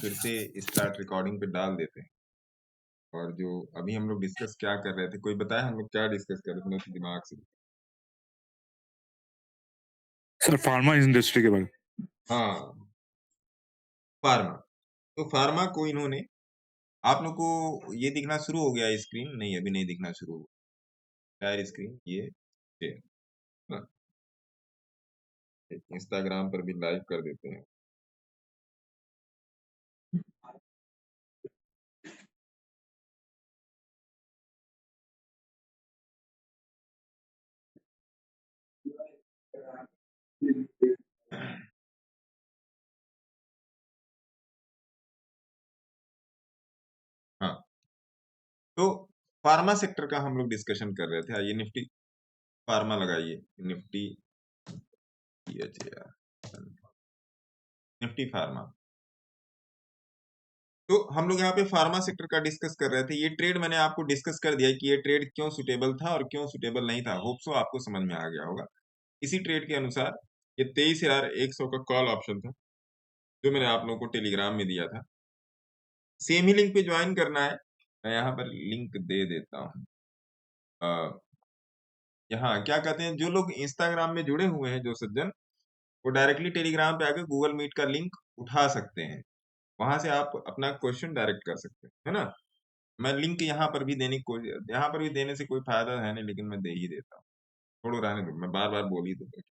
फिर से start recording पे डाल देते हैं। और जो अभी हम लोग डिस्कस क्या कर रहे थे, कोई बताए हम लोग क्या डिस्कस कर रहे थे, मेरे दिमाग से। सर फार्मा इंडस्ट्री के बारे में। हाँ, फार्मा। तो फार्मा को इन्होंने, आप लोग को ये दिखना शुरू हो गया स्क्रीन? नहीं, अभी नहीं दिखना शुरू हुआ। शायर स्क्रीन ये इंस्टाग्राम पर भी लाइव कर देते हैं। हाँ, तो फार्मा सेक्टर का हम लोग डिस्कशन कर रहे थे। आइए निफ्टी फार्मा लगाइए, निफ्टी निफ्टी फार्मा। तो हम लोग यहाँ पे फार्मा सेक्टर का डिस्कस कर रहे थे। ये ट्रेड मैंने आपको डिस्कस कर दिया कि ये ट्रेड क्यों सुटेबल था और क्यों सुटेबल नहीं था। होप सो आपको समझ में आ गया होगा। इसी ट्रेड के अनुसार ये 23,100 का कॉल ऑप्शन था, जो मैंने आप लोगों को टेलीग्राम में दिया था। सेम ही लिंक पे ज्वाइन करना है। मैं यहाँ पर लिंक दे देता हूँ। यहाँ क्या कहते हैं, जो लोग इंस्टाग्राम में जुड़े हुए हैं, जो सज्जन, वो डायरेक्टली टेलीग्राम पे आके गूगल मीट का लिंक उठा सकते हैं। वहां से आप अपना क्वेश्चन डायरेक्ट कर सकते हैं, है ना। मैं लिंक यहाँ पर भी देने की कोशिश, यहाँ पर भी देने से कोई फायदा है नहीं, लेकिन मैं दे ही देता हूँ। छोड़ो, रहने दो, मैं बार बार बोल ही दूंगा।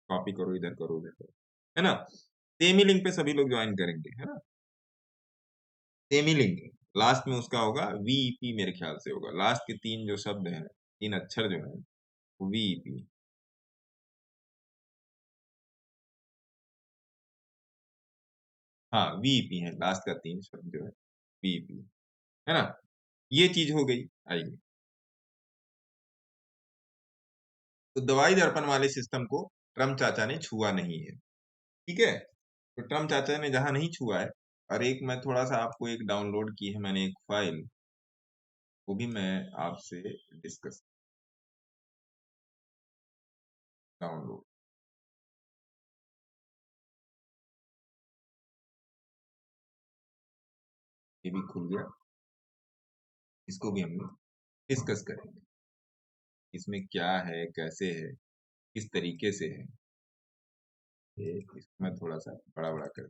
कॉपी करो, इधर करो, उधर करो, है ना। सेम ही लिंक पे सभी लोग ज्वाइन करेंगे, है ना। सेम ही लिंक, लास्ट में उसका होगा वीईपी, मेरे ख्याल से होगा। लास्ट के 3 जो शब्द हैं, 3 अक्षर जो है, वो वीईपी। हाँ, वीईपी है, लास्ट का 3 शब्द जो है वीईपी, है ना। ये चीज हो गई। आइए, तो दवाई दर्पण वाले सिस्टम को ट्रम्प चाचा ने छुआ नहीं है, ठीक है। तो ट्रम्प चाचा ने जहां नहीं छुआ है, और एक मैं थोड़ा सा आपको एक डाउनलोड की है मैंने एक फाइल, वो भी मैं आपसे डिस्कस डाउनलोड। ये भी खुल गया, इसको भी हम लोग डिस्कस करेंगे। इसमें क्या है, कैसे है, किस तरीके से है, ये इसको मैं थोड़ा सा बड़ा बड़ा कर।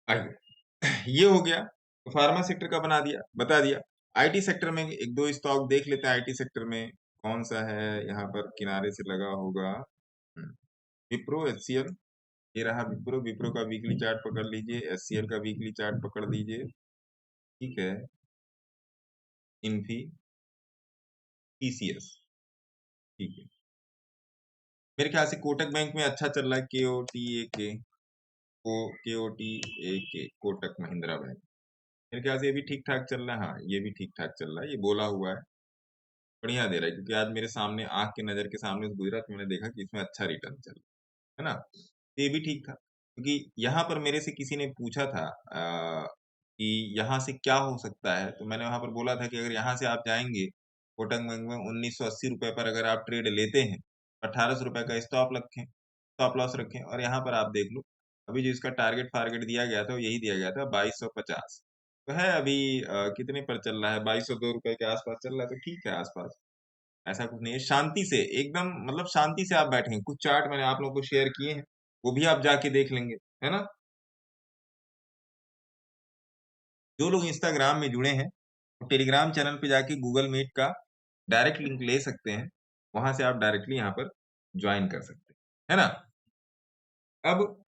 आइए, ये हो गया। तो फार्मा सेक्टर का बना दिया, बता दिया। आईटी सेक्टर में एक दो स्टॉक देख लेते हैं। आईटी सेक्टर में कौन सा है, यहाँ पर किनारे से लगा होगा। विप्रो, एचसीएल। ये रहा विप्रो। विप्रो का वीकली चार्ट पकड़ लीजिए, एचसीएल का वीकली चार्ट पकड़ लीजिए, ठीक है। इन्फी, टीसीएस, ठीक है। मेरे ख्याल से कोटक बैंक में अच्छा चल रहा है, के ओ टी ए के कोटक महिंद्रा बैंक। मेरे ख्याल से ये भी ठीक ठाक चल रहा है। हाँ, ये भी ठीक ठाक चल रहा है, ये बोला हुआ है, बढ़िया दे रहा है। क्योंकि आज मेरे सामने, आंख के नजर के सामने से गुजरा, तो मैंने देखा कि इसमें अच्छा रिटर्न चल रहा है ना। तो ये भी ठीक था, क्योंकि यहाँ पर मेरे से किसी ने पूछा था कि यहाँ से क्या हो सकता है। तो मैंने वहां पर बोला था कि अगर यहाँ से आप जाएंगे कोटक बैंक में 1980 रुपए पर अगर आप ट्रेड लेते हैं, 1800 रुपए का स्टॉप लॉस रखें, और यहाँ पर आप देख लो, अभी जो इसका टारगेट फारगेट दिया गया था, वो यही दिया गया था 2250। तो है अभी कितने पर चल रहा है, 2202 रुपए के आसपास चल रहा है। तो ठीक है, आसपास, ऐसा कुछ नहीं है। शांति से एकदम, मतलब शांति से आप बैठेंगे। कुछ चार्ट मैंने आप लोगों को शेयर किए हैं, वो भी आप जाके देख लेंगे, है ना। जो लोग इंस्टाग्राम में जुड़े हैं, वो टेलीग्राम चैनल पे जाके गूगल मीट का डायरेक्ट लिंक ले सकते हैं। वहां से आप डायरेक्टली यहाँ पर ज्वाइन कर सकते हैं, है ना। अब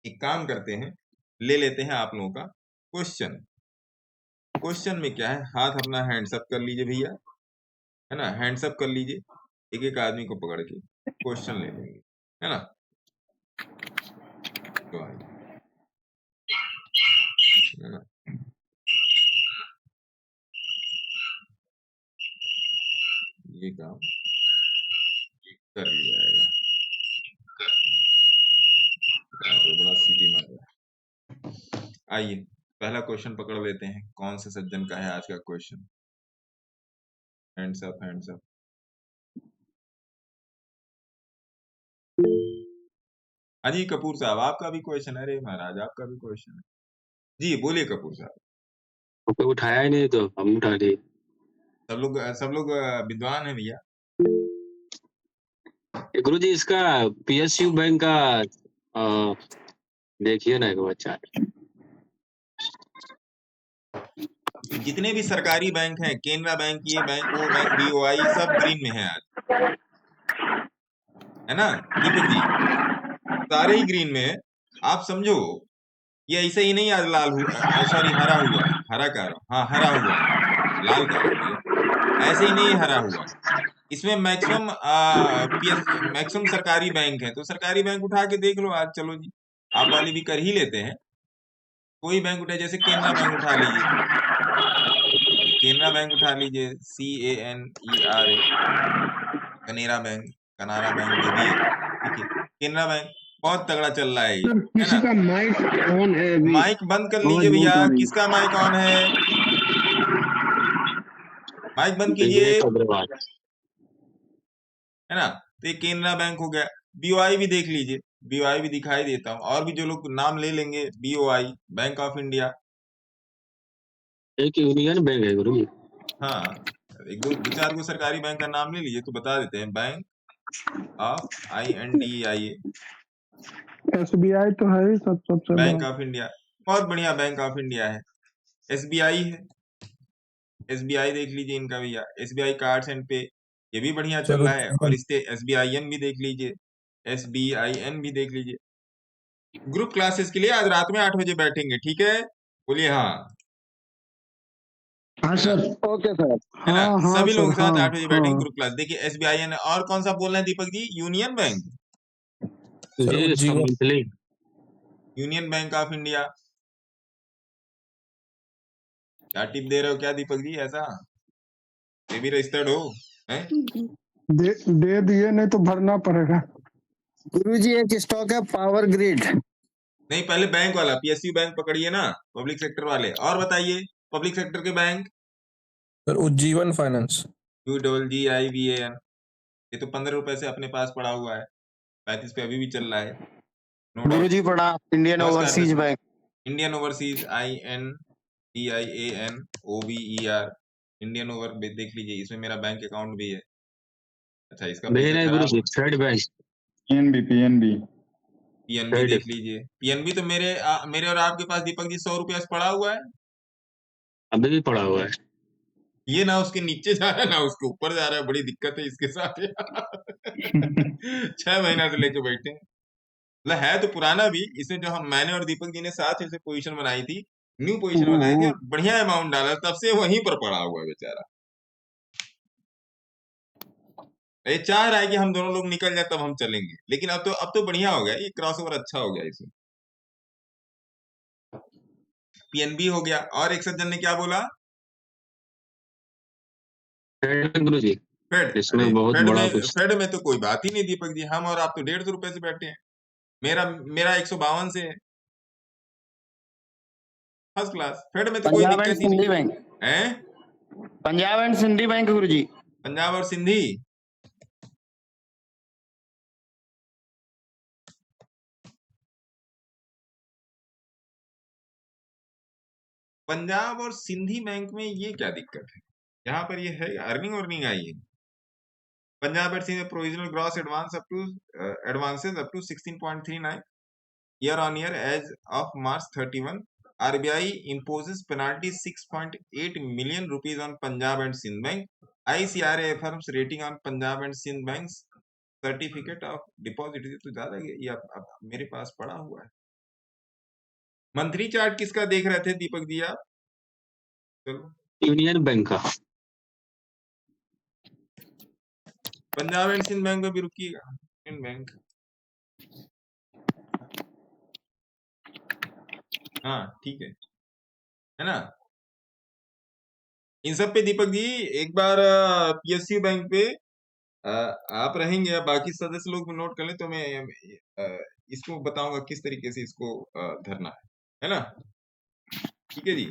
एक काम करते हैं, ले लेते हैं आप लोगों का क्वेश्चन। क्वेश्चन में क्या है, हाथ अपना हैंड्स अप कर लीजिए भैया, है ना। हैंड्स अप कर लीजिए, एक एक आदमी को पकड़ के क्वेश्चन ले लेंगे, है ना। तो आइए, है ना, ये काम कर लिया जाएगा। बड़ा सीटी मार रहा है। आइए, पहला क्वेश्चन पकड़ लेते हैं। कौन से सज्जन का है आज का question? Hands up, hands up. हाँ जी कपूर साहब, आपका भी क्वेश्चन है। अरे महाराज आपका भी क्वेश्चन है जी, बोलिए कपूर साहब। तो कोई उठाया ही नहीं तो हम उठा लिए। सब लोग विद्वान है भैया। गुरु जी इसका पीएसयू बैंक का अ, देखिए ना एक बार चार्ट। जितने भी सरकारी बैंक हैं, केनरा बैंक, ये बैंक, वो बैंक, बीओआई, सब ग्रीन में है आज, है ना दीपक जी, सारे ही ग्रीन में है। आप समझो ये ऐसे ही नहीं आज लाल हुआ, सॉरी हरा हुआ है, हरा कह रहा हूँ, हाँ हरा हुआ है, लाल कह रहा हूँ भैया, ऐसे ही नहीं हरा हुआ है। इसमें मैक्सिमम मैक्सिमम सरकारी बैंक है, तो सरकारी बैंक उठा के देख लो आज, चलो जी आप वाली भी कर ही लेते हैं। कोई बैंक उठे, जैसे केनरा बैंक उठा लीजिए, केनरा बैंक उठा लीजिए, CANERA, कनेरा बैंक, कनारा बैंक, जो भी है, ठीक है, केनरा बैंक बहुत तगड़ा चल रहा है ये, सर है किसी ना। का माइक ऑन है अभी, माइक बंद कर आवाज लीजिए भैया, बहुत आ रही है। किसका माइक ऑन है, माइक बंद कीजिए, विवेक अग्रवाल। है ना। तो ये केनरा बैंक हो गया, बीओआई भी देख लीजिए, बीओआई भी दिखाई देता हूँ, और भी जो लोग नाम ले लेंगे, बीओआई, बैंक ऑफ इंडिया, एक यूनियन बैंक है गुरु जी। हाँ एक दो चार को सरकारी बैंक का नाम ले लीजिए तो बता देते हैं, बैंक ऑफ INDIA, एसबीआई तो है ही सबसे बैंक बड़ा। ऑफ इंडिया, बहुत बढ़िया बैंक ऑफ इंडिया है। SBI है, SBI देख लीजिए इनका भैया, SBI कार्ड्स एंड पे, ये भी बढ़िया चल चलो रहा है। और इसके SBIN भी देख लीजिए, SBIN भी देख लीजिए। ग्रुप क्लासेस के लिए आज रात में 8 बजे बैठेंगे, ठीक है, बोलिए हाँ, हाँ है ना, सर, ओके सर। है ना, हाँ हाँ सभी लोगों सर, के हाँ साथ 8 बजे बैठेंगे हाँ। Group class. देखिए SBIN, और कौन सा बोल रहे हैं Deepak ji, union bank, sir ये इसका Ujjivan monthly union bank of India, क्या टिप दे रहे हो क्या दीपक जी, ऐसा ये भी रजिस्टर्ड हो, हैं? दे दिए, नहीं तो भरना पड़ेगा। गुरुजी एक स्टॉक है पावर ग्रिड। नहीं, पहले बैंक वाला PSU बैंक पकड़िए ना, पब्लिक सेक्टर वाले, और बताइए पब्लिक सेक्टर के bank, sir Ujjivan finance. UGGIVAN, ये तो 15 रुपए से अपने पास पड़ा हुआ है, 35 पे अभी भी चल रहा है, नो डाउट। गुरुजी पढ़ा इंडियन नमस्कार overseas sir, bank. Indian overseas, INDIANOVER, Indian over देख लीजिए, इसमें मेरा बैंक अकाउंट भी है। अच्छा इसका पैसा मेरा है गुरु खराब, जी third bank. PNB PNB third देख लीजिए, PNB तो मेरे और आपके पास दीपक जी 100 रुपया से पड़ा हुआ है, अभी भी पड़ा हुआ है। ये ना उसके नीचे जा रहा है ना उसके ऊपर जा रहा है, बड़ी दिक्कत है इसके साथ 6 महीना से लेके बैठे हैं। मतलब है तो पुराना भी, इसमें जो मैंने और दीपक जी ने साथ से पोजीशन बनाई थी, न्यू पोजीशन बनाई थी, और बढ़िया अमाउंट डाला, तब से वहीं पर पड़ा हुआ है बेचारा। ये चाह रहा है कि हम दोनों लोग निकल जाए तब हम चलेंगे, लेकिन अब तो बढ़िया हो गया, ये क्रॉसओवर अच्छा हो गया इसमें। PNB हो गया, और एक सज्जन ने क्या बोला, थर्ड गुरु जी फेड, इसमें अरे बहुत फेड बड़ा में, कुछ। फेड में तो कोई बात ही नहीं दीपक जी, हम और आप तो 150 रुपए से बैठे हैं, मेरा मेरा 152 से है, फर्स्ट क्लास, फेड में तो कोई पंजाब एंड दिक्कत ही सिंधी नहीं बैंक। है। पंजाब एंड सिंधी बैंक गुरुजी। पंजाब और सिंधी, पंजाब और सिंधी बैंक में ये क्या दिक्कत है, यहाँ पर ये है अर्निंग अर्निंग आई है। Punjab and Sindhi provisional gross advances up to 16.39 year on year as of March 31. RBI imposes penalty 6.8 million rupees on Punjab and Sindh Bank. ICRA affirms rating on Punjab and Sindh Bank's certificate of deposit। ये तो ज्यादा है, ये अब मेरे पास पड़ा हुआ है। मंथली चार्ट किसका देख रहे थे दीपक जी आप, चलो यूनियन बैंक का। पंजाब एंड सिंध बैंक में भी रुकिएगा, यूनियन बैंक, हाँ ठीक है ना। इन सब पे दीपक जी एक बार PSU बैंक पे आप रहेंगे, या बाकी सदस्य लोग नोट कर ले, तो मैं इसको बताऊंगा किस तरीके से इसको धरना है ना, ठीक है जी,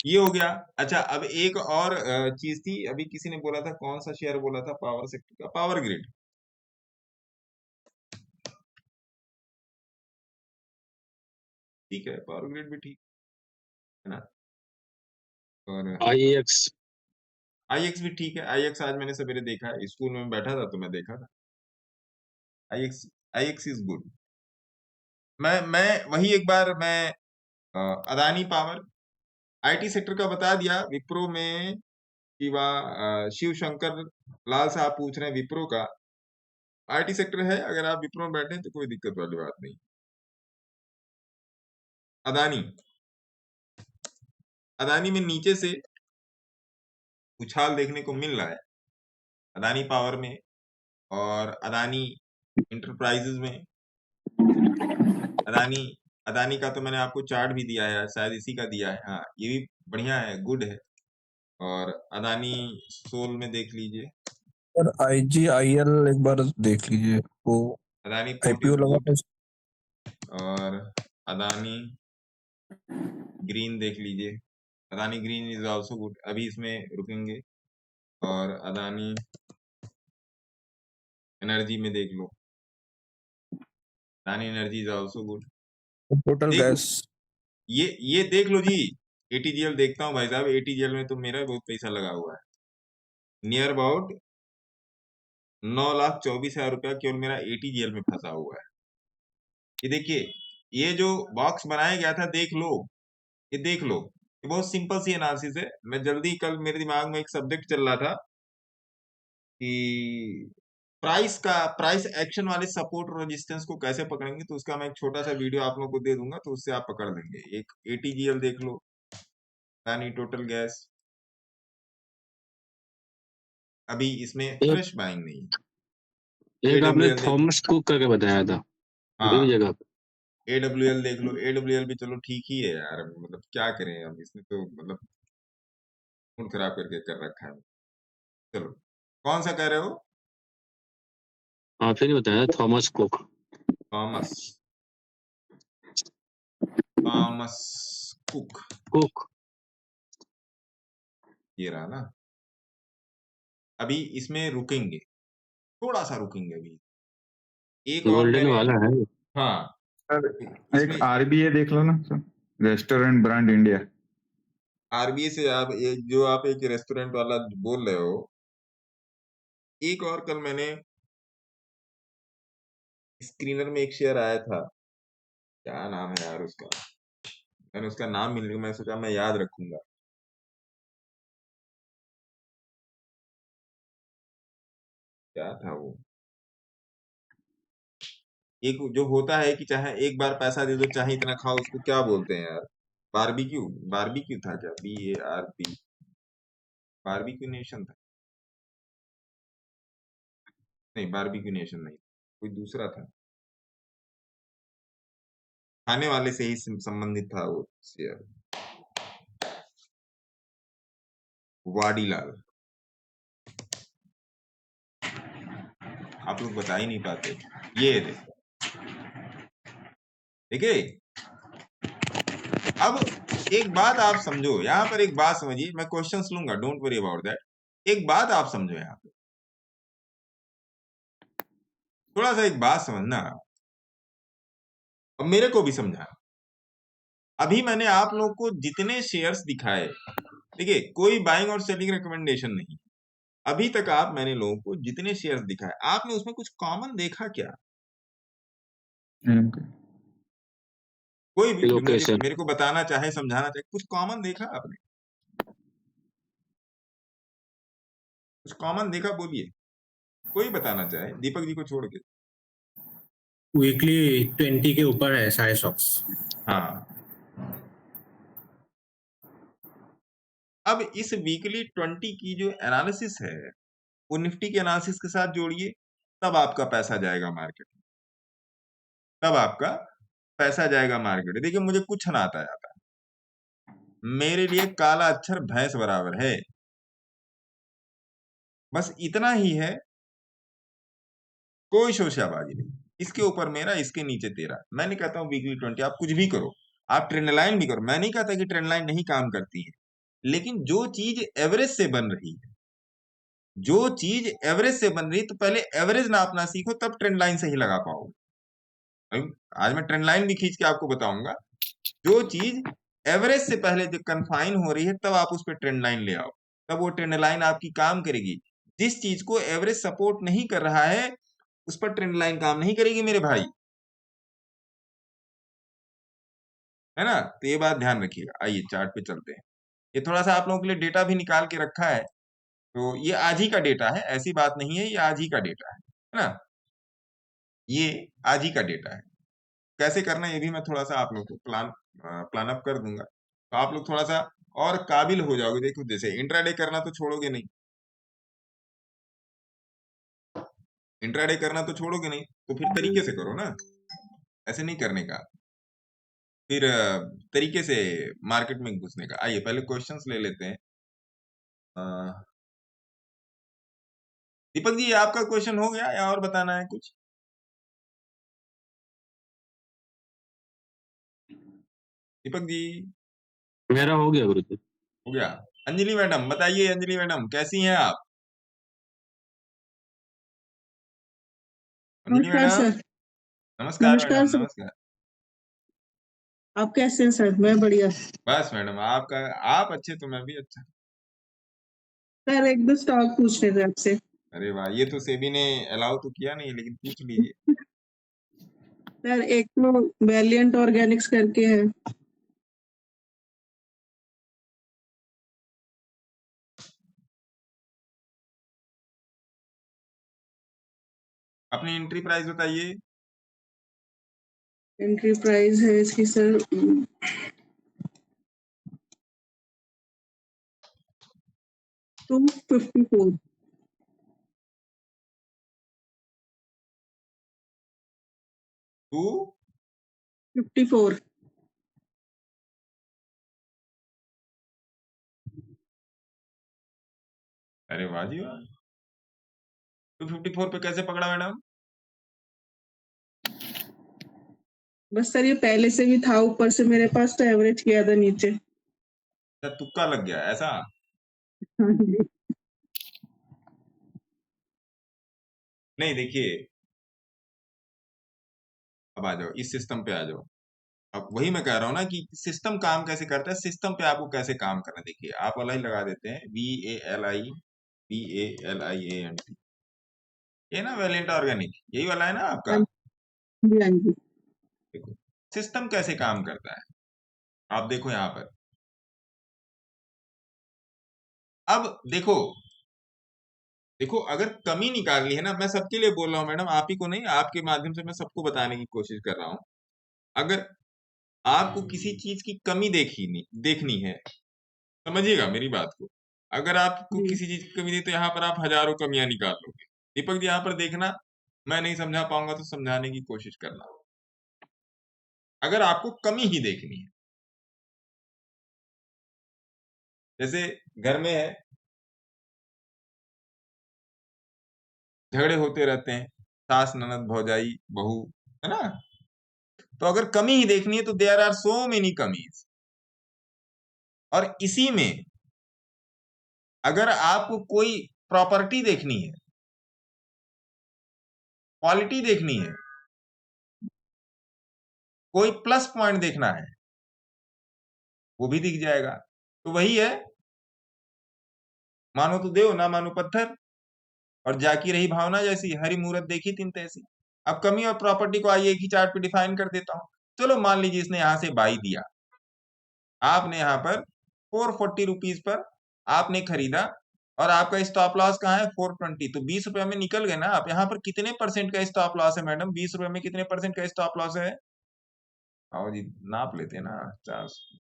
ये हो गया। अच्छा अब एक और चीज थी, अभी किसी ने बोला था, कौन सा शेयर बोला था, पावर सेक्टर का, पावर ग्रिड, ठीक है, पावर ग्रिड भी ठीक है ना। और IEX IX भी ठीक है। IX आज मैंने सवेरे देखा है, स्कूल में बैठा था तो मैं देखा था। IX is good. मैं वही एक बार मैं अदानी पावर IT सेक्टर का बता दिया। विप्रो में शिव शंकर लाल साहब पूछ रहे हैं विप्रो का। IT सेक्टर है, अगर आप विप्रो में बैठे हैं तो कोई दिक्कत वाली बात नहीं। अदानी में नीचे से उछाल देखने को मिल रहा है, अदानी पावर में और अदानी इंटरप्राइजेज में। अदानी का तो मैंने आपको चार्ट भी दिया है, शायद इसी का दिया है। हाँ, ये भी बढ़िया है, गुड है। और अदानी सोल में देख लीजिए, और IGIL एक बार देख लीजिए, वो अदानी पोर्ट IPO इज लगा गुड। था। और अदानी ग्रीन देख लीजिए, Adani green is also good, अभी इसमें रुकेंगे। और अदानी एनर्जी में देख लो, Adani energy is also good. Total देख लो, गैस। ये देख लो जी। ATGL देखता हूँ भाई साहब, ATGL में तो मेरा बहुत पैसा लगा हुआ है, नियर अबाउट 9,24,000 रुपया केवल मेरा ATGL में फंसा हुआ है। ये देखिए, ये जो बॉक्स बनाया गया था, देख लो, ये देख लो, ये बहुत सिंपल सी एनालिसिस है। मैं जल्दी, कल मेरे दिमाग में एक सब्जेक्ट चल रहा था कि प्राइस एक्शन वाले सपोर्ट और रेजिस्टेंस को कैसे पकड़ेंगे, तो उसका मैं एक छोटा सा वीडियो आप लोगों को दे दूंगा, तो उससे आप पकड़ लेंगे। एक ATGL देख लो, यानी टोटल गैस, अभी इसमें एक फ्रेश बाइंग नहीं है। एक आपने AWL देख, थॉमस कुक करके बताया था, अभी भी हाँ जगह पे। AWL देख लो, AWL भी चलो ठीक ही है यार, मतलब क्या करें अब, इसने तो मतलब मूड खराब करके कर रखा है। चलो, कौन सा कह रहे हो? आपने नहीं बताया Thomas cook. Thomas Thomas cook, cook ये रहा ना। अभी इसमें रुकेंगे, थोड़ा सा रुकेंगे अभी। एक और गोल्डन मैंने, वाला है। हाँ, सर एक इसमें RBA देख लो ना sir, restaurant brand India. RBI से आप जो आप एक रेस्टोरेंट वाला बोल रहे हो, एक और कल मैंने स्क्रीनर में एक शेयर आया था, क्या नाम है यार उसका, मैंने उसका नाम मिलने को मैं सोचा मैं याद रखूंगा। क्या था वो, एक जो होता है कि चाहे एक बार पैसा दे दो चाहे इतना खाओ, उसको क्या बोलते हैं यार? बारबेक्यू, बारबेक्यू था क्या? BARB, बारबेक्यू नेशन था? नहीं, बारबेक्यू नेशन नहीं, कोई दूसरा था, खाने वाले से ही संबंधित था वो शेयर। वाडीलाल, आप लोग बता ही नहीं पाते। ये देखो, देखिए, अब एक बात आप समझो, यहाँ पर एक बात समझिए, मैं क्वेश्चंस लूंगा, डोंट वरी अबाउट दैट। एक बात आप समझो, यहाँ पे थोड़ा सा एक बात समझना, और मेरे को भी समझाना। अभी मैंने आप लोगों को जितने शेयर्स दिखाए, देखिए कोई बाइंग और सेलिंग रिकमेंडेशन नहीं, अभी तक मैंने लोगों को जितने शेयर्स दिखाए, आपने उसमें कुछ कॉमन देखा क्या? कोई भी जो लोकेशन मेरे को बताना चाहे, समझाना चाहे, कुछ कॉमन देखा आपने? कुछ कॉमन देखा, बोलिए, कोई बताना चाहे, दीपक जी को छोड़ के। वीकली 20 के ऊपर है सारे स्टॉक्स। हाँ, अब इस वीकली 20 की जो एनालिसिस है, वो निफ्टी के एनालिसिस के साथ जोड़िए, तब आपका पैसा जाएगा मार्केट में, तब आपका पैसा जाएगा मार्केट में। देखिए, मुझे कुछ ना आता जाता, मेरे लिए काला अक्षर भैंस बराबर है, बस इतना ही है, कोई शोशाबाजी नहीं। इसके ऊपर मेरा, इसके नीचे तेरा। मैं नहीं कहता हूँ वीकली 20 आप कुछ भी करो, आप ट्रेंड लाइन भी करो, मैं नहीं कहता कि ट्रेंड लाइन नहीं काम करती है, लेकिन जो चीज एवरेज से बन रही है, जो चीज एवरेज से बन रही है, तो पहले एवरेज नापना सीखो, तब ट्रेंड लाइन सही लगा पाओगे। आज मैं ट्रेंड लाइन भी खींच के आपको बताऊंगा जो चीज एवरेज से पहले जो कन्फाइन हो रही है तब आप उस पर ट्रेंड लाइन ले आओ, तब वो ट्रेंड लाइन आपकी काम करेगी। जिस चीज को एवरेज सपोर्ट नहीं कर रहा है उस पर ट्रेंड लाइन काम नहीं करेगी मेरे भाई, है ना। तो ये बात ध्यान रखिएगा। आइए चार्ट पे चलते हैं। ये थोड़ा सा आप लोगों के लिए डेटा भी निकाल के रखा है, तो ये आज ही का डेटा है, ऐसी बात नहीं है, ये आज ही का डेटा है ना। ये आज ही का डेटा है। कैसे करना है ये भी मैं थोड़ा सा आप लोग को प्लान अप कर दूंगा, तो आप लोग थोड़ा सा और काबिल हो जाओगे। देखो जैसे इंट्राडे करना तो छोड़ोगे नहीं, इंट्राडे करना तो छोड़ोगे नहीं, तो फिर तरीके से करो ना, ऐसे नहीं करने का। फिर तरीके से मार्केट में घुसने का। आइए पहले क्वेश्चंस ले लेते हैं। दीपक जी आपका क्वेश्चन हो गया या और बताना है कुछ? दीपक जी मेरा हो गया गुरुजी। हो गया। अंजलि मैडम बताइए, अंजलि मैडम कैसी हैं आप? अंजलि नमस्कार मैडम सर। नमस्कार नमस्कार मैडम सर। नमस्कार। आप कैसे हैं सर? मैं बढ़िया बस मैडम आपका, आप अच्छे तो मैं भी अच्छा। सर। एक दो स्टॉक पूछने थे आपसे। अरे वाह, ये तो सेबी ने अलाउ तो किया नहीं, लेकिन पूछ लीजिए। सर एक तो वैलिएंट ऑर्गेनिक्स करके है, अपनी एंट्री प्राइस बताइए। एंट्री प्राइस है इसकी सर 254। 54। अरे वाह जी वाह, 254 पे कैसे पकड़ा मैडम? बस सर ये पहले से भी था ऊपर से मेरे पास, तो एवरेज किया था नीचे। क्या तुक्का लग गया ऐसा? हाँ जी। नहीं देखिए, अब आ जाओ इस सिस्टम पे आ जाओ। अब वही मैं कह रहा हूँ ना कि सिस्टम काम कैसे करता है, सिस्टम पे आपको कैसे काम करना है। देखिए आप वाला ही लगा देते हैं, VALIANT, ये ना वैलेंट ऑर्गेनिक, यही वाला है ना आपका। हाँ जी। हाँ जी। देखो सिस्टम कैसे काम करता है, आप देखो यहाँ पर। अब देखो देखो अगर कमी निकालनी है ना, मैं सबके लिए बोल रहा हूँ मैडम, आप ही को नहीं, आपके माध्यम से मैं सबको बताने की कोशिश कर रहा हूँ। अगर आपको किसी चीज की कमी देखनी है, समझिएगा मेरी बात को। अगर आपको जी किसी चीज की कमी दी तो यहाँ पर आप हजारों कमियां निकाल लोगे। दीपक जी यहाँ पर देखना, मैं नहीं समझा पाऊंगा तो समझाने की कोशिश करना। अगर आपको कमी ही देखनी है, जैसे घर में है, झगड़े होते रहते हैं, सास ननद भौजाई बहू, है ना। तो अगर कमी ही देखनी है तो देयर आर सो मेनी कमीज। और इसी में अगर आपको कोई प्रॉपर्टी देखनी है, क्वालिटी देखनी है, कोई प्लस पॉइंट देखना है, वो भी दिख जाएगा। तो वही है, मानो तो देव ना मानो पत्थर, और जाकी रही भावना जैसी, हरी मूरत देखी तिन तैसी। अब कमी और प्रॉपर्टी को आइए एक ही चार्ट पे डिफाइन कर देता हूं। चलो मान लीजिए इसने यहां से बाई दिया, आपने यहाँ पर 440 रुपीज पर आपने खरीदा, और आपका स्टॉप लॉस कहाँ है 420, तो 20 रुपए में निकल गए ना आप। यहाँ पर कितने परसेंट का स्टॉप लॉस है मैडम? 20 रुपए में कितने परसेंट का स्टॉप लॉस है? आओ जी नाप लेते हैं ना।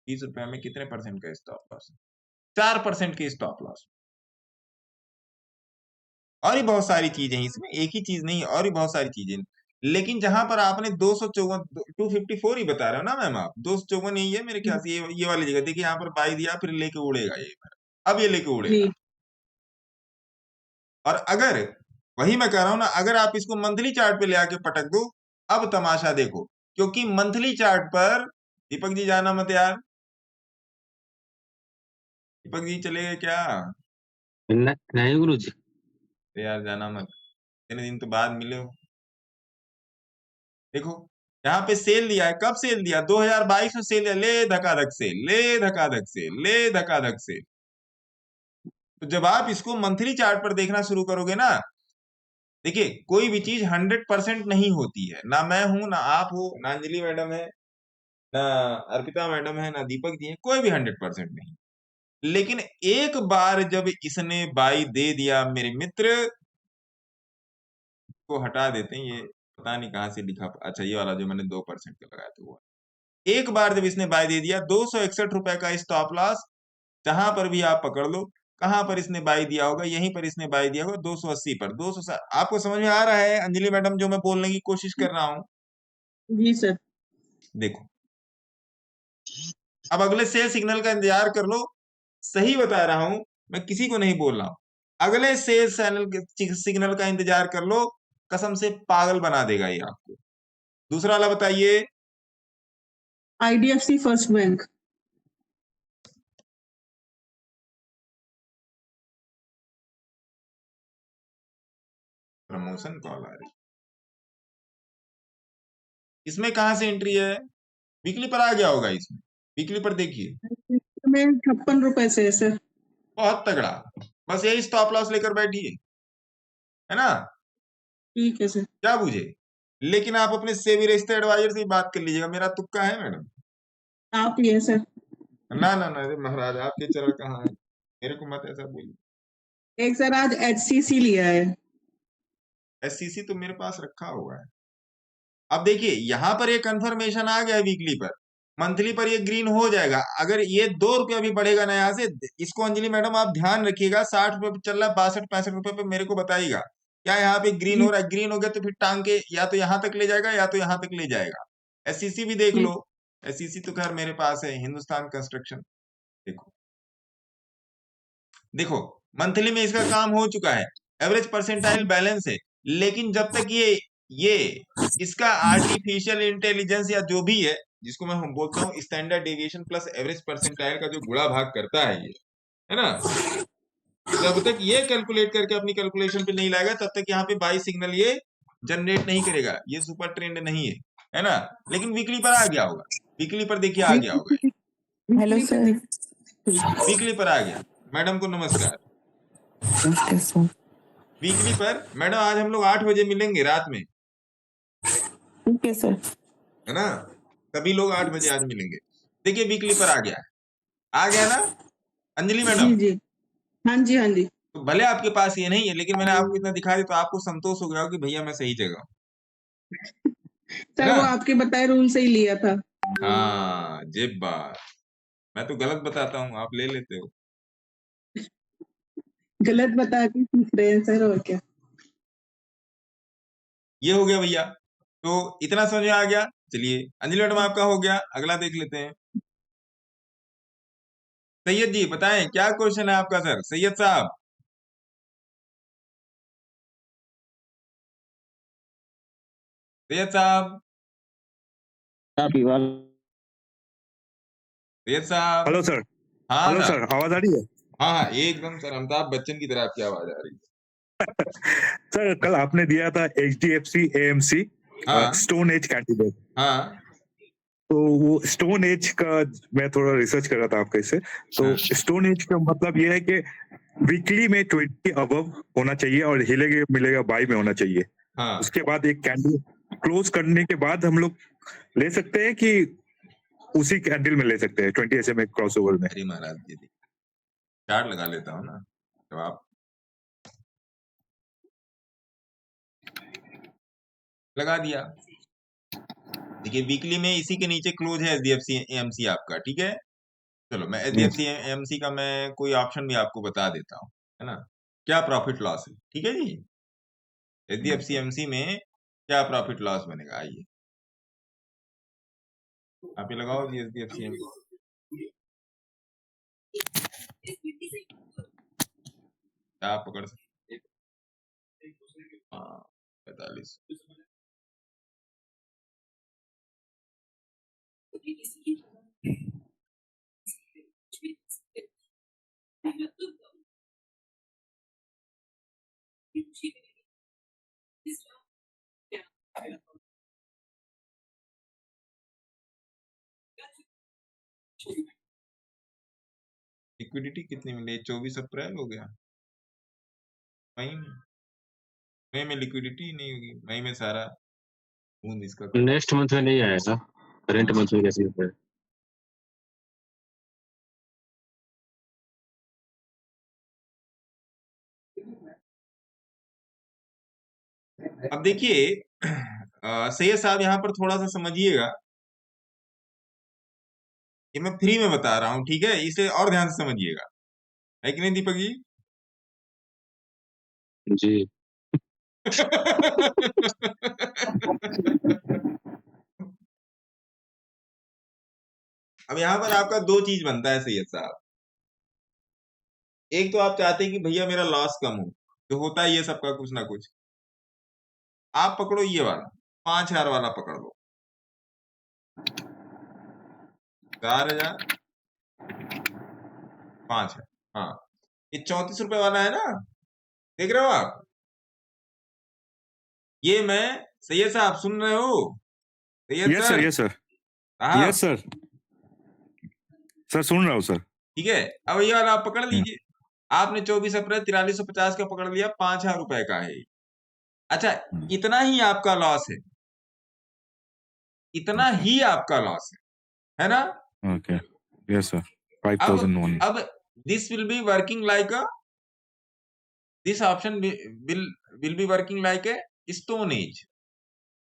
20 रुपए में कितने परसेंट का स्टॉप लॉस है? 4% के स्टॉप लॉस। और भी बहुत सारी चीजें इसमें, एक ही चीज नहीं, और भी बहुत सारी चीजें। लेकिन जहां पर आपने 254 ही बता रहे हो ना मैम आप, 254 यही है मेरे ख्याल से, ये वाली जगह देखिए, यहाँ पर बाई दिया फिर लेके उड़ेगा ये, अब ये लेके उड़ेगा। जी और अगर वही मैं कह रहा हूं ना, अगर आप इसको मंथली चार्ट पे ले आके पटक दो, अब तमाशा देखो। क्योंकि मंथली चार्ट पर, दीपक जी जाना मत यार, दीपक जी चले गए क्या? नहीं गुरुजी। यार जाना मत, इतने दिन तो बाद मिले हो। देखो यहाँ पे सेल दिया है, कब सेल दिया? 2022 में सेल दिया, ले धकाधक सेल, ले धकाधक सेल, ले धकाधक सेल। तो जब आप इसको मंथली चार्ट पर देखना शुरू करोगे ना, देखिए कोई भी चीज 100% नहीं होती है, ना मैं हूं, ना आप हो, ना अंजलि मैडम है, ना अर्पिता मैडम है, ना दीपक जी है, कोई भी 100% नहीं। लेकिन एक बार जब इसने बाई दे दिया मेरे मित्र, को हटा देते हैं, ये पता नहीं कहां से लिखा, अच्छा ये वाला जो मैंने 2% का लगाया था वो। एक बार जब इसने बाय दे दिया, 261 रुपए का स्टॉप लॉस, जहां पर भी आप पकड़ लो, कहां पर इसने बाय दिया होगा, यहीं पर इसने बाय दिया होगा 280 पर। 200 आपको समझ में आ रहा है अंजलि मैडम जो मैं बोलने की कोशिश कर रहा हूं? जी सर। देखो अब अगले सेल सिग्नल का इंतजार कर लो, सही बता रहा हूं, मैं किसी को नहीं बोल रहा हूं। अगले सेल सिग्नल का इंतजार कर लो, कसम से पागल बना देगा ये आपको। दूसरा वाला बताइए। IDFC first bank. Promotion call आ रही, इसमें कहां से एंट्री है? वीकली पर आ गया होगा, इसमें वीकली पर देखिए, में 56 रुपए से है सर। बहुत तगड़ा। बस यही स्टॉप लॉस लेकर बैठिए, है ना? ठीक है सर। क्या बुझे? लेकिन आप अपने सेबी रजिस्टर्ड एडवाइजर से बात कर लीजिएगा, मेरा तुक्का है मैडम। आप ही है सर। ना ना ना, अरे महाराज आपके चरण कहाँ है, मेरे को मत ऐसा बोलिए। एक सर आज HCC लिया है। एससीसी तो मेरे पास रखा हुआ है। अब देखिए यहाँ पर ये कंफर्मेशन आ गया वीकली पर, मंथली पर ये ग्रीन हो जाएगा। अगर ये 2 रुपया भी बढ़ेगा ना यहाँ से, इसको अंजलि मैडम आप ध्यान रखिएगा, 60 रुपए पे चल रहा है, 62-65 रुपए पे मेरे को बताइएगा क्या यहाँ पे ग्रीन हो रहा है। ग्रीन हो गया तो फिर टांग के या तो यहाँ तक ले जाएगा या तो यहाँ तक ले जाएगा। एससीसी भी देख लो, एससीसी तो खैर मेरे पास है, हिंदुस्तान कंस्ट्रक्शन। देखो देखो मंथली में इसका काम हो चुका है, एवरेज परसेंटाइल बैलेंस है। लेकिन जब तक ये इसका आर्टिफिशियल इंटेलिजेंस या जो भी है, जिसको मैं बोलता हूँ standard deviation plus average percentile का जो गुणा भाग करता है ये, है ना, जब तक ये कैलकुलेट करके अपनी कैलकुलेशन पे नहीं लाएगा तब तक यहाँ पे बाई सिग्नल ये जनरेट नहीं करेगा। ये सुपर ट्रेंड नहीं है ना? लेकिन वीकली पर आ गया होगा, वीकली पर देखिए आ गया होगा। Hello sir. वीकली पर आ गया। मैडम को नमस्कार। वीकली पर मैडम आज हम लोग 8 बजे मिलेंगे रात में, ठीक है सर। है ना? सभी लोग 8 बजे आज मिलेंगे। देखिए वीकली पर आ गया है, आ गया ना अंजलि मैडम? जी जी। हाँ जी हाँ जी। तो भले आपके पास ये नहीं है, लेकिन मैंने आपको इतना दिखा दिया तो आपको संतोष हो गया हो कि भैया मैं सही जगह हूं, है सर वो ना? आपके बताए रूल से ही लिया था। हाँ जिब बात, मैं तो गलत बताता हूँ, आप ले लेते हो। गलत बता के सीख रहे हैं सर, और क्या। ये हो गया भैया, तो इतना समझ में आ गया। चलिए अंजलि मैडम आपका हो गया, अगला देख लेते हैं। सैयद जी बताएं क्या क्वेश्चन है आपका? सर सैयद साहब, सैयद साहब, सैयद साहब। Hello sir. हाँ हेलो सर, सर, आवाज आ रही है? हाँ हाँ एकदम सर, अमिताभ बच्चन की तरह आपकी आवाज आ रही है। सर कल आपने दिया था HDFC AMC हाँ स्टोन एज कैंडिडेट, हाँ तो वो स्टोन एज का मैं थोड़ा रिसर्च कर रहा था आपके से। तो स्टोन एज का मतलब ये है कि वीकली में 20 अबव होना चाहिए और हिलेगा मिलेगा बाई में होना चाहिए। हाँ। उसके बाद एक कैंडल क्लोज करने के बाद हम लोग ले सकते हैं कि उसी कैंडल में ले सकते हैं 20 SMA क्रॉसओवर में? अरे महाराज जी चार्ट लगा लेता हूँ ना, तो आप लगा दिया। देखिए वीकली में इसी के नीचे क्लोज है HDFC AMC आपका, ठीक है। चलो मैं HDFC AMC का मैं कोई ऑप्शन भी आपको बता देता हूँ, है ना, क्या प्रॉफिट लॉस है, ठीक है जी। HDFC AMC में क्या प्रॉफिट लॉस बनेगा, आइए आप ये लगाओ जी HDFC AMC, क्या आप पकड़ सकते? हाँ 45। लिक्विडिटी कितनी मिली? 24 अप्रैल हो गया। मई में लिक्विडिटी नहीं होगी, मई में सारा बूंद इसका नेक्स्ट मंथ में नहीं आएगा, करंट मंथ में कैसे होता है? अब देखिए सैयद साहब यहाँ पर थोड़ा सा समझिएगा, ये मैं फ्री में बता रहा हूँ, ठीक है, इसे और ध्यान से समझिएगा, है कि नहीं दीपक जी? जी। अब यहाँ पर आपका दो चीज बनता है सैयद साहब। एक तो आप चाहते हैं कि भैया मेरा लॉस कम हो, तो होता है ये सबका कुछ ना कुछ। आप पकड़ो ये वाला 5000 वाला पकड़ लो, 4000 5 है, हाँ ये 34 रुपए वाला है ना, देख रहे हो आप? ये मैं सैयद साहब सुन रहे हो? Syed yes sir, yes sir, हाँ यस सर, सर सुन रहा हूँ सर। ठीक है। अब ये वाला आप पकड़ लीजिए, आपने 24 अप्रैल 4350 का पकड़ लिया, 5000 रुपए का है। अच्छा इतना ही आपका लॉस है, इतना ही आपका लॉस है ना? Okay, yes sir, 5001। अब this will be working like a, this option will be working like a stone age.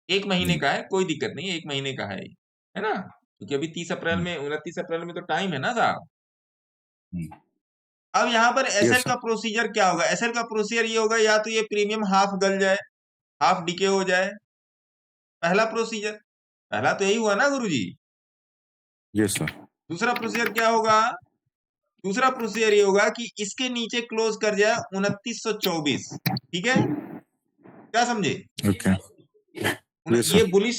1 महीने का है, कोई दिक्कत नहीं, 1 महीने का है ना? क्योंकि अभी 30 अप्रैल में 29 अप्रैल में तो टाइम है ना साहब। अब यहाँ पर एसएल का प्रोसीजर क्या होगा? एसएल का प्रोसीजर ये होगा, या तो ये प्रीमियम हाफ गल जाए, हाफ डिके हो जाए, पहला प्रोसीजर, पहला तो यही हुआ ना गुरुजी? Yes sir. दूसरा प्रोसीजर क्या होगा? दूसरा प्रोसीजर ये होगा कि इसके नीचे क्लोज कर जाए 2924, ठीक है, क्या समझे? ओके,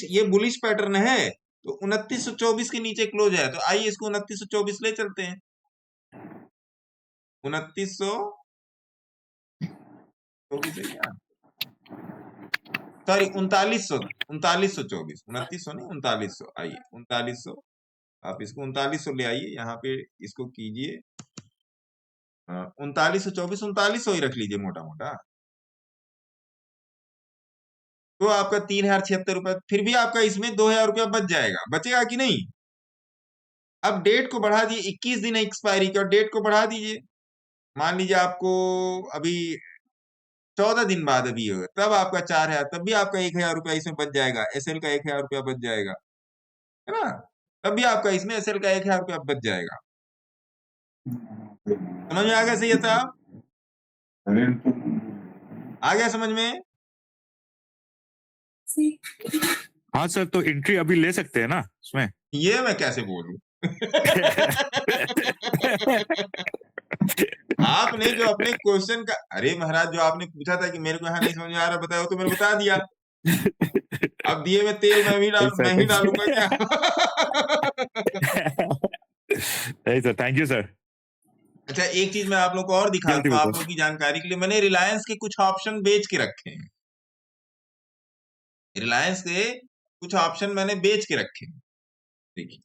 ये बुलिश पैटर्न है, तो 2924 के नीचे क्लोज है, तो आइए इसको 2924 ले चलते हैं। 2924 है क्या? सॉरी 3924, 2900 नहीं 3900, आइए 3900, आप इसको 3900 ले आइए, यहाँ पे इसको कीजिए 3924, 3900 ही रख लीजिए मोटा मोटा, तो आपका 3076 रुपए, फिर भी आपका इसमें 2000 रुपया बच जाएगा, बचेगा कि नहीं? अब डेट को बढ़ा दिए, 21 दिन एक्सपायरी की, और डेट को बढ़ा दीजिए, मान लीजिए आपको अभी 14 दिन बाद अभी होगा, तब आपका 4000, तब भी आपका 1000 रुपया इसमें बच जाएगा, एसएल का 1000 रुपया बच जाएगा, है ना? तब भी आपका इसमें एसएल का 1000 रुपया बच जाएगा। समझ में आ गया सही साहब? आ गया समझ में? हाँ सर, तो एंट्री अभी ले सकते हैं ना इसमें? ये मैं कैसे बोलूं? आपने जो अपने क्वेश्चन का, अरे महाराज जो आपने पूछा था कि मेरे को यहाँ नहीं समझ में आ रहा बताओ, तो मैंने बता दिया। अब दिए में तेल मैं ही डालूंगा क्या? नहीं सर, थैंक यू सर। अच्छा एक चीज मैं आप लोग को और दिखा दूं, आप लोगों की जानकारी के लिए, मैंने रिलायंस के कुछ ऑप्शन बेच के रखे हैं, रिलायंस के कुछ ऑप्शन मैंने बेच के रखे हैं, देखिए,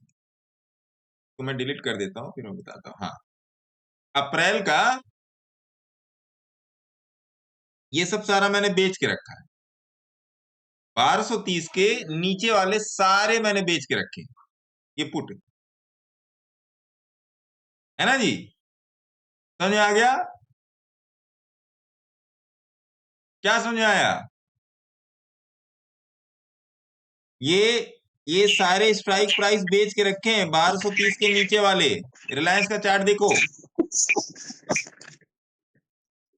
तो मैं डिलीट कर देता हूं, फिर मैं बताता हूं। हाँ, अप्रैल का ये सब सारा मैंने बेच के रखा है, 1230 के नीचे वाले सारे मैंने बेच के रखे, ये पुट है ना जी? समझ में आ गया? क्या समझ में आया? ये सारे स्ट्राइक प्राइस बेच के रखे हैं, 1230 के नीचे वाले। रिलायंस का चार्ट देखो,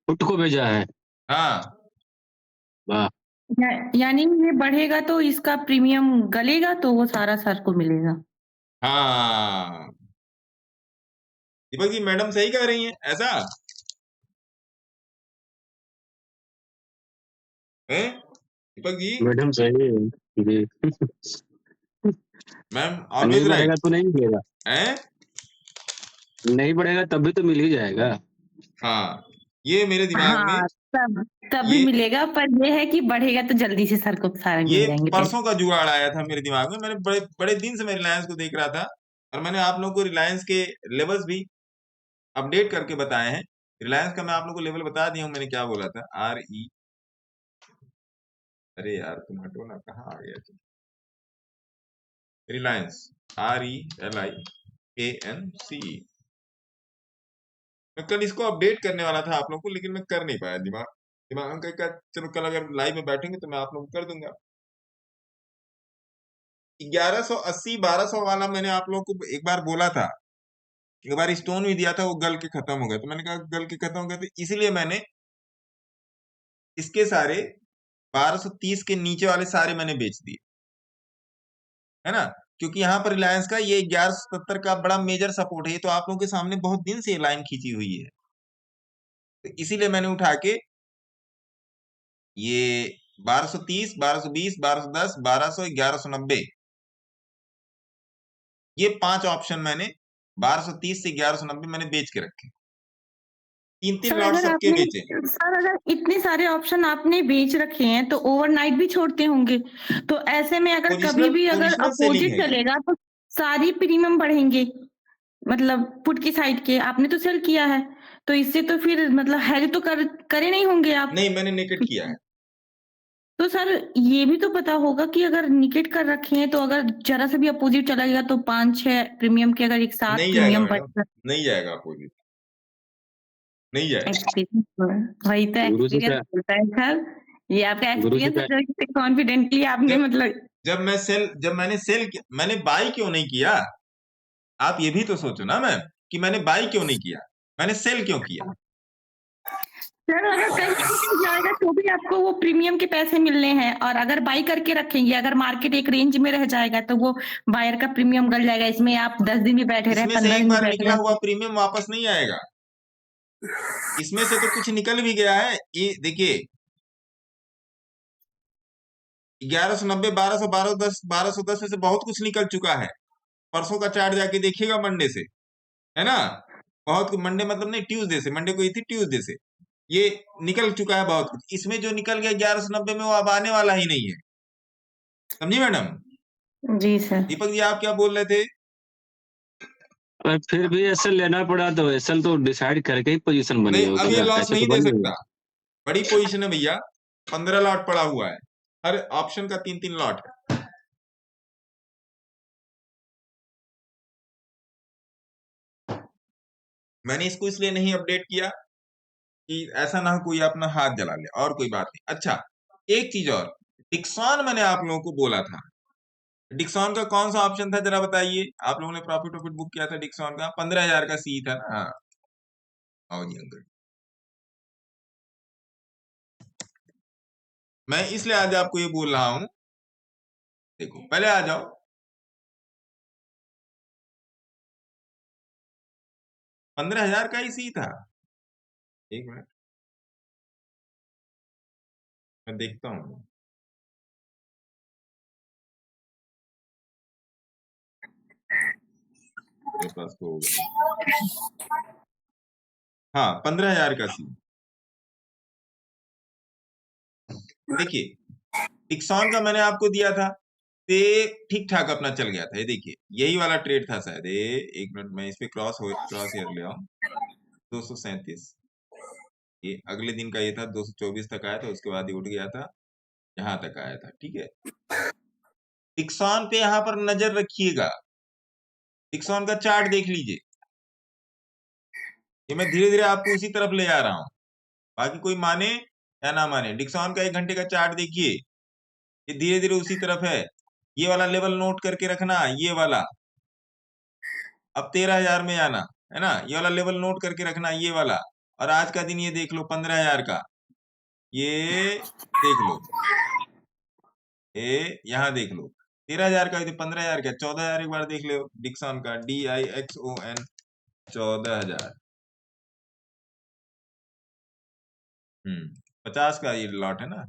पुट को भेजा है। हाँ वाह, यानी ये बढ़ेगा तो इसका प्रीमियम गलेगा, तो वो सारा सर को मिलेगा। हाँ दीपक जी, मैडम सही कह रही हैं, ऐसा है दीपक जी? मैडम सही है जी। मैम नहीं ऑलवेज बढ़ेगा राइट तो नहीं मिलेगा, है? नहीं बढ़ेगा तब भी तो मिल ही जाएगा। हाँ ये मेरे दिमाग में, तब भी मिलेगा, पर ये है कि बढ़ेगा तो जल्दी से सर को सारे मिल ये जाएंगे। परसों का जुगाड़ आया था मेरे दिमाग में, मैंने बड़े दिन से मैं रिलायंस को देख रहा था, और मैंने आप लोगों को रिलायंस के लेवल्स भी अपडेट करके बताए हैं। रिलायंस का मैं आप लोगों को लेवल बता दिया हूँ, मैंने क्या बोला था। RE, अरे यार तुम हटो ना, कहाँ आ गया तुम। रिलायंस RELIANCE। मैं कल इसको अपडेट करने वाला था आप लोगों को, लेकिन मैं कर नहीं पाया। दिमाग का चलो कल अगर लाइव में बैठेंगे तो मैं आप लोगों को कर दूंगा। 1180 1200 वाला मैंने आप लोगों को एक बार बोला था, एक बार स्टोन भी दिया था, वो गल के खत्म हो गया। तो मैंने कहा गल के खत्म हो गया, तो इसलिए मैंने इसके सारे 1230 के नीचे वाले सारे मैंने बेच दिए, है ना। क्योंकि यहाँ पर रिलायंस का ये 1170 का बड़ा मेजर सपोर्ट है। ये तो आप लोगों के सामने बहुत दिन से लाइन खींची हुई है, तो इसीलिए मैंने उठा के ये 1230, 1220, 1210, 1200, 1190, ये 5 ऑप्शन मैंने 1230 से 1190 मैंने बेच के रखे। 3-3 सर लॉट अगर सबके आपने बेचे। सर अगर इतने सारे ऑप्शन आपने बेच रखे हैं तो ओवरनाइट भी छोड़ते होंगे, तो ऐसे में अगर कभी भी अगर पोजिशनल सेलिंग अपोजिट है। चलेगा तो सारी प्रीमियम बढ़ेंगे, मतलब पुट की साइड के आपने तो सेल किया है, तो इससे तो फिर मतलब हेज तो करे नहीं होंगे आप। नहीं, मैंने नेकेट किया है। तो सर ये भी तो पता होगा कि अगर निकेट कर रखे हैं तो अगर जरा से भी अपोजिट चला गया तो 5-6 प्रीमियम के अगर एक साथ नहीं जाएगा प्रीमियम मैडम, बढ़ नहीं जाएगा अपोजिट, नहीं जाएगा। एक्सपीरियंस वही तो गुरु जी एक्सपीरियंस का होता है सर, ये आपका गुरु जी एक्सपीरियंस का है जो कॉन्फिडेंटली आपने जब मतलब जब मैंने सेल किया, मैंने बाई क्यों नहीं किया? आप ये भी तो सोचो ना मैम, कि मैंने बाई क्यों नहीं किया, मैंने सेल क्यों किया? सर अगर कहीं भी जाएगा तो भी आपको वो प्रीमियम के पैसे मिलने हैं, और अगर बाई करके रखेंगे, अगर मार्केट एक रेंज में रह जाएगा तो वो बायर का प्रीमियम गल जाएगा। इसमें आप 10 दिन भी बैठे रहे, इसमें 15 से एक दिन भी बार बैठे निकला रहे। हुआ प्रीमियम वापस नहीं आएगा। इसमें से तो कुछ निकल भी गया है। ये देखिए 1190, 1200, 1210, 1210 में से बहुत कुछ निकल चुका है। परसों का चार्ट जाके देखिएगा मंडे से, है ना। बहुत मंडे मतलब नहीं, ट्यूसडे से, मंडे को ही थी, ट्यूसडे से ये निकल चुका है बहुत कुछ। इसमें जो निकल गया 1190 में, वो अब आने वाला ही नहीं है। समझी मैडम? जी सर। दीपक जी आप क्या बोल रहे थे? और फिर भी एसएल लेना पड़ा तो एसएल तो डिसाइड करके ही पोजीशन नहीं, बनेगा, अब ये लॉस ऐसे नहीं तो दे बन नहीं सकता। बड़ी पोजीशन है भैया, 15 लॉट पड़ा हुआ है, हर ऑप्शन का 3-3 लॉट है। मैंने इसको इसलिए नहीं अपडेट किया कि ऐसा ना हो कोई अपना हाथ जला ले, और कोई बात नहीं। अच्छा एक चीज और, डिक्सॉन मैंने आप लोगों को बोला था। डिक्सॉन का कौन सा ऑप्शन था जरा बताइए। आप लोगों ने प्रॉफिट बुक किया था डिक्सॉन का, 15,000 का सी था ना। हाँ आओ जी अंकल, मैं इसलिए आज आपको ये बोल रहा हूं, देखो पहले आ जाओ। 15,000 का ही सी था। एक मिनट मैं देखता हूँ। मेरे पास तो हाँ 15,000 का सी। देखिए डिक्सॉन का मैंने आपको दिया था, ते ठीक ठाक अपना चल गया था। ये देखिए यही वाला ट्रेड था शायद। एक मिनट मैं इस पे क्रॉस हेयर ले आऊं। 237 ये अगले दिन का ये था, 224 तक आया था, उसके बाद ये उठ गया था, यहाँ तक आया था। ठीक है, डिक्सॉन पे यहाँ पर नजर रखिएगा। डिक्सॉन का चार्ट देख लीजिए, ये मैं धीरे धीरे आपको उसी तरफ ले आ रहा हूं। बाकी कोई माने या ना माने, डिक्सॉन का 1 घंटे का चार्ट देखिए, ये धीरे धीरे उसी तरफ है। ये वाला लेवल नोट करके रखना, ये वाला अब 13,000 में आना, है ना। ये वाला लेवल नोट करके रखना, ये वाला। और आज का दिन ये देख लो 15,000 का, ये देख लो, ये यहाँ देख लो 13,000 का, 15,000 का, 14,000 एक बार देख लो डिक्सॉन का, DIXON 14,000। 50 का ये लॉट है ना।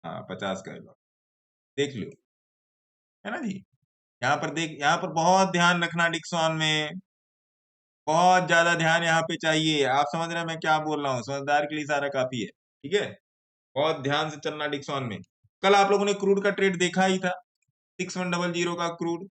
हाँ 50 का लॉट देख लो, है ना जी। यहाँ पर देख, यहाँ पर बहुत ध्यान रखना डिक्सॉन में, बहुत ज्यादा ध्यान यहाँ पे चाहिए। आप समझ रहे हैं मैं क्या बोल रहा हूँ? समझदार के लिए सारा काफी है, ठीक है। बहुत ध्यान से चलना डिक्सॉन में। कल आप लोगों ने क्रूड का ट्रेड देखा ही था, 6100 का क्रूड,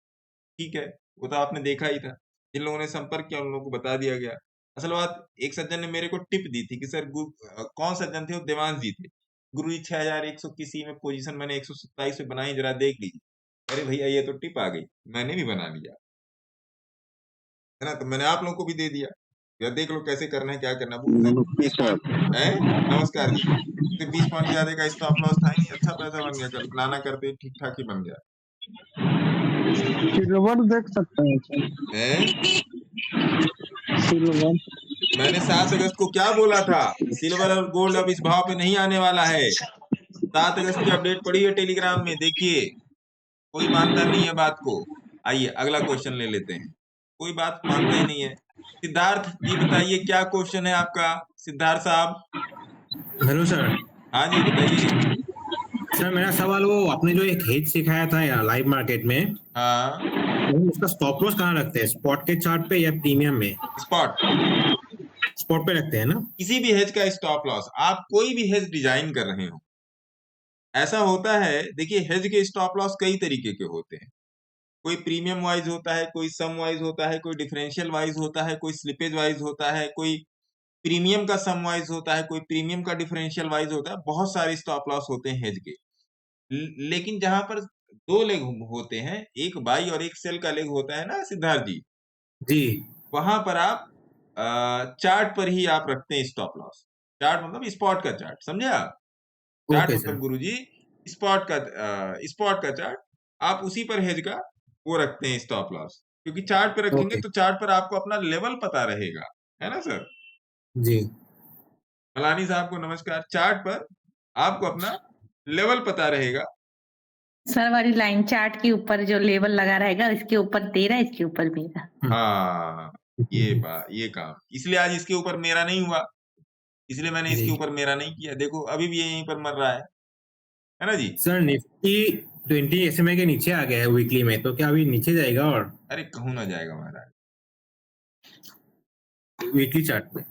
ठीक है। वो तो आपने देखा ही था। जिन लोगों ने संपर्क किया उन लोगों को बता दिया गया। असल बात, एक सज्जन ने मेरे को टिप दी थी कि सर कौन सज्जन थे, वो देवांश जी थे। गुरुजी 6100 किसी में पोजीशन मैंने 127 पे बनाई, जरा देख लीजिए। अरे भैया ये तो टिप आ गई, मैंने भी बना लिया, है ना। तो मैंने आप लोगों को भी दे दिया, यार देख लो कैसे करना है, क्या करना है। वो 20 पॉइंट है, नमस्कार जी। तो 20 पॉइंट ज्यादा का स्टॉप लॉस था ही नहीं, अच्छा पैसा बन गया, कल प्लाना करते ठीक ठाक ही बन गया सिल्वर देख सकते हैं सर, है। सिल्वर। मैंने 7 अगस्त को क्या बोला था, सिल्वर और गोल्ड अब इस भाव पे नहीं आने वाला है। 7 अगस्त की अपडेट पड़ी है टेलीग्राम में, देखिए। कोई मानता नहीं है बात को। आइए अगला क्वेश्चन ले लेते हैं, कोई बात मानता ही नहीं है। सिद्धार्थ जी बताइए क्या क्वेश्चन है आपका, सिद्धार्थ साहब। Hello sir. हाँ जी बताइए। सर मेरा सवाल, वो आपने जो एक हेज सिखाया था यार लाइव मार्केट में, हाँ वो उसका स्टॉप लॉस कहाँ रखते हैं, स्पॉट के चार्ट पे या प्रीमियम में? स्पॉट, स्पॉट पे रखते हैं ना? किसी भी हेज का स्टॉप लॉस, आप कोई भी हेज डिजाइन कर रहे हो, ऐसा होता है। देखिए हेज के स्टॉप लॉस कई तरीके के होते हैं, कोई प्रीमियम वाइज होता है, कोई सम वाइज होता है, कोई डिफरेंशियल वाइज होता है, कोई स्लिपेज वाइज होता है, कोई प्रीमियम का सम वाइज होता है, कोई प्रीमियम का डिफरेंशियल वाइज होता है। बहुत सारे स्टॉप लॉस होते हैं हेज के। लेकिन जहां पर 2 लेग होते हैं, एक बाई और एक सेल का लेग होता है ना सिद्धार्थ जी, जी। वहां पर आप चार्ट पर ही आप रखते हैं स्टॉप लॉस। चार्ट मतलब स्पॉट का चार्ट, समझे आप। चार्ट ओके मतलब सर। गुरुजी स्पॉट का चार्ट, आप उसी पर हेज का वो रखते हैं स्टॉप लॉस, क्योंकि चार्ट पे रखेंगे ओके तो चार्ट पर आपको अपना लेवल पता रहेगा, है ना सर। जी। मलानी साहब को नमस्कार। चार्ट पर आपको अपना लेवल पता रहेगा। सर वाली लाइन चार्ट के ऊपर जो लेवल लगा रहेगा, इसके ऊपर तेरा, इसके ऊपर मेरा। हाँ ये काम, इसलिए आज इसके ऊपर मेरा नहीं हुआ, इसलिए मैंने इसके जी। ऊपर मेरा नहीं किया। देखो अभी भी ये यहीं पर मर रहा है ना जी। सर निफ्टी 20 SMA के नीचे आ गया है वीकली में, तो क्या अभी नीचे जाएगा? और अरे कहूँ ना जाएगा महाराज, वीकली चार्ट पे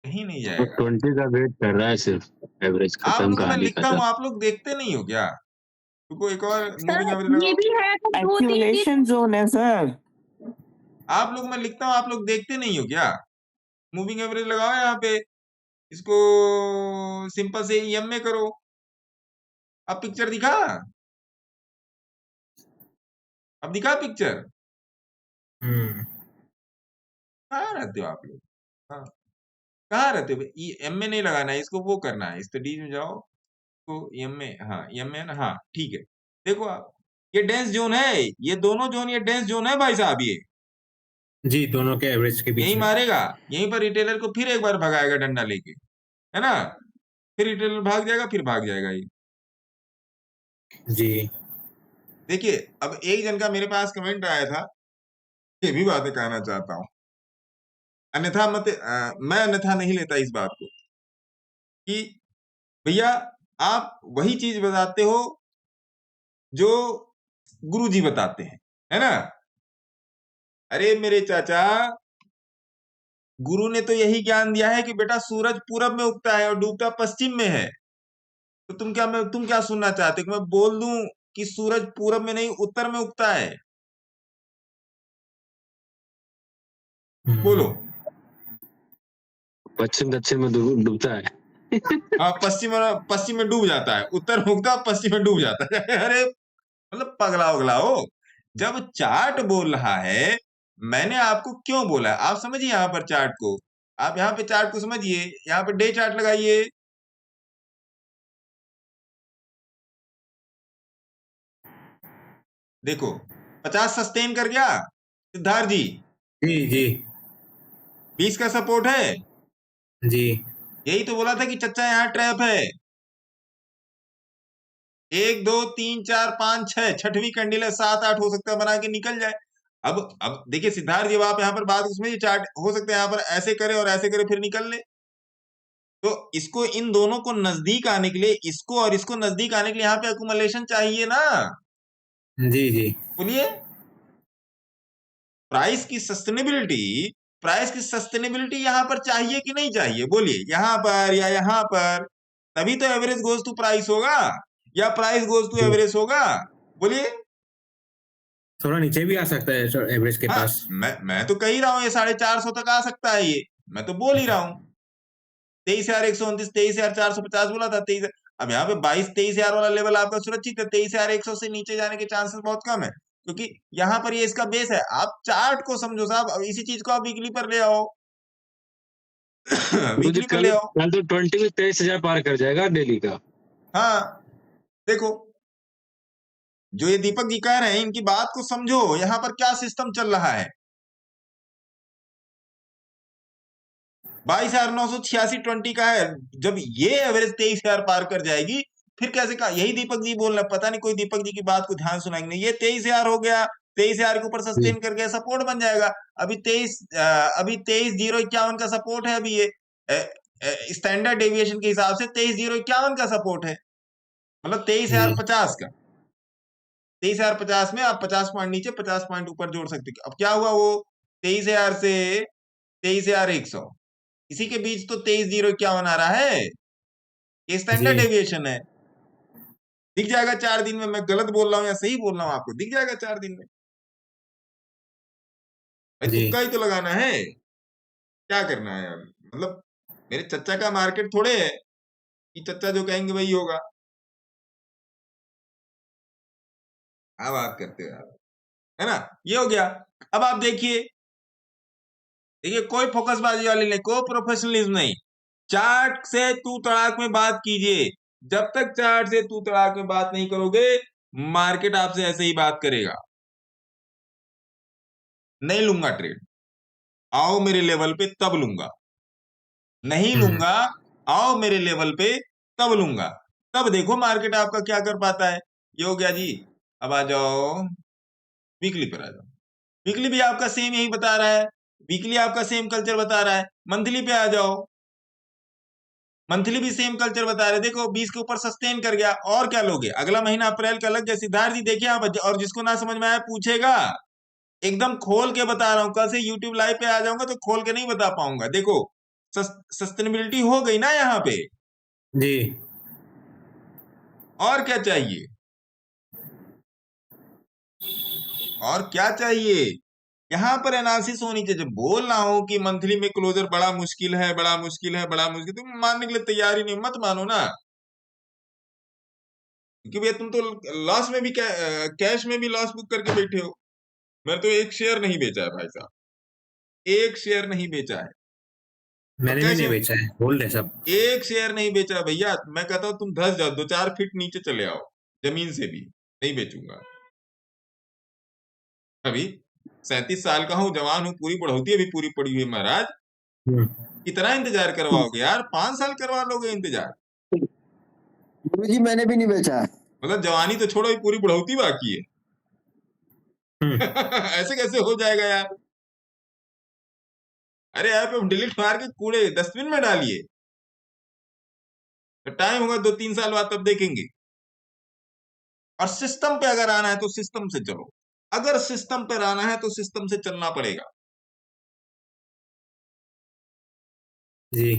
कहीं नहीं तो जाएगा। 20 का वेट कर रहा है सिर्फ, एवरेज आप खत्म लोग मैं कहानी लिखता हूँ, खत्म। आप लोग देखते नहीं हो क्या? तुमको एक और मूविंग सर एवरेज ये लगाओ। भी है, अगर 2-3 दिन एक्यूमुलेशन जोन है सर। आप लोग मैं लिखता हूँ, आप लोग देखते नहीं हो क्या? मूविंग एवरेज लगाओ यहाँ पे, इसको सिंपल से EM में करो। अब पिक्चर दिखा, अब दिखा पिक्चर। कहाँ रहते हो आप लोग? हाँ कहाँ रहते हो? EM में नहीं लगाना है इसको, वो करना है, स्टडीज में जाओ तो EM में, हाँ EM में है ना, हाँ ठीक है। देखो आप, ये डेंस जोन है, ये दोनों जोन, ये डेंस जोन है भाई साहब। ये जी, दोनों के एवरेज के बीच यही में। मारेगा, यहीं पर रिटेलर को फिर एक बार भगाएगा डंडा लेके, है ना। फिर रिटेलर भाग जाएगा, फिर भाग जाएगा ये। जी। देखिए अब एक जन का मेरे पास कमेंट आया था, ये भी बातें कहना चाहता हूं, अन्यथा मैं अन्यथा नहीं लेता इस बात को कि भैया आप वही चीज बताते हो जो गुरुजी बताते हैं, है ना। अरे मेरे चाचा, गुरु ने तो यही ज्ञान दिया है कि बेटा सूरज पूरब में उगता है और डूबता पश्चिम में है। तो तुम क्या सुनना चाहते हो कि मैं बोल दूं कि सूरज पूरब में नहीं उत्तर में उगता है? बोलो। पश्चिम दक्षिण में डूबता है। हाँ पश्चिम में डूब जाता है, उत्तर में उगता, पश्चिम में डूब जाता है। अरे मतलब पगला उगला हो। जब चार्ट बोल रहा है, मैंने आपको क्यों बोला, आप समझिए यहाँ पर चार्ट को, आप यहाँ पे चार्ट को समझिए, यहाँ पे डे चार्ट लगाइए। देखो 50 सस्टेन कर गया सिद्धार्थ जी। जी जी 20 का सपोर्ट है। जी। यही तो बोला था कि चच्चा यहाँ ट्रैप है। 1 2 3 4 5 6, छठवीं कैंडल है, 7 8 हो सकता है बना के निकल जाए। अब देखिए सिद्धार्थ जी, आप यहाँ पर बात उसमें ये चार्ट हो सकता है यहाँ पर ऐसे करे और ऐसे करे फिर निकल ले। तो इसको, इन दोनों को नजदीक आने के लिए, इसको और इसको नजदीक आने के लिए यहाँ पे अकुमुलेशन चाहिए ना। जी जी। बोलिए, प्राइस की सस्टेनेबिलिटी यहाँ पर चाहिए कि नहीं चाहिए? बोलिए, यहाँ पर या यहाँ पर, तभी तो एवरेज गोज टू प्राइस होगा, या प्राइस गोज टू एवरेज होगा। बोलिए। थोड़ा नीचे भी आ सकता है एवरेज के हाँ, पास। मैं तो कह ही रहा हूँ ये 450 तक आ सकता है, ये मैं तो बोल ही रहा हूँ। 23,129, 23,450 बोला था। 23, अब यहाँ पे 22-23,000 वाला लेवल आपका सुरक्षित है। 23,100 से नीचे जाने के चांसेस बहुत कम है, क्योंकि यहाँ पर ये इसका बेस है। आप चार्ट को समझो साहब, अब इसी चीज को आप वीकली पर ले आओ। गुरुजी वीकली पर ले आओ। कल तो 20 में 23,000 पार कर जाएगा डेली का। हाँ, देखो जो ये दीपक जी कह रहे हैं, इनकी बात को समझो, यहाँ पर क्या सिस्टम चल रहा है। 22,986 20 का है। जब ये एवरेज 23,000 पार कर जाएगी, फिर कैसे का, यही दीपक जी बोल रहे, पता नहीं कोई दीपक जी की बात को ध्यान सुनाएंगे नहीं। ये 23,000 हो गया, 23,000 के ऊपर सस्टेन कर गया, सपोर्ट बन जाएगा। अभी 23,051 का सपोर्ट है। अभी ये स्टैंडर्ड डेविएशन के हिसाब से 23,051 का सपोर्ट है, मतलब 23,050 का। 23,050 में आप 50 पॉइंट नीचे 50 पॉइंट ऊपर जोड़ सकते हैं। अब क्या हुआ, वो 23,000 से 23,100, इसी के बीच तो 23,051 आ रहा है। ये स्टैंडर्ड डेविएशन है। दिख जाएगा 4 दिन में। मैं गलत बोल रहा हूँ या सही बोल रहा हूँ, आपको दिख जाएगा 4 दिन में। तुक्का ही तो लगाना है, क्या करना है यार। मतलब मेरे चच्चा का मार्केट थोड़े है कि चच्चा जो कहेंगे वही होगा। क्या बात करते हो यार, है ना। ये हो गया। अब आप देखिए कोई फोकसबाजी वाली नहीं, कोई प्रोफेशनलिज्म नहीं। चार्ट से तू तड़ाक में बात कीजिए। जब तक चार्ट से तू तड़ाक में बात नहीं करोगे, मार्केट आपसे ऐसे ही बात करेगा। नहीं लूंगा ट्रेड, आओ मेरे लेवल पे तब लूंगा। नहीं लूंगा, आओ मेरे लेवल पे तब लूंगा। तब देखो मार्केट आपका क्या कर पाता है। ये हो गया जी। अब आ जाओ वीकली पर, आ जाओ। वीकली भी आपका सेम यही बता रहा है, वीकली आपका सेम कल्चर बता रहा है। मंथली पे आ जाओ, मंथली भी सेम कल्चर बता रहे। देखो 20 के ऊपर सस्टेन कर गया, और क्या लोगे। अगला महीना अप्रैल का लग गया। सिद्धार्थ जी देखिए आप, और जिसको ना समझ में आया पूछेगा। एकदम खोल के बता रहा हूं, कल से यूट्यूब लाइव पे आ जाऊंगा तो खोल के नहीं बता पाऊंगा। देखो सस्टेनेबिलिटी हो गई ना यहाँ पे जी। और क्या चाहिए, और क्या चाहिए। यहाँ पर एनालिसिस होनी चाहिए। बोल रहा हूं कि मंथली में क्लोजर बड़ा मुश्किल है, बड़ा मुश्किल है, बड़ा मुश्किल, तुम मानने के लिए तैयार ही नहीं, मत मानो ना। क्योंकि भैया तुम तो लॉस में भी कैश में भी लॉस बुक करके बैठे हो। मैंने तो एक शेयर नहीं बेचा है भाई साहब, एक शेयर नहीं बेचा है। मैंने भी नहीं बेचा है, होल्ड है सब। एक शेयर नहीं बेचा है भैया। मैं कहता हूँ तुम धस जाओ, 2-4 फीट नीचे चले आओ जमीन से भी, नहीं बेचूंगा। अभी 37 साल का हूँ, जवान हूँ, पूरी बढ़ोती अभी पूरी पड़ी हुई महाराज। कितना इंतजार करवाओगे यार, 5 साल करवा लोगे इंतजार। गुरुजी मैंने भी नहीं बेचा है। मतलब जवानी तो छोड़ो, पूरी बढ़ोती बाकी है। ऐसे कैसे हो जाएगा यार। अरे ऐप डिलीट मार के कूड़े डस्टबिन में डालिए, तो टाइम होगा 2-3 साल बाद तब देखेंगे। और सिस्टम पे अगर आना है तो सिस्टम से चलो, अगर सिस्टम पर आना है तो सिस्टम से चलना पड़ेगा जी।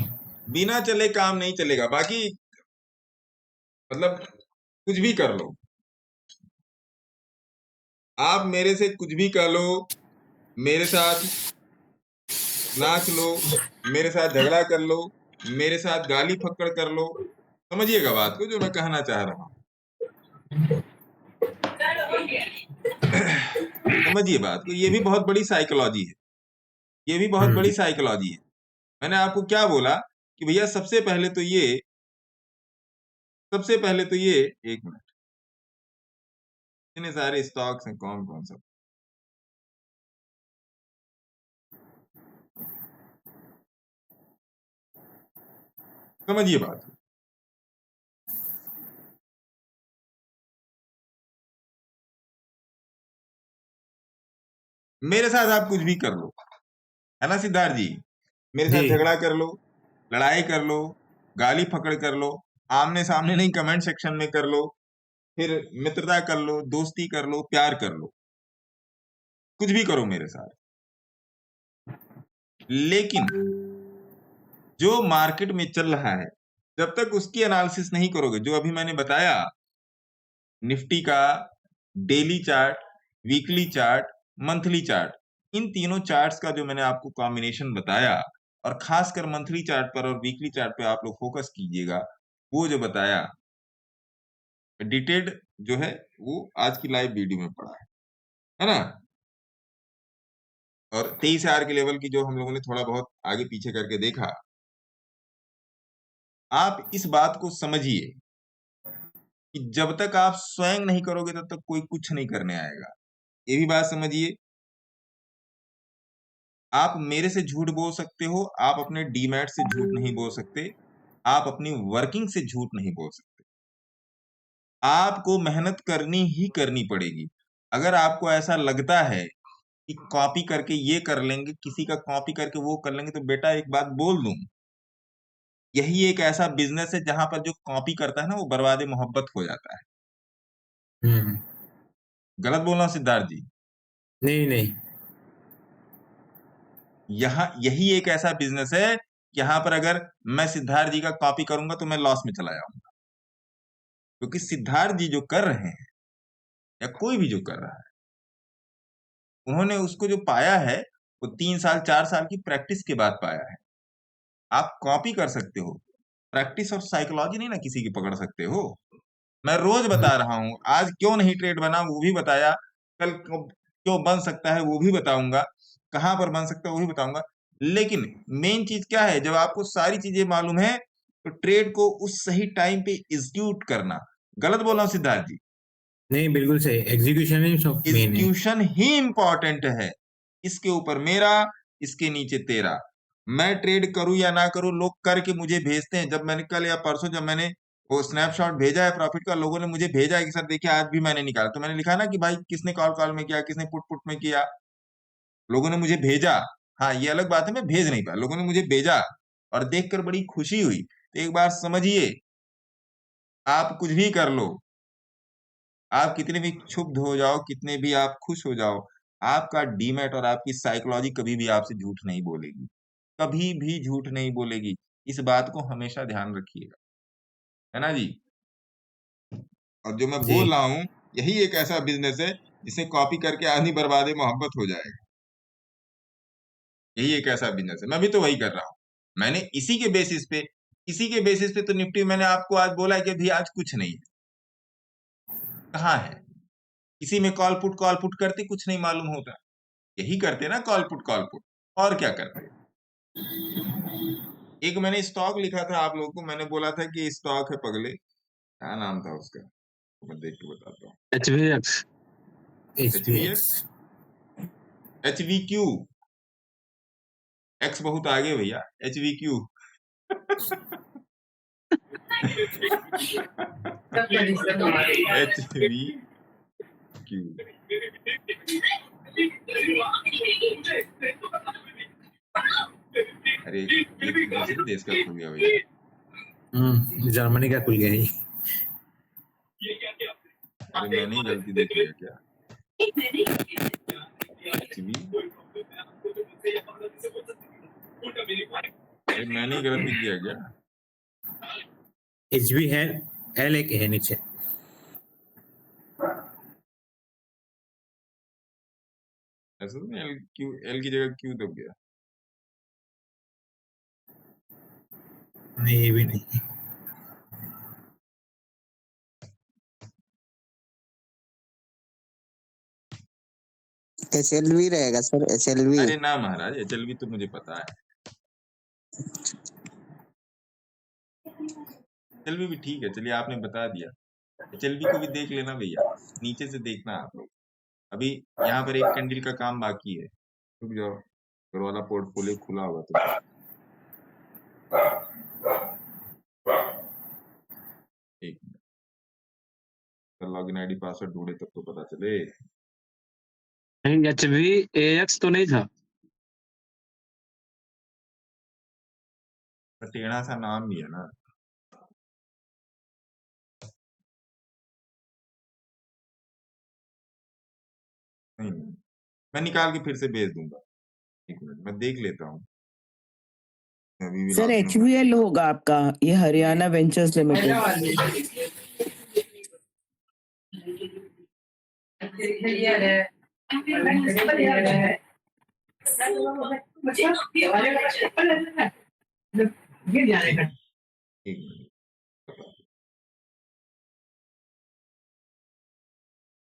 बिना चले काम नहीं चलेगा। बाकी मतलब कुछ भी कर लो आप, मेरे से कुछ भी कर लो, मेरे साथ नाच लो, मेरे साथ झगड़ा कर लो, मेरे साथ गाली फक्कड़ कर लो, समझिएगा बात को जो मैं कहना चाह रहा हूं। समझिए बात को, ये भी बहुत बड़ी साइकोलॉजी है, ये भी बहुत बड़ी साइकोलॉजी है। मैंने आपको क्या बोला कि भैया सबसे पहले तो ये एक मिनट, इतने सारे स्टॉक्स हैं, कौन कौन सा। समझिए बात, मेरे साथ आप कुछ भी कर लो, है ना सिद्धार्थ जी। मेरे साथ झगड़ा कर लो, लड़ाई कर लो, गाली फकड़ कर लो, आमने सामने नहीं कमेंट सेक्शन में कर लो, फिर मित्रता कर लो, दोस्ती कर लो, प्यार कर लो, कुछ भी करो मेरे साथ। लेकिन जो मार्केट में चल रहा है, जब तक उसकी एनालिसिस नहीं करोगे, जो अभी मैंने बताया निफ्टी का daily chart, weekly chart, monthly chart, इन तीनों चार्ट्स का जो मैंने आपको कॉम्बिनेशन बताया, और खासकर मंथली चार्ट पर और वीकली चार्ट पे आप लोग फोकस कीजिएगा, वो जो बताया डिटेल्ड जो है वो आज की लाइव वीडियो में पड़ा है ना। और 23 आर के लेवल की जो हम लोगों ने थोड़ा बहुत आगे पीछे करके देखा, आप इस बात को समझिए कि जब तक आप स्वयं नहीं करोगे तब तक कोई कुछ नहीं करने आएगा। ये भी बात समझिए। आप मेरे से झूठ बोल सकते हो, आप अपने डीमैट से झूठ नहीं बोल सकते, आप अपनी वर्किंग से झूठ नहीं बोल सकते। आपको मेहनत करनी ही करनी पड़ेगी। अगर आपको ऐसा लगता है कि कॉपी करके ये कर लेंगे, किसी का कॉपी करके वो कर लेंगे, तो बेटा एक बात बोल दूं, यही एक ऐसा बिजनेस है जहां पर जो कॉपी करता है ना वो बर्बाद मोहब्बत हो जाता है। गलत बोल रहा हूं सिद्धार्थ जी? नहीं नहीं, यही एक ऐसा बिजनेस है यहाँ पर अगर मैं सिद्धार्थ जी का कॉपी करूंगा तो मैं लॉस में चला जाऊंगा, क्योंकि सिद्धार्थ जी जो कर रहे हैं या कोई भी जो कर रहा है, उन्होंने उसको जो पाया है वो 3 साल 4 साल की प्रैक्टिस के बाद पाया है। आप कॉपी कर सकते हो, प्रैक्टिस और साइकोलॉजी नहीं ना किसी की पकड़ सकते हो। मैं रोज बता रहा हूं, आज क्यों नहीं ट्रेड बना वो भी बताया, कल क्यों बन सकता है वो भी बताऊंगा, कहां पर बन सकता है वो भी बताऊंगा। लेकिन मेन चीज क्या है, जब आपको सारी चीजें मालूम है तो ट्रेड को उस सही टाइम पे एग्जीक्यूट करना। गलत बोल रहा हूं सिद्धार्थ जी? नहीं, बिल्कुल सही, एग्जीक्यूशन ही सब मेन है। एग्जीक्यूशन ही इंपॉर्टेंट है। इसके ऊपर मेरा, इसके नीचे तेरा। मैं ट्रेड करूं या ना करूं, लोग करके मुझे भेजते हैं। जब मैंने कल या परसों जब मैंने वो स्नैपशॉट भेजा है प्रॉफिट का, लोगों ने मुझे भेजा है कि सर देखिए आज भी मैंने निकाला, तो मैंने लिखा ना कि भाई किसने कॉल में किया, किसने पुट में किया। लोगों ने मुझे भेजा, हाँ ये अलग बात है मैं भेज नहीं पाया, लोगों ने मुझे भेजा और देखकर बड़ी खुशी हुई। तो एक बार समझिए, आप कुछ भी कर लो, आप कितने भी क्षुब्ध हो जाओ, कितने भी आप खुश हो जाओ, आपका डीमैट और आपकी साइकोलॉजी कभी भी आपसे झूठ नहीं बोलेगी, कभी भी झूठ नहीं बोलेगी। इस बात को हमेशा ध्यान रखिएगा, है ना जी। और जो मैं जी। बोल रहा हूं, यही एक ऐसा बिजनेस है जिसे कॉपी करके आदमी बर्बादे मोहब्बत हो जाएगा। यही एक ऐसा बिजनेस है, मैं भी तो वही कर रहा हूं। मैंने इसी के बेसिस पे तो निफ्टी मैंने आपको आज बोला है कि अभी आज कुछ नहीं है। कहाँ है? इसी में कॉल पुट करते कुछ नहीं मालूम होता, यही करते ना कॉल पुट और क्या करते। एक मैंने स्टॉक लिखा था आप लोगों को, मैंने बोला था कि स्टॉक है पगले, क्या नाम था उसका, तो मैं देख के बताता हूँ। HVQ, एक्स बहुत आगे भैया, HVQ। HVQ अरे ये दूसरे देश का खुल गया भैया। जर्मनी का खुल गया ही। अरे मैंने ही गलती देख लिया क्या? अरे मैंने ही गलती किया क्या? HV है, L एक है नीचे। ऐसा तो नहीं, L की जगह Q दब गया। नहीं, ये भी नहीं। SLV रहेगा सर, SLV। अरे ना महाराज, HLV तो मुझे पता है, HLV भी ठीक है, चलिए आपने बता दिया। HLV को भी देख लेना भैया, नीचे से देखना आप लोग। अभी यहाँ पर एक कैंडल का काम बाकी है, रुक जाओ, अगर वाला पोर्टफोलियो खुला होगा तो एक मिनट, लॉगिन आईडी पासवर्ड ढूंढे तब तो पता चले। HVAX तो नहीं था? टेढ़ा सा नाम भी है ना। नहीं, मैं निकाल के फिर से भेज दूंगा, एक मिनट मैं देख लेता हूँ। सर HVL होगा आपका, ये हरियाणा वेंचर्स लिमिटेड। एक मिनट,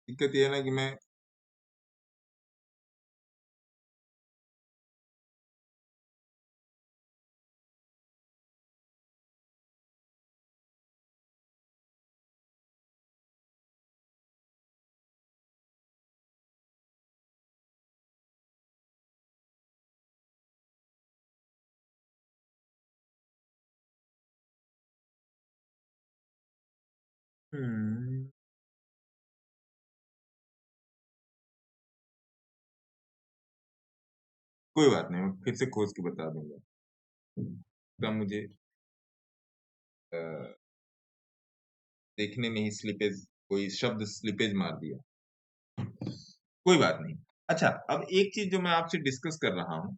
दिक्कत ये है ना कि मैं कोई बात नहीं, मैं फिर से खोज के बता दूंगा। तब मुझे अ, देखने में ही स्लिपेज, कोई शब्द स्लिपेज मार दिया। कोई बात नहीं। अच्छा, अब एक चीज जो मैं आपसे डिस्कस कर रहा हूँ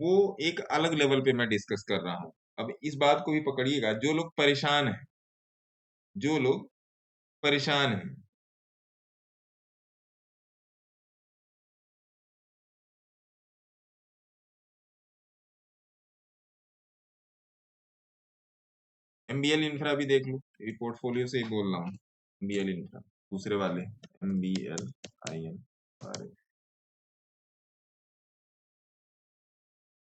वो एक अलग लेवल पे मैं डिस्कस कर रहा हूँ। अब इस बात को भी पकड़िएगा, जो लोग परेशान हैं, जो लोग परेशान हैं, एमबीएल इंफ्रा भी देख लो, ये पोर्टफोलियो से ही बोल रहा हूँ। एमबीएल इंफ्रा दूसरे वाले, एमबीएल आईएन,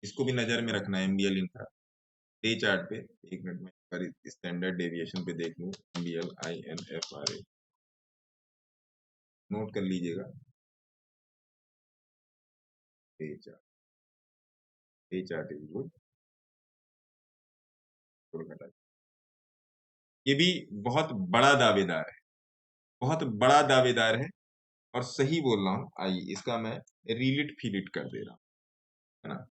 इसको भी नजर में रखना है। एमबीएल इंफ्रा डे चार्ट पे, एक मिनट में पर स्टैंडर्ड डेविएशन पे देख लूं, एमबीएल आईएनएफआरए नोट कर लीजिएगा। Day chart is good. ये भी बहुत बड़ा दावेदार है, बहुत बड़ा दावेदार है और सही बोल रहा हूं। आइए इसका मैं रीलिट फीलिट कर दे रहा हूं, है ना।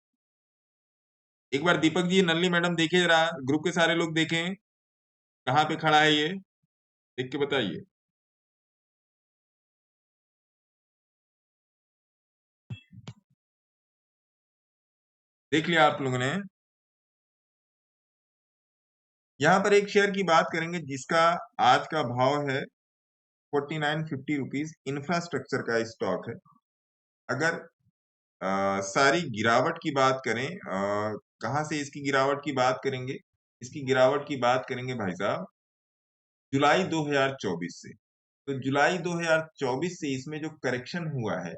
एक बार दीपक जी, नल्ली मैडम देखे जरा, ग्रुप के सारे लोग देखें कहाँ पे खड़ा है, ये देख के बताइए। देख लिया आप लोगों ने। यहां पर एक शेयर की बात करेंगे जिसका आज का भाव है 4950 रुपीज। इंफ्रास्ट्रक्चर का स्टॉक है। अगर सारी गिरावट की बात करें, कहां से इसकी गिरावट की बात करेंगे, इसकी गिरावट की बात करेंगे भाई साहब जुलाई 2024 से। तो जुलाई 2024 से इसमें जो करेक्शन हुआ है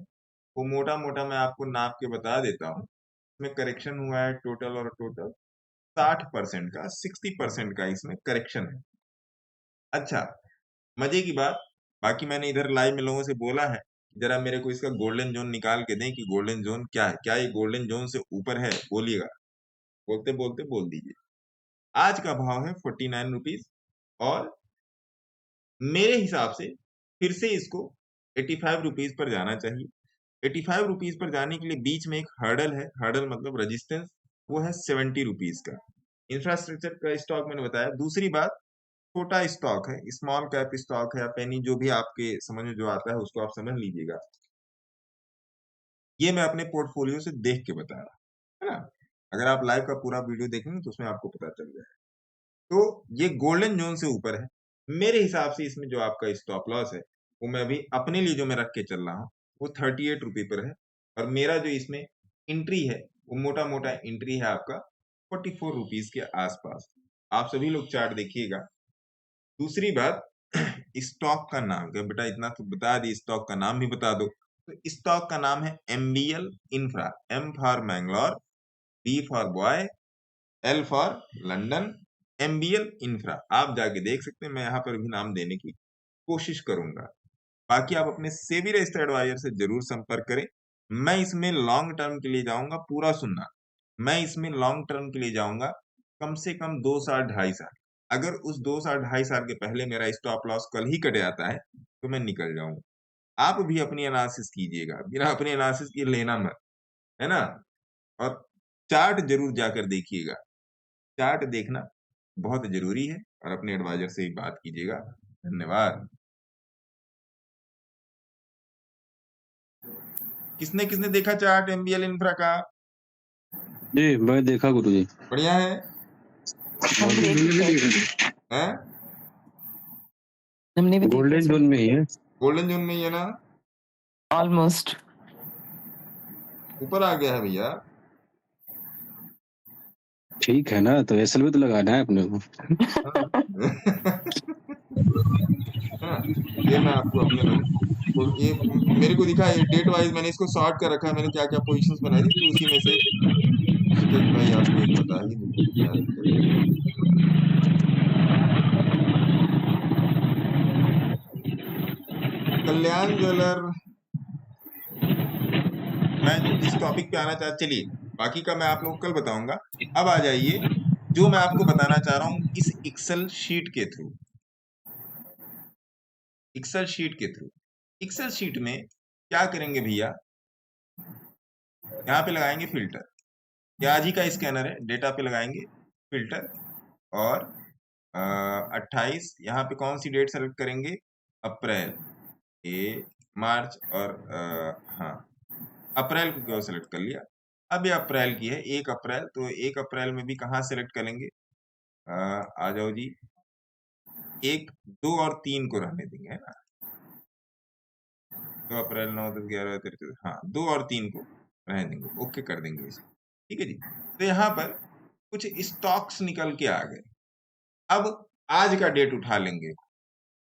वो मोटा मोटा मैं आपको नाप के बता देता हूँ। इसमें करेक्शन हुआ है टोटल 60% का, 60% का इसमें करेक्शन है। अच्छा, मजे की बात, बाकी मैंने इधर लाइव में लोगों से बोला है जरा मेरे को इसका गोल्डन जोन निकाल के दें कि गोल्डन जोन क्या है, क्या ये गोल्डन जोन से ऊपर है, बोलिएगा। बोलते बोलते बोल दीजिए। आज का भाव है 49 रुपीज और मेरे हिसाब से फिर से इसको 85 रुपीज पर जाना चाहिए। 85 रुपीज पर जाने के लिए बीच में एक हर्डल है, हर्डल मतलब रेजिस्टेंस, वो है 70 रुपीज का। इंफ्रास्ट्रक्चर का स्टॉक मैंने बताया। दूसरी बात, छोटा स्टॉक है, स्मॉल कैप स्टॉक है या पेनी, जो भी आपके समझ में जो आता है उसको आप समझ लीजिएगा। ये मैं अपने पोर्टफोलियो से देख के बता रहा है ना। अगर आप लाइव का पूरा वीडियो देखेंगे तो उसमें आपको पता चल जाएगा। तो ये गोल्डन जोन से ऊपर है। मेरे हिसाब से इसमें जो आपका स्टॉप लॉस है वो मैं अभी अपने लिए जो मैं रख के चल रहा हूँ वो 38 रुपये पर है। और मेरा जो इसमें एंट्री है वो मोटा मोटा एंट्री है आपका 44 रुपीज के आसपास। आप सभी लोग चार्ट देखिएगा। दूसरी बात, स्टॉक का नाम, क्या बेटा इतना तो बता दी, स्टॉक का नाम भी बता दो। तो स्टॉक का नाम है MBL infra. M for Mangalore, B for boy, L for London, MBL infra. आप जाके देख सकते हैं, मैं यहाँ पर भी नाम देने की कोशिश करूंगा। बाकी आप अपने सेबी रजिस्टर्ड एडवाइजर से जरूर संपर्क करें। मैं इसमें लॉन्ग टर्म के लिए जाऊंगा, पूरा सुनना, मैं इसमें लॉन्ग टर्म के लिए जाऊंगा कम से कम 2 साल 2.5 साल। अगर उस 2 साल 2.5 साल के पहले मेरा स्टॉप लॉस कल ही कट जाता है तो मैं निकल जाऊंगा। आप भी अपनी एनालिसिस कीजिएगा, बिना अपनी एनालिसिस के लेना मत, है ना। और चार्ट जरूर जाकर देखिएगा, चार्ट देखना बहुत जरूरी है। और अपने एडवाइजर से ही बात कीजिएगा। धन्यवाद। किसने किसने देखा चार्ट एमबीएल इंफ्रा का? जी मैं देखा गुरुजी। बढ़िया है, हमने भी देखा। हैं? हमने भी गोल्डन देखा जोन में ही है। गोल्डन जोन में ही है ना, ऑलमोस्ट। ऊपर आ गया है भैया। ठीक है ना, तो एसएल भी तो लगाना है अपने को। हाँ। हाँ, ये मैं आपको अपने तो ये मेरे को दिखा, ये डेट वाइज मैंने इसको सॉर्ट कर रखा है, मैंने क्या क्या पोजीशंस बनाई थी, तो उसी में से एक एक भाई आपको एक बता ही दूं, क्या दिक्कत है। कल्याण ज्वेलर, मैं जिस टॉपिक पे आना चाहता, चलिए बाकी का मैं आप लोगों को कल बताऊंगा। अब आ जाइए जो मैं आपको बताना चाह रहा हूं इस एक्सेल शीट के थ्रू। एक्सेल शीट के थ्रू, एक्सेल शीट में क्या करेंगे भैया, यहाँ पे लगाएंगे फिल्टर, ये आज ही का स्कैनर है, डेटा पे लगाएंगे फिल्टर और 28 यहाँ पे कौन सी डेट सेलेक्ट करेंगे, अप्रैल, ये मार्च और हाँ अप्रैल को क्यों सेलेक्ट कर लिया। अब ये अप्रैल की है, 1 अप्रैल, तो 1 अप्रैल में भी कहाँ सेलेक्ट करेंगे, आ जाओ जी, 1, 2 और 3 को रहने देंगे, है ना, 2 अप्रैल 9, 10, 11, 13, हाँ 2 और 3 को रहने देंगे, ओके कर देंगे इसको, ठीक है जी। तो यहाँ पर कुछ स्टॉक्स निकल के आ गए। अब आज का डेट उठा लेंगे,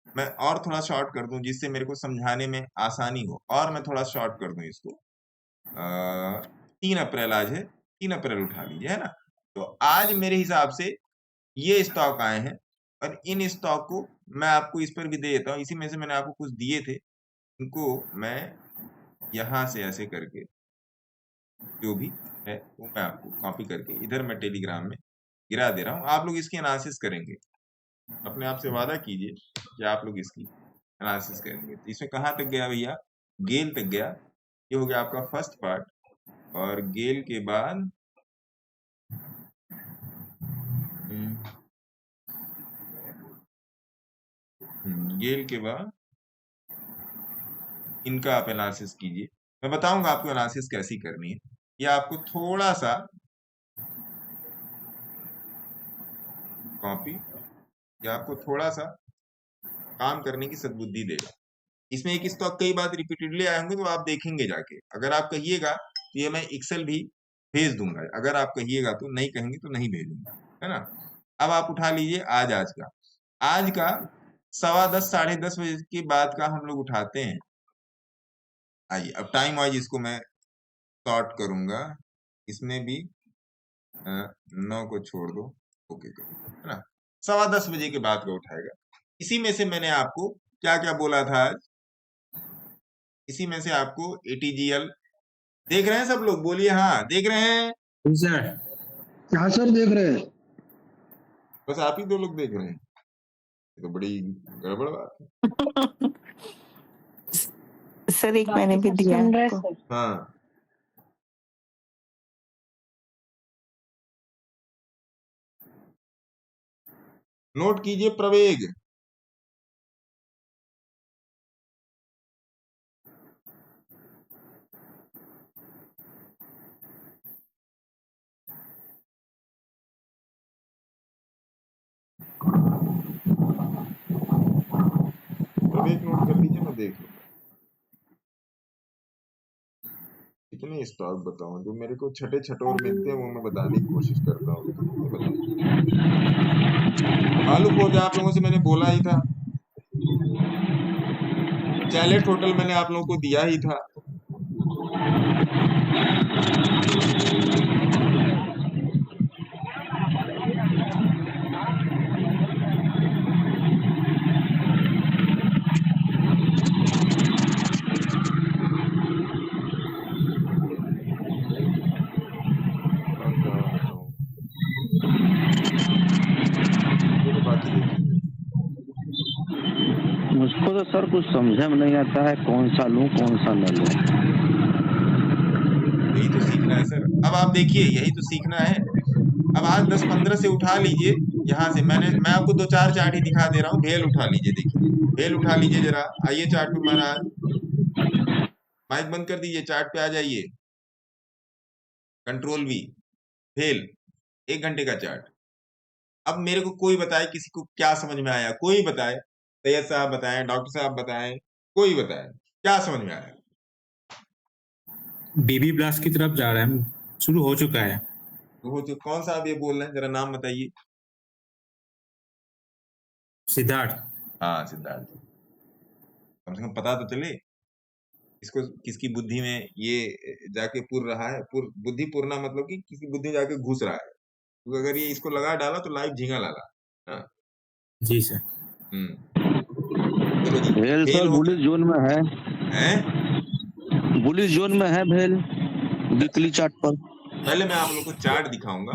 मैं और थोड़ा शॉर्ट कर दूं जिससे मेरे को समझाने में आसानी हो, और मैं थोड़ा शॉर्ट कर दूं इसको। 3 अप्रैल आज है, 3 अप्रैल उठा लीजिए, है ना। तो आज मेरे हिसाब से ये स्टॉक आए हैं और इन स्टॉक को मैं आपको इस पर भी दे देता हूँ, इसी में से मैंने आपको कुछ दिए थे, इनको मैं यहाँ से ऐसे करके जो भी है वो मैं आपको कॉपी करके इधर मैं टेलीग्राम में गिरा दे रहा हूँ। आप लोग इसकी एनालिसिस करेंगे, अपने आप से वादा कीजिए कि आप लोग इसकी एनालिसिस करेंगे। तो इसमें कहाँ तक गया भैया, गेल तक गया, ये हो गया आपका फर्स्ट पार्ट, और गेल के बाद गेल के बाद इनका आप एनालिसिस कीजिए। मैं बताऊंगा आपको एनालिसिस कैसी करनी है, या आपको थोड़ा सा कॉपी या आपको थोड़ा सा काम करने की सद्बुद्धि देगा। इसमें एक स्टॉक कई बार रिपीटेडली आए होंगे, तो आप देखेंगे जाके, अगर आप कहिएगा तो ये मैं एक्सेल भी भेज दूंगा, अगर आप कहिएगा तो, नहीं कहेंगे तो नहीं भेजूंगा, है ना। अब आप उठा लीजिए आज का 10:15 साढ़े 10 बजे के बाद का हम लोग उठाते हैं। आइए अब टाइम वाइज इसको मैं शॉर्ट करूंगा, इसमें भी 9 को छोड़ दो, ओके करो, है ना। 10:15 बजे के बाद का उठाएगा। इसी में से मैंने आपको क्या क्या बोला था आज, इसी में से आपको ATGL देख रहे हैं सब लोग, बोलिए हाँ देख रहे हैं सर। हाँ सर देख रहे हैं। बस आप ही 2 लोग देख रहे हैं, ये तो बड़ी गड़बड़ बात है। सर एक मैंने भी दिया आपको। हाँ नोट कीजिए प्रवेग, प्रवेग नोट कर लीजिए, मैं देख लूंगा। कितने स्टॉक बताऊं जो मेरे को छठे छठोर मिलते हैं, वो मैं बताने की कोशिश करता हूँ, कितने बताऊं। आलू पोर्ट आप लोगों से मैंने बोला ही था, चैलेट होटल मैंने आप लोगों को दिया ही था, मुझको तो सर कुछ समझ में नहीं आता है, कौन सा लूं कौन सा न लूं। यही तो सीखना है सर। अब आप देखिए, यही तो सीखना है। अब आज 10-15 से उठा लीजिए, यहाँ से मैं आपको 2-4 चार्ट ही दिखा दे रहा हूँ। भेल उठा लीजिए, देखिए भेल उठा लीजिए जरा, आइए चार्ट पे महाराज, माइक बंद कर दीजिए, चार्ट पे आ जाइए, कंट्रोल V, भेल 1 घंटे का चार्ट। अब मेरे को कोई बताए किसी को क्या समझ में आया, कोई बताए, सैयद साहब बताएं, डॉक्टर साहब बताएं, कोई बताए क्या समझ में आया? बीबी ब्लास्ट की तरफ जा रहा है, शुरू हो चुका है। तो वो जो कौन सा आप ये बोल रहे हैं, जरा नाम बताइए। सिद्धार्थ। हाँ सिद्धार्थ, कम से कम पता तो चले इसको किसकी बुद्धि में ये जाके पुर रहा है। बुद्धि पुरना मतलब कि किसी बुद्धि में जाके घुस रहा है, तो अगर ये इसको लगा डाला तो लाइव झींगा लगा। हाँ जी सर। चलो जी, भेल फेल सर हो बुलिस जोन में है, हैं? बुलिस जोन में है भेल वीकली चार्ट पर। पहले मैं आप लोग को चार्ट दिखाऊंगा,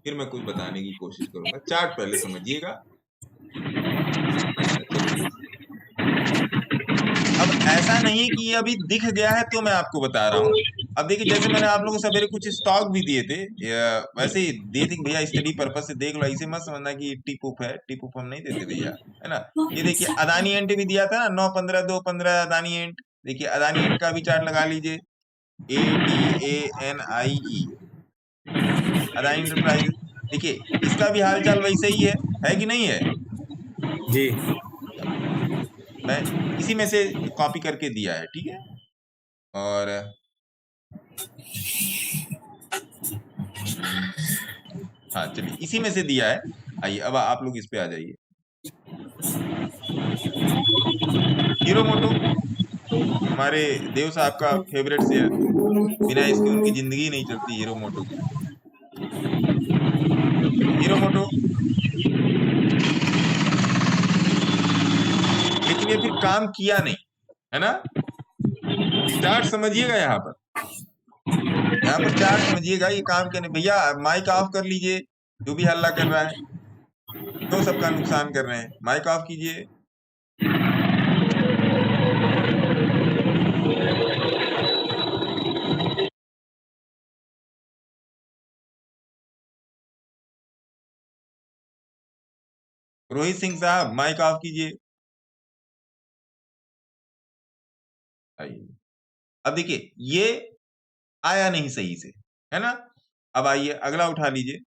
फिर मैं कुछ बताने की कोशिश करूंगा। चार्ट पहले समझिएगा। अब ऐसा नहीं कि ये अभी दिख गया है तो मैं आपको बता रहा हूँ। अब देखिए, जैसे मैंने आप लोगों को सवेरे कुछ स्टॉक भी दिए थे, वैसे ही दिए थे कि भैया स्टडी पर्पस से देख लो, ऐसे मत समझना कि टिप उप है। टिप उप हम नहीं देते भैया, है ना। ये देखिए अदानी एंट भी दिया था ना, 9-15 2-15 अदानी एंट। देखिए अदानी एंट का भी चार्ट लगा लीजिए, ADANIE अदानी एंटरप्राइज। देखिए इसका भी हालचाल वैसे ही है कि नहीं है? जी मैं इसी में से कॉपी करके दिया है, ठीक है। और हाँ चलिए, इसी में से दिया है। आइए अब आप लोग इस पे आ जाइए। हीरो मोटो हमारे देव साहब का फेवरेट शेयर, बिना इसके उनकी जिंदगी नहीं चलती हीरो मोटो की। हीरो मोटो, लेकिन ये फिर काम किया नहीं, है ना। चार्ट समझिएगा, यहाँ पर चार्ट समझिएगा, ये काम क्या नहीं। भैया माइक ऑफ कर लीजिए, जो भी हल्ला कर रहा है, क्यों सबका नुकसान कर रहे हैं। माइक ऑफ कीजिए। रोहित सिंह साहब माइक ऑफ कीजिए। आइए, अब देखिए ये आया नहीं सही से, है ना। अब आइए अगला उठा लीजिए,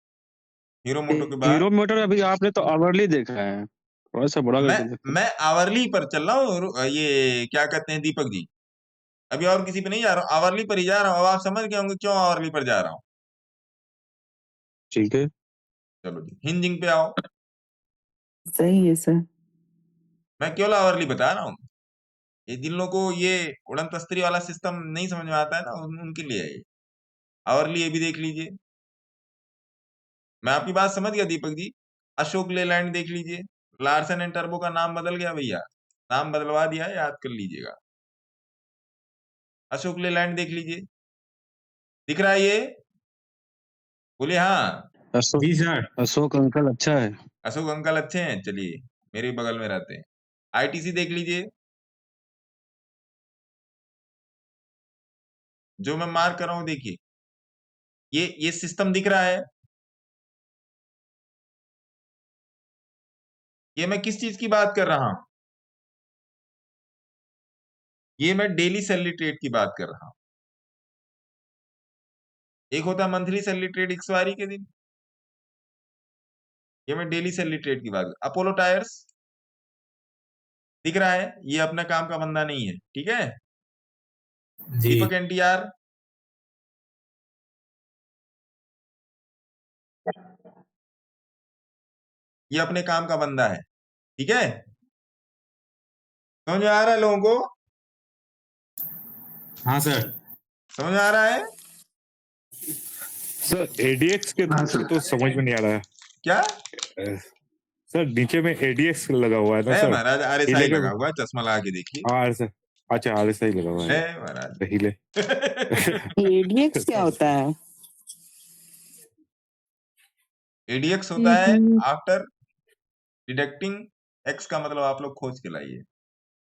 हीरो मोटो के बाद। हीरो मोटर अभी आपने तो आवरली देखा है, थोड़ा सा बड़ा करके देखो। मैं आवरली पर चल रहा हूँ। ये क्या कहते हैं दीपक जी, अभी और किसी पे नहीं जा रहा हूँ, आवरली पर ही जा रहा हूँ। अब आप समझ गए होंगे क्यों आवरली पर जा रहा हूँ। ठीक है, चलो जी, हिंजिंग पे आओ। सही है सर। मैं केवल आवरली बता रहा हूँ। ये जिन लोगों को ये उड़न तस्तरी वाला सिस्टम नहीं समझ में आता है ना, उनके लिए है ये आवरली। ये भी देख लीजिए। मैं आपकी बात समझ गया दीपक जी। अशोक लेलैंड देख लीजिए। लार्सन एंड टर्बो का नाम बदल गया भैया, नाम बदलवा दिया है, याद कर लीजिएगा। अशोक लेलैंड देख लीजिए, दिख रहा है ये? बोले हाँ। जी सर। अशोक अंकल अच्छा है। अशोक अंकल अच्छे हैं, चलिए मेरे बगल में रहते हैं। ITC देख लीजिए, जो मैं मार्क कर रहा हूं देखिए, ये सिस्टम दिख रहा है। ये मैं किस चीज की बात कर रहा हूं? ये मैं डेली सैलरी ट्रेड की बात कर रहा हूं। एक होता है मंथली सैलरी ट्रेड एक्सपायरी के दिन, ये मैं डेली सैलरी ट्रेड की बात। अपोलो टायर्स दिख रहा है, ये अपने काम का बंदा नहीं है, ठीक है। जी दीपक NTR, ये अपने काम का बंदा है, ठीक है। समझ में आ रहा है लोगों को? हाँ सर। समझ में आ रहा है? सर ADX के तो समझ में नहीं आ रहा है क्या सर, नीचे में ADX लगा हुआ है ना है सर। महाराज? RSI लगा हुआ है, चश्मा लगा के देखिए। सर अच्छा, RSI लगा हुआ है महाराज। ADX क्या होता है? ADX होता है आफ्टर डिडक्टिंग एक्स, का मतलब आप लोग खोज के लाइए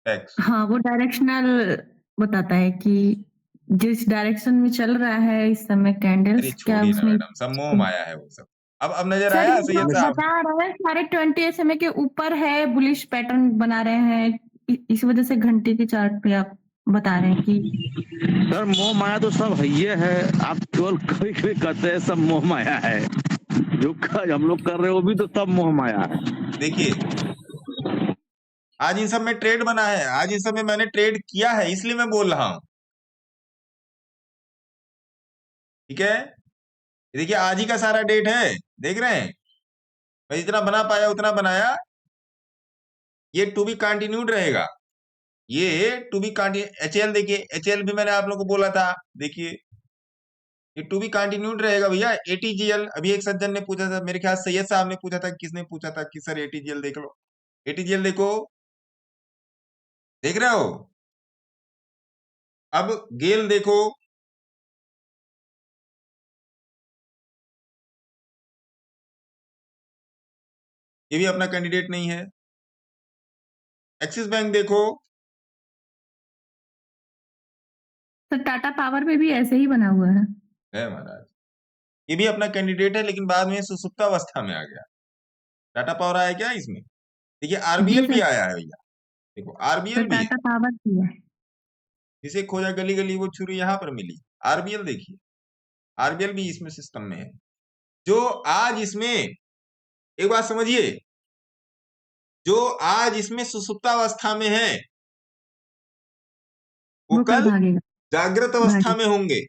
एक्स। हाँ, वो डायरेक्शनल बताता है कि जिस डायरेक्शन में चल रहा है इस समय अरे कैंडल्स, क्या छोड़िए ना उसमें मैडम, सब मोह माया है वो सब। अब नजर सर आया ये सैयद तो साहब? बता रहा है सारे 20 SMA के ऊपर है, बुलिश पैटर्न बना रहे हैं, इस वजह से घंटे के चार्ट पे आप बता रहे हैं कि सर मोह माया तो सब है, आप केवल कभी कभी कहते हैं सब मोह माया है, जो हम लोग कर रहे हैं वो भी तो सब मोह माया है। देखिए आज इन सब में ट्रेड बना है, आज इन सब में मैंने ट्रेड किया है, इसलिए मैं बोल रहा हूं। ठीक है, देखिए आज ही का सारा डेट है, देख रहे हैं, मैं जितना बना पाया उतना बनाया। ये टू बी कंटिन्यूड रहेगा, ये टू बी कंटिन्यू। एचएल देखिए, एचएल भी मैंने आप लोगों को बोला था, देखिए ये टू बी कंटिन्यूड रहेगा भैया। एटीजीएल, अभी एक सज्जन ने पूछा था, मेरे ख्याल सैयद साहब ने पूछा था, किसने पूछा था कि सर एटीजीएल देख लो। एटीजीएल देखो, देख रहे हो। अब गेल देखो, ये भी अपना कैंडिडेट नहीं है। एक्सिस बैंक देखो, तो टाटा पावर में भी ऐसे ही बना हुआ है। महाराज, ये भी अपना कैंडिडेट है, लेकिन बाद में सुसुप्तावस्था में आ गया। टाटा पावर आया क्या इसमें? देखिए आरबीएल भी आया है भैया, देखो तो आरबीएल भी है। टाटा पावर भी है। जिसे खोजा गली गली वो छुरी यहाँ पर मिली। आरबीएल देखिए, आरबीएल भी इसमें सिस्टम में है। जो आज इसमें, एक बात समझिए, जो आज इसमें सुसुप्तावस्था में है वो कल भागेगा। जागृत अवस्था में होंगे।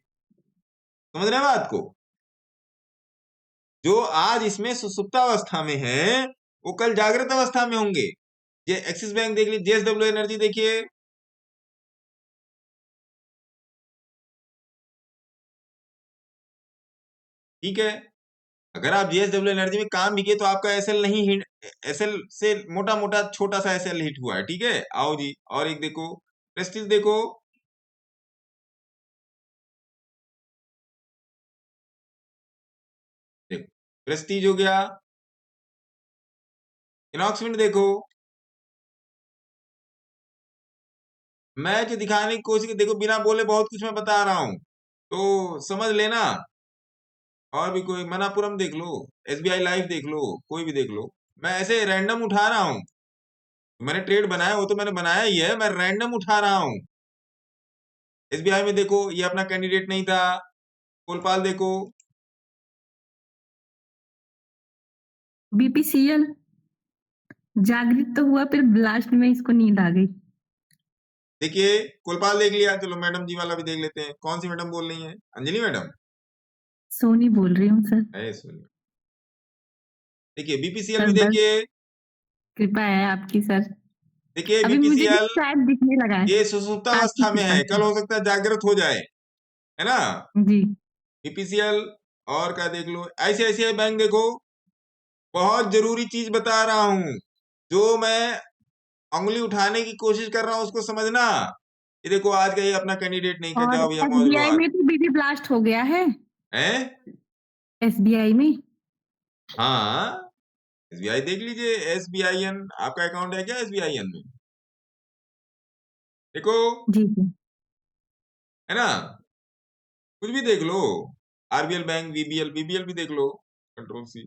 समझ रहे हैं बात को? जो आज इसमें सुसुप्तावस्था में है वो कल जागृत अवस्था में होंगे। ये एक्सिस बैंक देख लीजिए, जेएसडब्ल्यू एनर्जी देखिए, ठीक है। अगर आप जेएसडब्ल्यू एनर्जी में काम भी किए तो आपका एसएल नहीं हिट, एसएल से मोटा मोटा छोटा सा एसएल हिट हुआ है, ठीक है। आओ जी, और एक देखो, प्रेस्टीज देखो, देखो प्रेस्टीज हो गया। इनॉक्सविंड देखो, मैं जो दिखाने की कोशिश, देखो बिना बोले बहुत कुछ मैं बता रहा हूं, तो समझ लेना। और भी कोई, मनापुरम देख लो, एसबीआई लाइफ देख लो, कोई भी देख लो। मैं ऐसे रैंडम उठा रहा हूं, मैंने ट्रेड बनाया वो तो मैंने बनाया ही है, मैं रैंडम उठा रहा हूं। एसबीआई में देखो, ये अपना कैंडिडेट नहीं था। कोलपाल देखो, बीपीसीएल जागृत तो हुआ, फिर ब्लास्ट में इसको नींद आ गई। देखिए कोलपाल देख लिया, चलो मैडम जी वाला भी देख लेते हैं। कौन सी मैडम बोल रही है? अंजलि मैडम? सोनी बोल रही हूँ सर। है सोनी। देखिए बीपीसीएल सर भी बस देखिए, कृपा है आपकी सर। देखिए अभी मुझे भी बीपीसीएल शायद दिखने लगा है ये आपकी सुसुप्तावस्था में कृपा है, से। कल हो सकता है जागृत हो जाए, है ना। जी बीपीसीएल और क्या देख लो, आईसीआईसीआई बैंक देखो। बहुत जरूरी चीज बता रहा हूं, जो मैं अंगुली उठाने की कोशिश कर रहा हूं उसको समझना। ये देखो आज का ये अपना कैंडिडेट नहीं कर, और जाओ भैया मौज लो एसबीआई आज। में तो बीबी ब्लास्ट हो गया है। हैं? एसबीआई में हाँ, एसबीआई देख लीजिए, एसबीआईएन आपका अकाउंट है क्या एसबीआईएन में? देखो, जी जी है ना, कुछ भी देख लो। आरबीएल बैंक, वीबीएल, वीबीएल भी देख लो, कंट्रोल सी,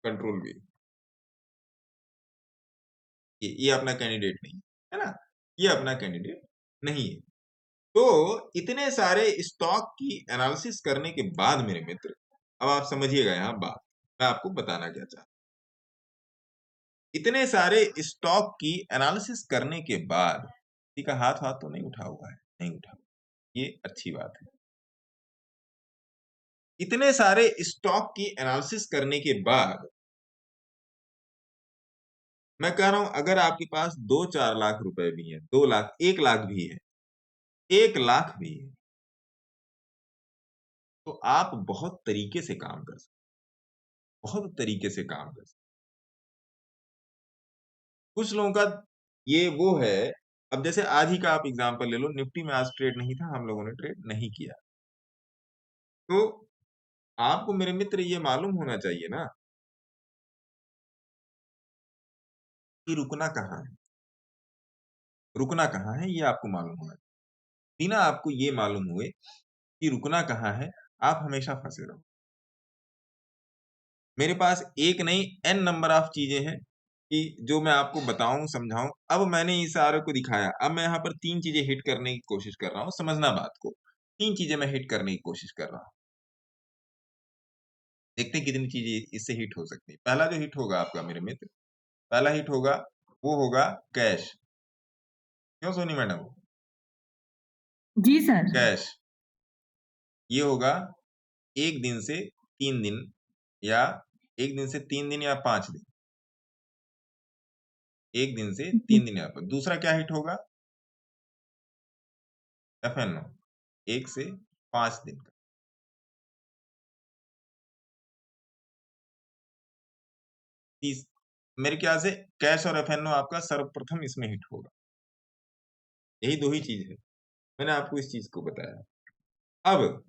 कंट्रोल बी। ये अपना कैंडिडेट नहीं है ना, ये अपना कैंडिडेट नहीं है। तो इतने सारे स्टॉक की एनालिसिस करने के बाद मेरे मित्र, अब आप समझिएगा यहाँ बात, मैं आपको बताना क्या चाहता हूं। इतने सारे स्टॉक की एनालिसिस करने के बाद, किसी का हाथ तो नहीं उठा हुआ है, नहीं उठा, ये अच्छी बात है। इतने सारे स्टॉक की एनालिसिस करने के बाद मैं कह रहा हूं, अगर आपके पास 2-4 लाख रुपए भी है, 2 लाख, 1 लाख भी है, 1 लाख भी है, तो आप बहुत तरीके से काम कर सकते, बहुत तरीके से काम कर सकते। कुछ लोगों का ये वो है, अब जैसे आज ही का आप एग्जांपल ले लो, निफ्टी में आज ट्रेड नहीं था, हम लोगों ने ट्रेड नहीं किया, तो आपको मेरे मित्र ये मालूम होना चाहिए ना कि रुकना कहाँ है, रुकना कहाँ है, ये आपको मालूम होना चाहिए। बिना आपको ये मालूम हुए कि रुकना कहाँ है, आप हमेशा फंसे रहो। मेरे पास एक नहीं n नंबर ऑफ चीजें हैं कि जो मैं आपको बताऊं, समझाऊं। अब मैंने इस सारे को दिखाया, अब मैं यहाँ पर 3 चीजें हिट करने की कोशिश कर रहा हूं, समझना बात को। 3 चीजें मैं हिट करने की कोशिश कर रहा हूं, देखते हैं कितनी चीजें इससे हिट हो सकती है। पहला जो हिट होगा आपका मेरे मित्र, पहला हिट होगा वो होगा कैश। क्यों सोनी मैडम? जी सर। कैश ये होगा 1 दिन से 3 दिन या 1 दिन से 3 दिन या 5 दिन। 1 दिन से 3 दिन या 5। दूसरा क्या हिट होगा? FNO 1 से 5 दिन का। मेरे ख्याल से कैश और FNO आपका सर्वप्रथम इसमें हिट होगा। यही 2 ही चीज है, मैंने आपको इस चीज को बताया। अब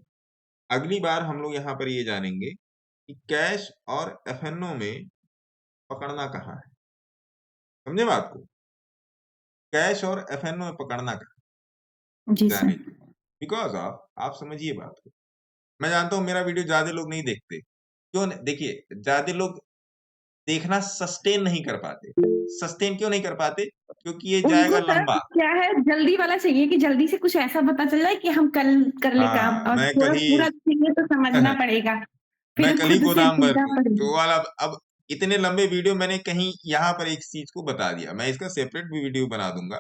अगली बार हम लोग यहाँ पर ये जानेंगे कि कैश और FNO में पकड़ना कहाँ है। समझे बात को? कैश और FNO में पकड़ना कहाँ जी सर। बिकॉज ऑफ, आप समझिए बात को। मैं जानता हूं मेरा वीडियो ज्यादा लोग नहीं देखते। क्यों देखिए, ज्यादा लोग देखना सस्टेन नहीं कर पाते। सस्टेन क्यों नहीं कर पाते? क्योंकि ये जाएगा उनको सर लंबा। क्या है, जल्दी वाला चाहिए कि जल्दी से कुछ ऐसा पता चल जाए कि हम कल कर ले काम, हाँ, और मैं पूरा कल ही पूरा चाहिए तो समझना पड़ेगा, मैं फिर कल ही खुद से गोदाम भर सीखना दूं। पड़ेगा। तो वाला अब इतने लंबे वीडियो मैंने कहीं यहाँ पर एक चीज को बता दिया। मैं इसका सेपरेट भी वीडियो बना दूंगा।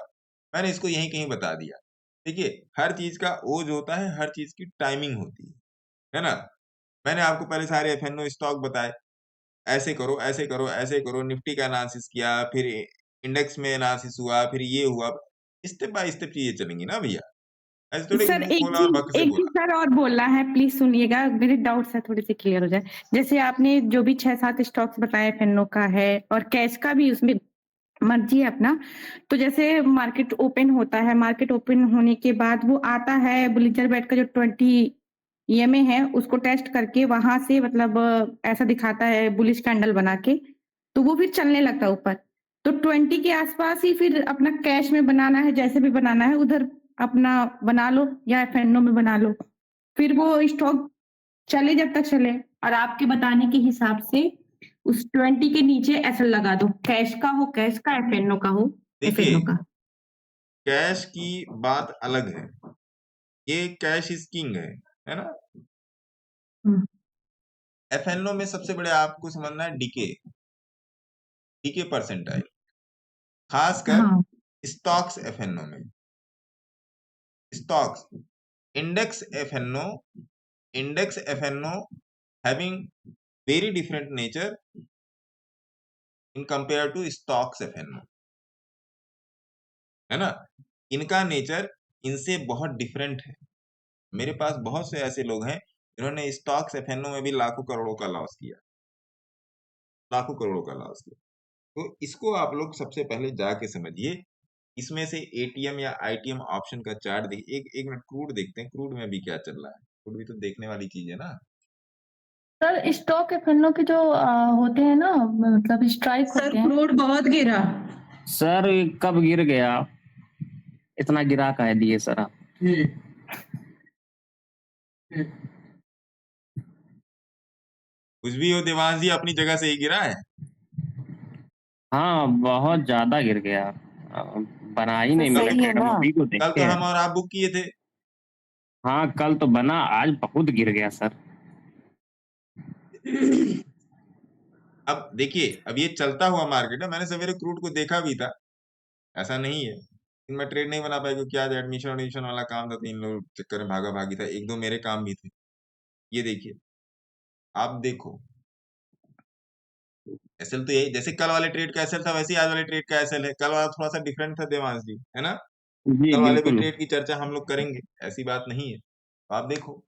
मैंने इसको यहीं कहीं बता दिया। देखिए, हर चीज का ओज होता है, हर चीज की टाइमिंग होती है ना। मैंने आपको पहले सारे FNO स्टॉक बताए, ऐसे करो ऐसे करो ऐसे करो। निफ्टी का एनालिसिस किया, फिर इंडेक्स में एनालिसिस हुआ, फिर ये हुआ। स्टेप बाय स्टेप चीजें चलेंगी ना भैया। ऐसे थोड़ी सर मुंह खोला और भक से एक बोला। चीज सर और बोलना है, प्लीज सुनिएगा, मेरे डाउट्स है थोड़े से क्लियर हो जाए। जैसे आपने जो भी 6-7 स्टॉक्स बताए, FNO का है और कैश का भी, उसमें मर्जी है अपना। तो जैसे मार्केट ओपन होता है, मार्केट ओपन होने के बाद वो आता है बुलिंजर बैंड का जो 20 EMA है, उसको टेस्ट करके वहां से मतलब ऐसा दिखाता है बुलिश कैंडल बना के, तो वो फिर चलने लगता है ऊपर। तो 20 के आसपास ही फिर अपना कैश में बनाना है, जैसे भी बनाना है उधर अपना बना लो या FNO में बना लो, फिर वो स्टॉक चले जब तक चले। और आपके बताने के हिसाब से उस 20 के नीचे SL लगा दो, कैश का हो कैश का, FNO का हो देखिए, FNO का। कैश की बात अलग है। ये कैश इज किंग है ना। FNO में सबसे बड़े आपको समझना है डीके परसेंटाइल, खासकर हाँ स्टॉक्स FNO में। Stocks index FNO having very different nature in compare to stocks FNO, है ना। इनका नेचर इनसे बहुत डिफरेंट है। मेरे पास बहुत से ऐसे लोग हैं जिन्होंने स्टॉक्स FNO में भी लाखों करोड़ों का लॉस किया, लाखों करोड़ों का लॉस किया। तो इसको आप लोग सबसे पहले जाके समझिए। इसमें से ATM या ITM ऑप्शन का चार्ट देखिए। एक मिनट क्रूड देखते हैं, क्रूड में भी क्या चल रहा है। क्रूड भी तो देखने वाली चीज है ना। सर, स्टॉक FNO के जो होते हैं ना, मतलब स्ट्राइक सर होते हैं। क्रूड बहुत गिरा। सर कब गिर गया? इतना गिरा का है दिए सर आप? कुछ भी हो देवांश जी, अपनी जगह से ही गिरा है। हाँ बहुत ज्यादा गिर गया, बना ही नहीं सही मिला। है ना? मूवी को कल देखते तो हैं। हम और आप बुक किए थे। हाँ कल तो बना, आज बहुत गिर गया सर। अब देखिए, अब ये चलता हुआ मार्केट है। मैंने सवेरे क्रूड को देखा भी था, ऐसा नहीं है। लेकिन मैं ट्रेड नहीं बना पाया क्योंकि आज एडमिशन वाला काम था, 3 लोग चक्कर में भागा भागी था। 1-2 मेरे काम भी थे। ये देखिए, आप देखो एसएल तो यही, जैसे कल वाले ट्रेड का एसएल था वैसे ही आज वाले ट्रेड का एसएल है। कल वाला थोड़ा सा डिफरेंट था देवांश जी, है ना। जी कल वाले भी बिल्कुल। ट्रेड की चर्चा हम लोग करेंगे, ऐसी बात नहीं है। तो आप देखो,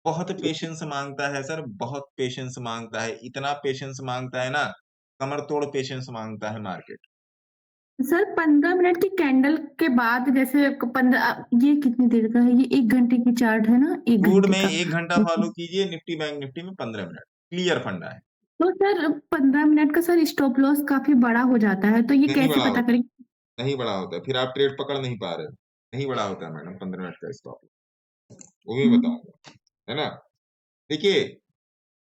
बहुत पेशेंस मांगता है सर, बहुत पेशेंस मांगता है। इतना पेशेंस मांगता है ना, कमर तोड़ पेशेंस मांगता है मार्केट। सर 15 मिनट की कैंडल के बाद, जैसे 15, ये कितनी देर का है? ये 1 घंटे की चार्ट है ना, 1 क्रूड घंटे में का। 1 घंटा फॉलो कीजिए, निफ्टी बैंक निफ्टी में 15 मिनट, क्लियर फंडा है। तो सर 15 मिनट का सर स्टॉप लॉस काफी बड़ा हो जाता है, तो ये नहीं कैसे बड़ा पता होता, करें? नहीं बड़ा होता है, फिर आप ट्रेड पकड़ नहीं पा रहे हो। नहीं बड़ा होता है मैडम 15 मिनट का स्टॉप, वो भी बताऊंगा, है ना। देखिए,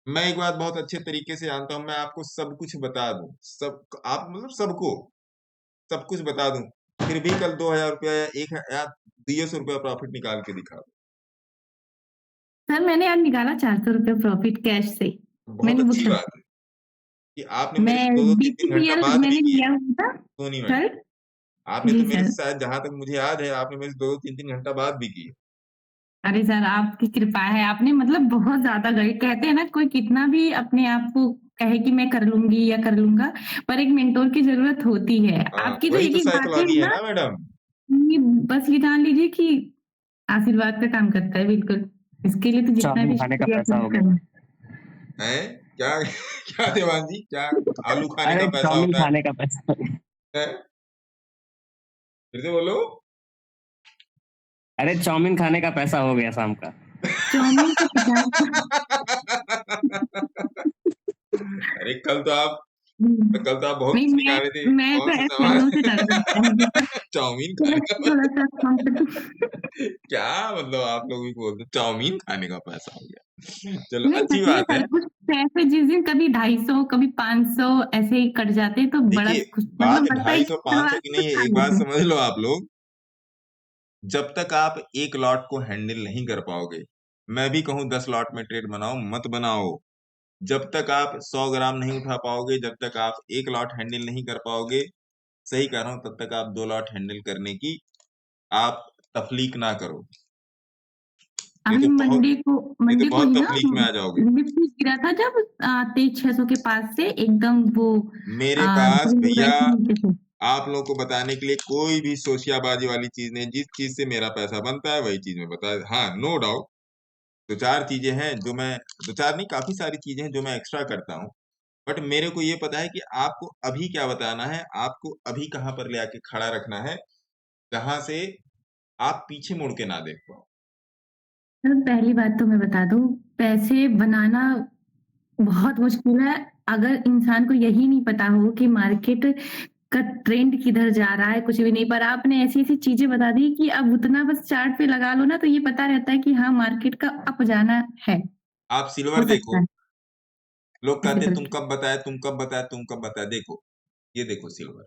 मैं एक बात बहुत अच्छे तरीके से जानता हूं। मैं आपको सब कुछ बता दूं, सब आप मतलब सबको सब कुछ बता दूं, फिर भी कल 2000 रुपया या 200 रुपया प्रॉफिट निकाल के दिखा दूं। सर मैंने आज निकाला 400 रुपये प्रॉफिट कैश से। बहुत मैंने अच्छी बुक बात है। कि आपने मेरे मैं से 2-2 3-3 घंटा बीपीसीएल बात मैंने भी की है। लिया हुआ था सोनी मैडम, सर। आपने जी तो मेरे सर। से शायद जहाँ तक मुझे याद है आपने मेरे से 2-2 3-3 घंटा बात भी की है। अरे सर आपकी कृपा है, आपने मतलब बहुत ज्यादा गए, कहते हैं ना कोई कितना भी अपने आप को कहे कि मैं कर लूंगी या कर लूंगा, पर एक मेंटोर की जरूरत होती है। हाँ, आपकी तो वही एक तो एक बात है साइकोलॉजी है ना, ना मैडम। ये बस ये जान लीजिए कि आशीर्वाद का काम करता है बिल्कुल। इसके लिए तो जितना भी शुक्रिया करना। हैं? क्या क्या देवान जी क्या आलू खाने का पैसा होता है? का पैसा। हैं? फिर से बोलो। अरे चाउमीन खाने का पैसा हो गया शाम का। चाउमीन का 50। अरे कल तो आप बहुत नहीं कुछ निकाल रहे थे। मैं कौन तो सा ऐसे सामान? लोगों से डर जाता हूँ। चाउमीन चलो खाने का थोड़ा पैसा। सा कम क्या मतलब आप लोग भी बोलते चाउमीन खाने का पैसा हो गया। चलो नहीं अच्छी सच में बात है। सर, कुछ पैसे जिस दिन कभी 250 कभी 500 ऐसे ही कट जाते हैं तो बड़ा देखिए कुछ बात मतलब लगता है कि 250-500 की नहीं है, एक बात समझ लो आप लोग, जब तक आप एक लॉट को हैंडल नहीं कर पाओगे, मैं भी कहूँ 10 लॉट में ट्रेड बनाओ मत बनाओ। जब तक आप 100 ग्राम नहीं उठा पाओगे, जब तक आप एक लॉट हैंडल नहीं कर पाओगे, सही कह रहा हूँ, तब तक आप 2 लॉट हैंडल करने की आप तफलीक ना करो। नहीं अभी तो बहुत मंडे को ही ना तफलीक में आ जाओगे। निफ्टी गिरा था जब 23,600 के पास से एकदम वो मेरे पास करीब भैया 22 नीचे से। आप लोगों को बताने के लिए कोई भी सोशियाबाजी वाली चीज नहीं, जिस चीज से मेरा पैसा बनता है वही चीज मैं बता। हाँ नो डाउट 2-4 चीजें हैं जो मैं 2-4 नहीं काफी सारी चीजें हैं जो मैं एक्स्ट्रा करता हूँ, बट मेरे को ये पता है कि आपको अभी क्या बताना है, आपको अभी कहाँ पर ले आके खड़ा रखना है, जहां से आप पीछे मुड़ के ना देख पाओ। सर पहली बात तो मैं बता दूं, पैसे बनाना बहुत मुश्किल है अगर इंसान को यही नहीं पता हो कि मार्केट का ट्रेंड किधर जा रहा है, कुछ भी नहीं। पर आपने ऐसी ऐसी चीजें बता दी कि अब उतना बस चार्ट पे लगा लो ना तो ये पता रहता है कि हाँ मार्केट का अप जाना है, आप सिल्वर हो देखो, सकता है। लोग ऐसे कहते हैं तुम करके कब बताए तुम कब बताए तुम कब बताए, देखो ये देखो सिल्वर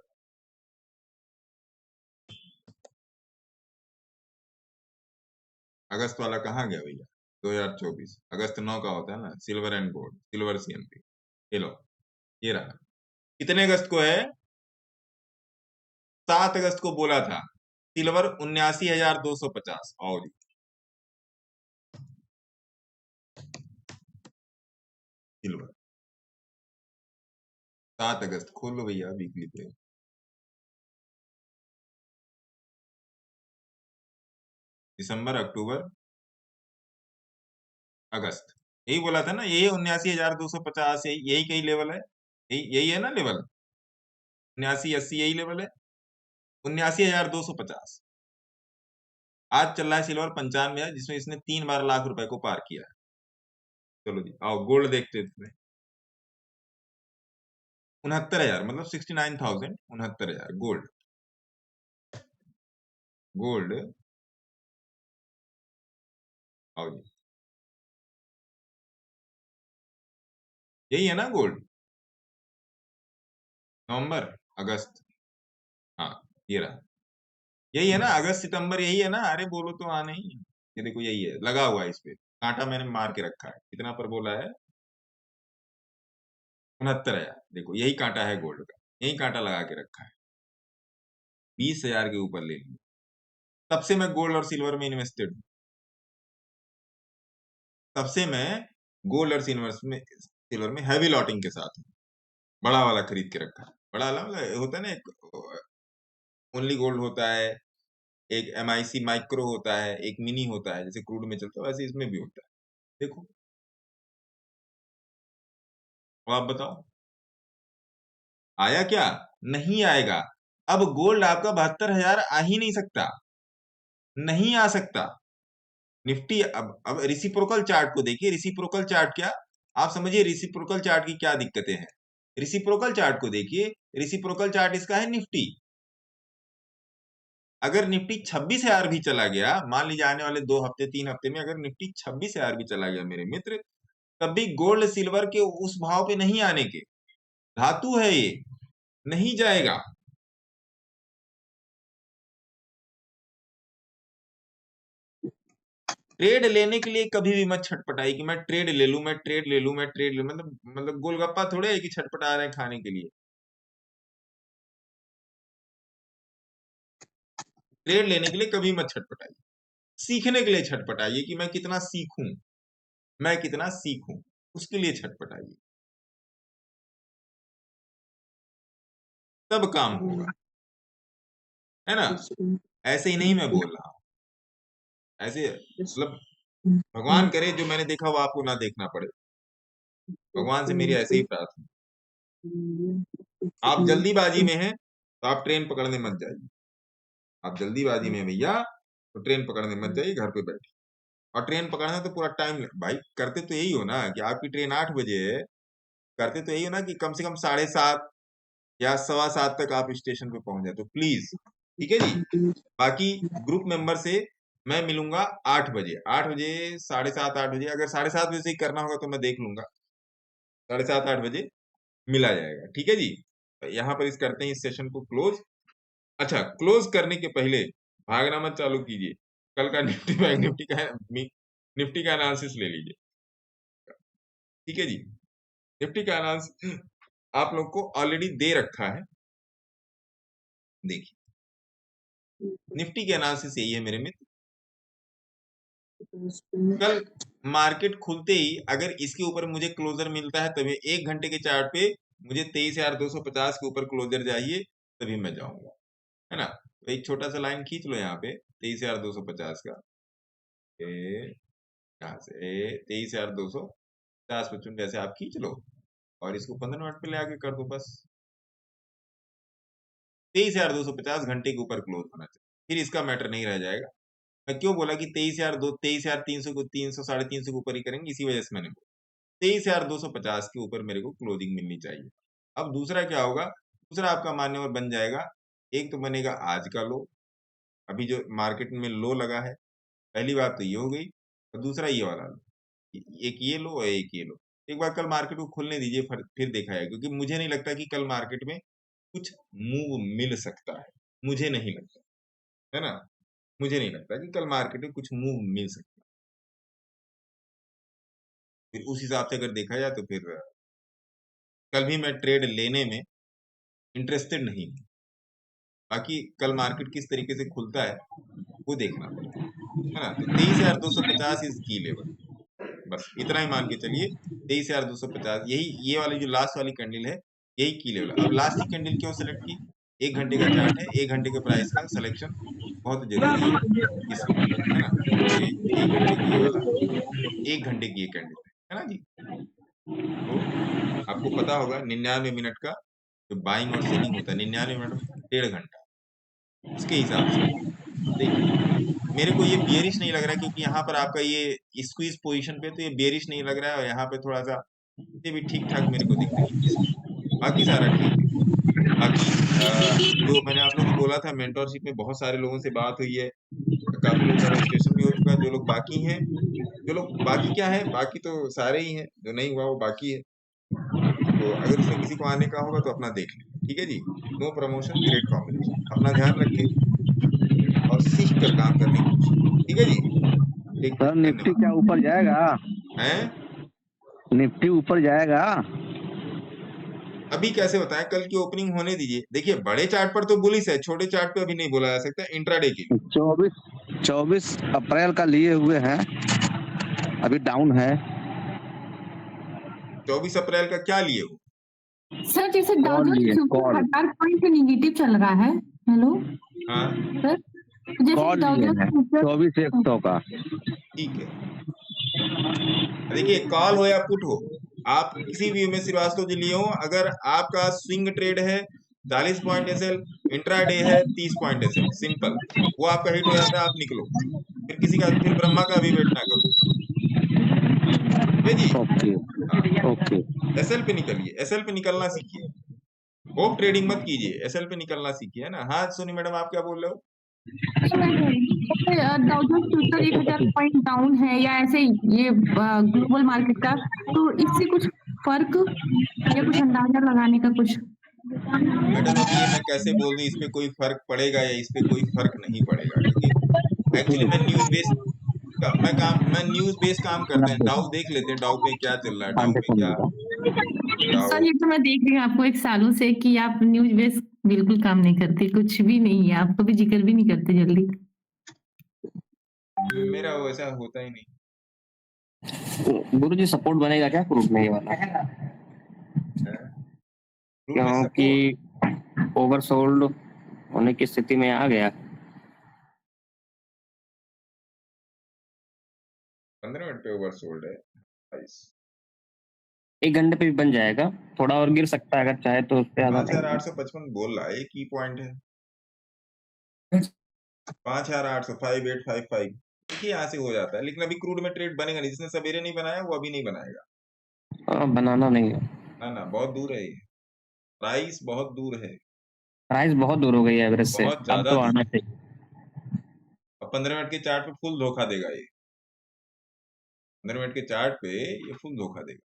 अगस्त वाला कहाँ गया भैया? 2024 अगस्त 9 का होता है ना silver and gold, silver CMP. ये लो ये रहा। कितने अगस्त को है? 7 अगस्त को बोला था सिल्वर 79,250। और सिल्वर 7 अगस्त खोल लो भैया वीकली पे। दिसंबर अक्टूबर अगस्त यही बोला था ना, यही 79,250 यही कई लेवल है, यही है ना लेवल 79-80 यही लेवल है 79,250। आज चल रहा है सिल्वर 95 है, जिसमें इसने 3 बार लाख रुपए को पार किया है। चलो जी आओ गोल्ड देखते हैं। 69,000 मतलब 69,000 69,000 गोल्ड। गोल्ड आओ जी यही है ना गोल्ड, नवंबर अगस्त, हाँ ये रहा, यही है ना अगस्त सितंबर यही है ना। अरे बोलो तो हाँ नहीं, ये देखो यही है लगा हुआ है, इस पे कांटा मैंने मार के रखा है। कितना पर बोला है? 69,000। देखो यही कांटा है गोल्ड का, यही कांटा लगा के रखा है, 20,000 के ऊपर ले लिया। तब से मैं गोल्ड और सिल्वर में इन्वेस्टेड हूँ, तब से मैं गोल्ड और सिल्वर में हैवी लॉटिंग के साथ हूँ। बड़ा वाला खरीद के रखा है, बड़ा वाला मतलब होता है ना, एक ओनली गोल्ड होता है, एक MIC माइक्रो होता है, एक मिनी होता है, जैसे क्रूड में चलता है वैसे इसमें भी होता है। देखो अब आप बताओ आया क्या? नहीं आएगा। अब गोल्ड आपका 72,000 आ ही नहीं सकता, नहीं आ सकता। निफ्टी अब रिसिप्रोकल चार्ट को देखिए, रिसिप्रोकल चार्ट क्या आप समझिए, रिसिप्रोकल चार्ट की क्या दिक्कतें हैं। रिसिप्रोकल चार्ट को देखिए, रिसिप्रोकल चार्ट इसका है निफ्टी। अगर निफ्टी 26,000 भी चला गया, मान लीजिए आने वाले 2 हफ्ते 3 हफ्ते में अगर निफ्टी 26,000 भी चला गया मेरे मित्र, तब भी गोल्ड सिल्वर के उस भाव पे नहीं आने के, धातु है ये, नहीं जाएगा। ट्रेड लेने के लिए कभी भी मत छटपटाई कि मैं ट्रेड ले लूं, मैं ट्रेड ले लूं, मैं ट्रेड ले लूं। मतलब गोलगप्पा थोड़े है कि छटपटा रहे हैं खाने के लिए। ट्रेड लेने के लिए कभी मत छटपटाइए, सीखने के लिए छटपटाइए कि मैं कितना सीखूं, मैं कितना सीखूं, उसके लिए छटपटाइए, तब काम होगा, है ना। ऐसे ही नहीं मैं बोल रहा हूं, ऐसे मतलब भगवान करे जो मैंने देखा वो आपको ना देखना पड़े, भगवान से मेरी ऐसे ही प्रार्थना। आप जल्दीबाजी में हैं तो आप ट्रेन पकड़ने मत जाइए, आप जल्दीबाजी में भैया तो ट्रेन पकड़ने मत जाइए, घर पे बैठिए। और ट्रेन पकड़ना तो पूरा टाइम भाई करते तो यही हो ना कि आपकी ट्रेन 8 बजे है, करते तो यही हो ना कि कम से कम 7:30 या 7:15 तक आप स्टेशन पे पहुंच जाए तो प्लीज, ठीक है जी। बाकी ग्रुप मेंबर से मैं मिलूंगा 8 बजे, 8 बजे 7:30 8 बजे, अगर 7:30 बजे से ही करना होगा तो मैं देख लूंगा, 7:30 8 बजे मिला जाएगा, ठीक है जी। तो यहाँ पर इस करते हैं इस सेशन को क्लोज। अच्छा, क्लोज करने के पहले भागना मत चालू कीजिए, कल का निफ्टी बैंक निफ्टी का एनालिसिस ले लीजिए, ठीक है जी। निफ्टी का एनालिसिस आप लोग को ऑलरेडी दे रखा है, देखिए निफ्टी के एनालिसिस यही है मेरे मित्र। कल मार्केट खुलते ही अगर इसके ऊपर मुझे क्लोजर मिलता है तभी 1 घंटे के चार्ट पे मुझे 23,250 के ऊपर क्लोजर चाहिए, तभी मैं जाऊंगा, है ना। तो एक छोटा सा लाइन खींच लो यहाँ पे 23,250 का, यहाँ से 23,250 पे चुन जैसे आप खींच लो और इसको 15 मिनट पे ले आके कर दो, बस 23,250 घंटे के ऊपर क्लोज होना चाहिए, फिर इसका मैटर नहीं रह जाएगा। मैं क्यों बोला कि 23,300 को 300 350 के ऊपर ही करेंगे, इसी वजह से मैंने बोला 23,250 के ऊपर मेरे को क्लोजिंग मिलनी चाहिए। अब दूसरा क्या होगा, दूसरा आपका मान्यवर बन जाएगा, एक तो बनेगा आज का लो, अभी जो मार्केट में लो लगा है, पहली बात तो ये हो गई, और दूसरा ये वाला लो, एक ये लो और एक ये लो। एक बार कल मार्केट को खुलने दीजिए, फिर देखा है, क्योंकि मुझे नहीं लगता कि कल मार्केट में कुछ मूव मिल सकता है, मुझे नहीं लगता, है ना, मुझे नहीं लगता कि कल मार्केट में कुछ मूव मिल सकता है। फिर उस हिसाब से अगर देखा जाए तो फिर कल भी मैं ट्रेड लेने में इंटरेस्टेड नहीं हूँ। बाकी कल मार्केट किस तरीके से खुलता है वो देखना पड़ेगा, है ना। तो 23,250 इज की लेवल, बस इतना ही मान के चलिए, 23,250 यही, ये वाली जो लास्ट वाली कैंडल है यही की लेवल। अब लास्ट की कैंडल क्यों सेलेक्ट की, 1 घंटे का चार्ट है, 1 घंटे के प्राइस का सिलेक्शन बहुत जरूरी है इसमें, है ना। 1 घंटे की ये कैंडल है ना जी। तो आपको पता होगा 99 मिनट का जो बाइंग और सेलिंग होता है, 99 मिनट 1.5 घंटा, उसके हिसाब से देखिए मेरे को ये बियरिश नहीं लग रहा है, क्योंकि यहाँ पर आपका ये स्क्वीज पोजीशन पे तो ये बियरिश नहीं लग रहा है, और यहाँ पे थोड़ा सा ये भी ठीक ठाक मेरे को दिख रही है, बाकी सारा ठीक है। बाकी जो मैंने आप लोगों को बोला था, मेंटोरशिप में बहुत सारे लोगों से बात हुई है, काफी लोगों का रजिस्ट्रेशन भी हो चुका है, जो लोग बाकी हैं, जो लोग बाकी क्या है, बाकी तो सारे ही हैं, जो नहीं हुआ वो बाकी है। तो अगर उसमें किसी को आने का होगा तो अपना देख लें, ठीक है जी। नो प्रमोशन ग्रेट कॉम्बिनेशन, अपना ध्यान रखें और सीख कर काम करने की कोशिश, ठीक है जी। ठीक, सर निफ्टी क्या ऊपर जाएगा, हैं निफ्टी ऊपर जाएगा? अभी कैसे बताएं, कल की ओपनिंग होने दीजिए। देखिए बड़े चार्ट पर तो बुलिश है, छोटे चार्ट पे अभी नहीं बोला जा सकता, इंट्राडे के लिए 24 अप्रैल का लिए हुए हैं, अभी डाउन है। 24 अप्रैल का क्या लिए हो सर जैसे डाउ कॉल लिए, जोन्स कॉल 1000 पॉइंट पे नेगेटिव चल रहा है, हेलो हाँ सर, जैसे कॉल डाउ लिए जोन्स हैं फ्यूचर 24,100 का। ठीक है। देखिए कॉल हो या पुट हो, आप किसी भी में श्रीवास्तव जी लिए हो, अगर आपका स्विंग ट्रेड है 40 पॉइंट एसएल, इंट्राडे है 30 पॉइंट एसएल, सिंपल, वो आपका हिट हो जाता है, आप निकलो, फिर किसी का, फिर ब्रह्मा का भी वेट ना करो, जी। ओके ओके, एसएल पे निकलिए, एसएल पे निकलना सीखिए, होप ट्रेडिंग मत कीजिए, एसएल पे निकलना सीखिए, है ना। हाँ सोनी मैडम आप क्या बोल रहे हो? Dow Jones future 1000 point down है या ऐसे ये ग्लोबल मार्केट का, तो इससे कुछ फर्क या कुछ अंदाजा लगाने का कुछ? मैडम अब ये मैं कैसे बोल दूं, इस पे कोई फर्क पड़ेगा या इस पे कोई फर्क नहीं पड़ेगा, क्योंकि एक्चुअली मैं न्यूज बेस्ड मैं न्यूज बेस्ड काम करते हैं। डाउ देख लेते हैं, डाउ पे क्या चल रहा है, डाउ पे क्या डाउ। सर ये तो मैं देख रही हूँ आपको 1 सालों से कि आप न्यूज बेस बिल्कुल काम नहीं करते, कुछ भी नहीं है, आप कभी जिक्र भी नहीं करते जल्दी। मेरा वैसा होता ही नहीं। गुरु जी सपोर्ट बनेगा क्या ग्रुप में ये वाला? ग्रुप में क्योंकि ओवरसोल्ड होने की स्थिति में आ गया। 15 मिनट पे ओवरसोल्ड है। 1 घंटे पे भी बन जाएगा, थोड़ा और गिर सकता है अगर चाहे तो, उससे ज्यादा नहीं। 5855 बोल रहा है, एक ही पॉइंट है। 5800 5855 देखिए यहाँ से हो जाता है, लेकिन अभी क्रूड में ट्रेड बनेगा नहीं। जिसने सवेरे नहीं बनाया वो अभी नहीं बनाएगा। बनाना नहीं है ना बहुत दूर है ये, प्राइस बहुत दूर है, प्राइस बहुत दूर हो गई है एवरेज से, बहुत अब ज्यादा तो दूर। आना चाहिए। अब 15 मिनट के चार्ट पे फुल धोखा देगा ये। 15 मिनट के चार्ट पे ये फुल धोखा देगा।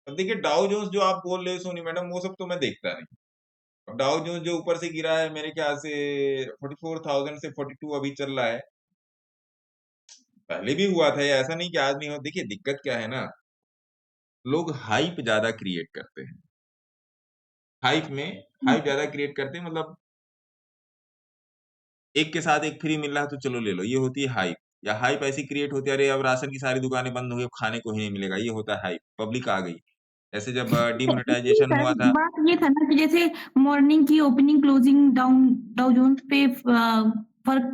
अब देखिए डाउ जोन्स जो आप बोल रहे हो सोनी मैडम, वो सब तो मैं देखता नहीं। अब डाउ जोन्स जो ऊपर से गिरा है मेरे ख्याल से 44,000 से 42 अभी चल रहा है। पहले भी हुआ था, ये ऐसा नहीं कि आज नहीं हो। देखिए दिक्कत क्या है ना, लोग हाइप ज्यादा क्रिएट करते हैं। हाइप ज्यादा क्रिएट करते हैं, मतलब एक के साथ एक फ्री मिल रहा है तो चलो ले लो, ये होती है हाइप। या हाइप ऐसी क्रिएट होती है, अरे अब राशन की सारी दुकानें बंद हो गई, अब खाने को ही नहीं मिलेगा, ये होता है हाइप। पब्लिक आ गई। ऐसे जब डिमोनेटाइजेशन हुआ था, बात ये था ना कि जैसे मॉर्निंग की ओपनिंग क्लोजिंग डाउ जोन्स पे फर्क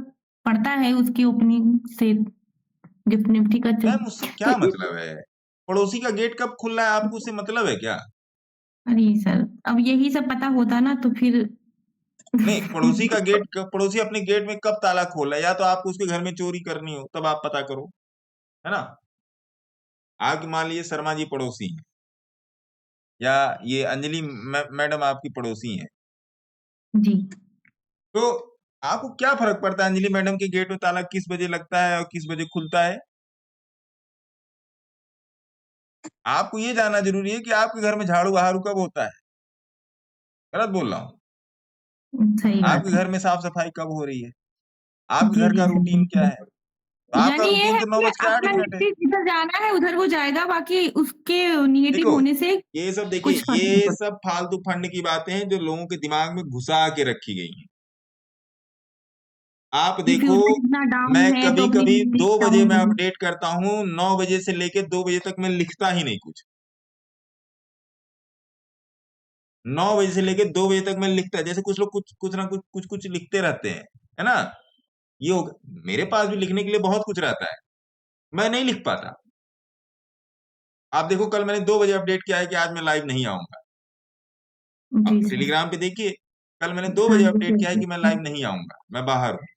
पड़ता है उसकी ओपनिंग से गिफ्ट निफ्टी का। मैम उससे क्या मतलब है? पड़ोसी का गेट कब खुल रहा है आपको उससे मतलब है क्या? अरे सर अब यही सब पता होता ना तो फिर नहीं, पड़ोसी का गेट पड़ोसी अपने गेट में कब ताला खोल रहा है? या तो आपको उसके घर में चोरी करनी हो तब आप पता करो, है ना। आपकी मान लीजिए शर्मा जी पड़ोसी हैं, या ये अंजलि मैडम आपकी पड़ोसी हैं, जी तो आपको क्या फर्क पड़ता है अंजलि मैडम के गेट में ताला किस बजे लगता है और किस बजे खुलता है? आपको ये जानना जरूरी है कि आपके घर में झाड़ू बहारू कब होता है। गलत बोल रहा हूँ? सही बात आपके है। घर में साफ सफाई कब हो रही है? आपके जी घर जी का रूटीन क्या सर है? तो आपका यानी ये रूटीन है तो कि 9:08 अपना है। जिधर जाना है उधर वो जाएगा, बाकी उसके निगेटिव देखो होने से ये सब, देखिए कुछ फर्क नहीं ये पड़ता। सब फालतू फंड की बातें हैं जो लोगों के दिमाग में घुसा के रखी गई हैं। आप कि देखो, फ्यूचर इतना डाउन मैं है कभी तो कभी अपनी 2 बजे डाउन मैं होगी। अपडेट करता हूँ, 9 बजे से लेके 2 बजे तक मैं लिखता ही नहीं कुछ। 9 बजे से लेके 2 बजे तक मैं लिखता, जैसे कुछ लोग कुछ ना कुछ लिखते रहते हैं, है ना। ये होगा, मेरे पास भी लिखने के लिए बहुत कुछ रहता है, मैं नहीं लिख पाता। आप देखो कल मैंने 2 बजे अपडेट किया है कि आज मैं लाइव नहीं आऊंगा। जी आप सर टेलीग्राम पे देखिए, कल मैंने 2 हाँ बजे जी अपडेट किया है कि मैं सर लाइव नहीं आऊंगा, मैं बाहर हूँ।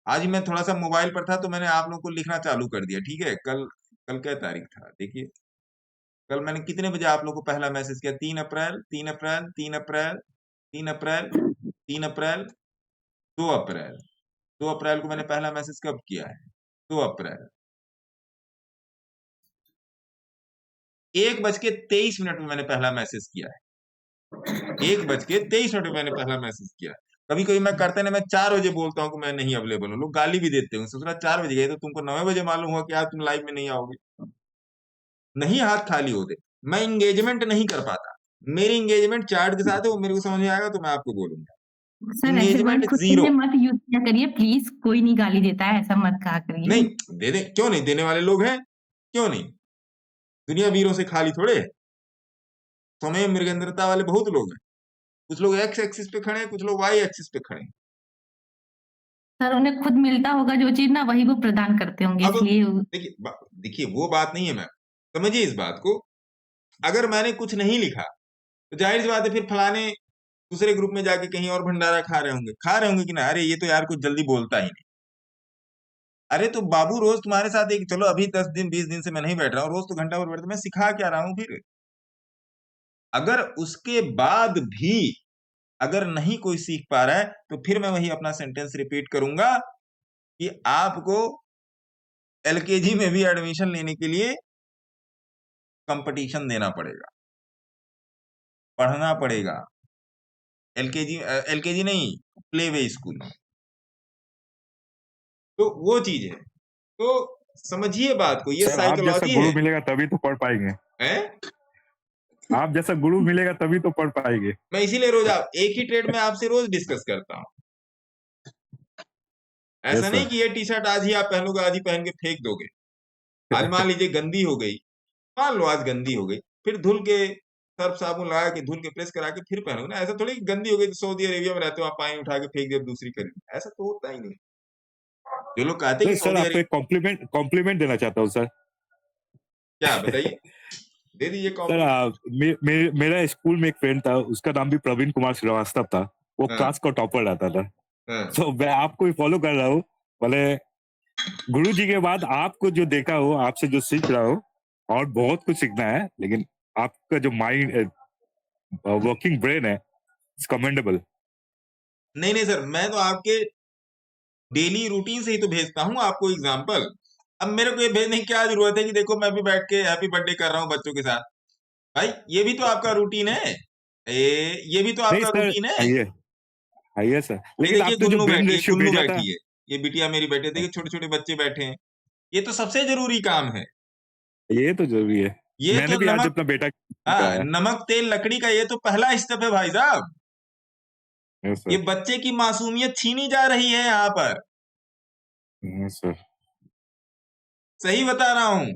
आज ही मैं थोड़ा सा मोबाइल पर था तो मैंने आप लोगों को लिखना चालू कर दिया, ठीक है। कल कल क्या तारीख था देखिए, कल मैंने कितने बजे आप लोगों को पहला मैसेज किया? 3 अप्रैल 3 अप्रैल 3 अप्रैल 3 अप्रैल 3 अप्रैल 2 अप्रैल 2 अप्रैल को मैंने पहला मैसेज कब किया है? 2 अप्रैल 1:23 में मैंने पहला मैसेज किया है। 1:23 में मैंने पहला मैसेज किया। कभी कभी मैं करते ना, मैं 4 बजे बोलता हूँ कि मैं नहीं अवेलेबल हूँ, लोग गाली भी देते हैं। सोच रहा 4 बजे गए तो तुमको 9 बजे मालूम हुआ कि आज तुम लाइव में नहीं आओगे। नहीं हाथ खाली होते, मैं इंगेजमेंट नहीं कर पाता। मेरी इंगेजमेंट चार्ट के साथ है, वो मेरे को समझ में आएगा तो मैं आपको बोलूंगा। सर ऐसे इंगेजमेंट वर्ड खुद जीरो। से मत यूज किया करिए प्लीज, कोई नहीं गाली देता है, ऐसा मत कहा करिए। नहीं दे दे, क्यों नहीं देने वाले लोग हैं, क्यों नहीं। दुनिया वीरों से खाली थोड़े है। समय मृगेंद्रता वाले बहुत लोग हैं। कुछ लोग एक्स एक्सिस पे खड़े हैं, कुछ लोग वाई एक्सिस पे खड़े हैं। सर उन्हें खुद मिलता होगा जो चीज ना, वही वो प्रदान करते होंगे, अब इसलिए देखिए वो बात नहीं है मैम, समझिए इस बात को। अगर मैंने कुछ नहीं लिखा तो जाहिर सी बात है फिर फलाने दूसरे ग्रुप में जाके कहीं और भंडारा खा रहे होंगे कि ना, अरे ये तो यार कुछ जल्दी बोलता ही नहीं। अरे तो बाबू रोज तुम्हारे साथ एक, चलो अभी 10 दिन 20 दिन से मैं नहीं बैठ रहा हूँ, रोज तो घंटा भर बैठता, मैं सिखा क्या रहा हूँ फिर? अगर उसके बाद भी अगर नहीं कोई सीख पा रहा है तो फिर मैं वही अपना सेंटेंस रिपीट करूंगा कि आपको एलकेजी में भी एडमिशन लेने के लिए कंपटीशन देना पड़ेगा, पढ़ना पड़ेगा। एलकेजी नहीं, प्ले वे स्कूल। तो वो चीज है। तो समझिए बात को, ये सर आप जैसा साइकोलॉजी गुरु है। मिलेगा तभी तो पढ़ पाएंगे। हैं? आप जैसा गुरु मिलेगा तभी तो पढ़ पाएंगे। मैं इसीलिए रोज एक ही ट्रेड में आपसे रोज डिस्कस करता हूँ। यस ऐसा नहीं सर। कि ये टी शर्ट आज ही आप पहनोगे, आज ही पहन के फेंक दोगे। आज मान लीजिए गंदी हो गई, मान लो आज गंदी हो गई, फिर धुल के सर्फ साबुन लगा के धुल के प्रेस करा के फिर पहनोगे ना। ऐसा थोड़ी कि गंदी हो गई तो सऊदी अरेबिया में रहते हो आप, पानी उठा के फेंक दे दूसरी खरीद, ऐसा तो होता ही नहीं। जो लोग कहते हैं कि सर सऊदी आपको अरेबिया, एक कॉम्प्लीमेंट देना चाहता हूँ सर। क्या बताइए, दे दीजिए सर कॉम्प्लीमेंट। मेरा स्कूल में एक फ्रेंड था, उसका नाम भी प्रवीण कुमार श्रीवास्तव था। वो हाँ। क्लास का टॉपर रहता था। हाँ। तो मैं आपको ही फॉलो कर रहा हूँ, भले गुरु जी के बाद आपको जो देखा हो, आपसे जो सीख रहा हो, और बहुत कुछ सीखना है, लेकिन आपका जो माइंड वर्किंग ब्रेन है इट्स कमेंडेबल। नहीं नहीं सर, मैं तो आपके डेली रूटीन से ही तो भेजता हूँ आपको एग्जाम्पल। अब मेरे को ये भेजने की क्या जरूरत है कि देखो मैं भी बैठ के हैप्पी बर्थडे कर रहा हूँ बच्चों के साथ। भाई ये भी तो आपका रूटीन है, ये भी तो नहीं आपका सर, रूटीन है। आइए आइए सर, ये लेकिन देखिए आपने जो गुन्नू ब्रेन बैठी है, रेशियो गुन्नू भेजा था। बैठी है, ये बिटिया मेरी बैठी है, देखिए छोटे छोटे बच्चे बैठे हैं। ये तो सबसे जरूरी काम है। ये तो जरूरी है। ये मैंने तो भी आज नमक, अपना बेटा हाँ, कराया। नमक तेल लकड़ी का ये तो पहला स्टेप है भाई साहब। यस ये सर। बच्चे की मासूमियत छीनी जा रही है यहाँ पर, यस सर। सही बता रहा हूँ।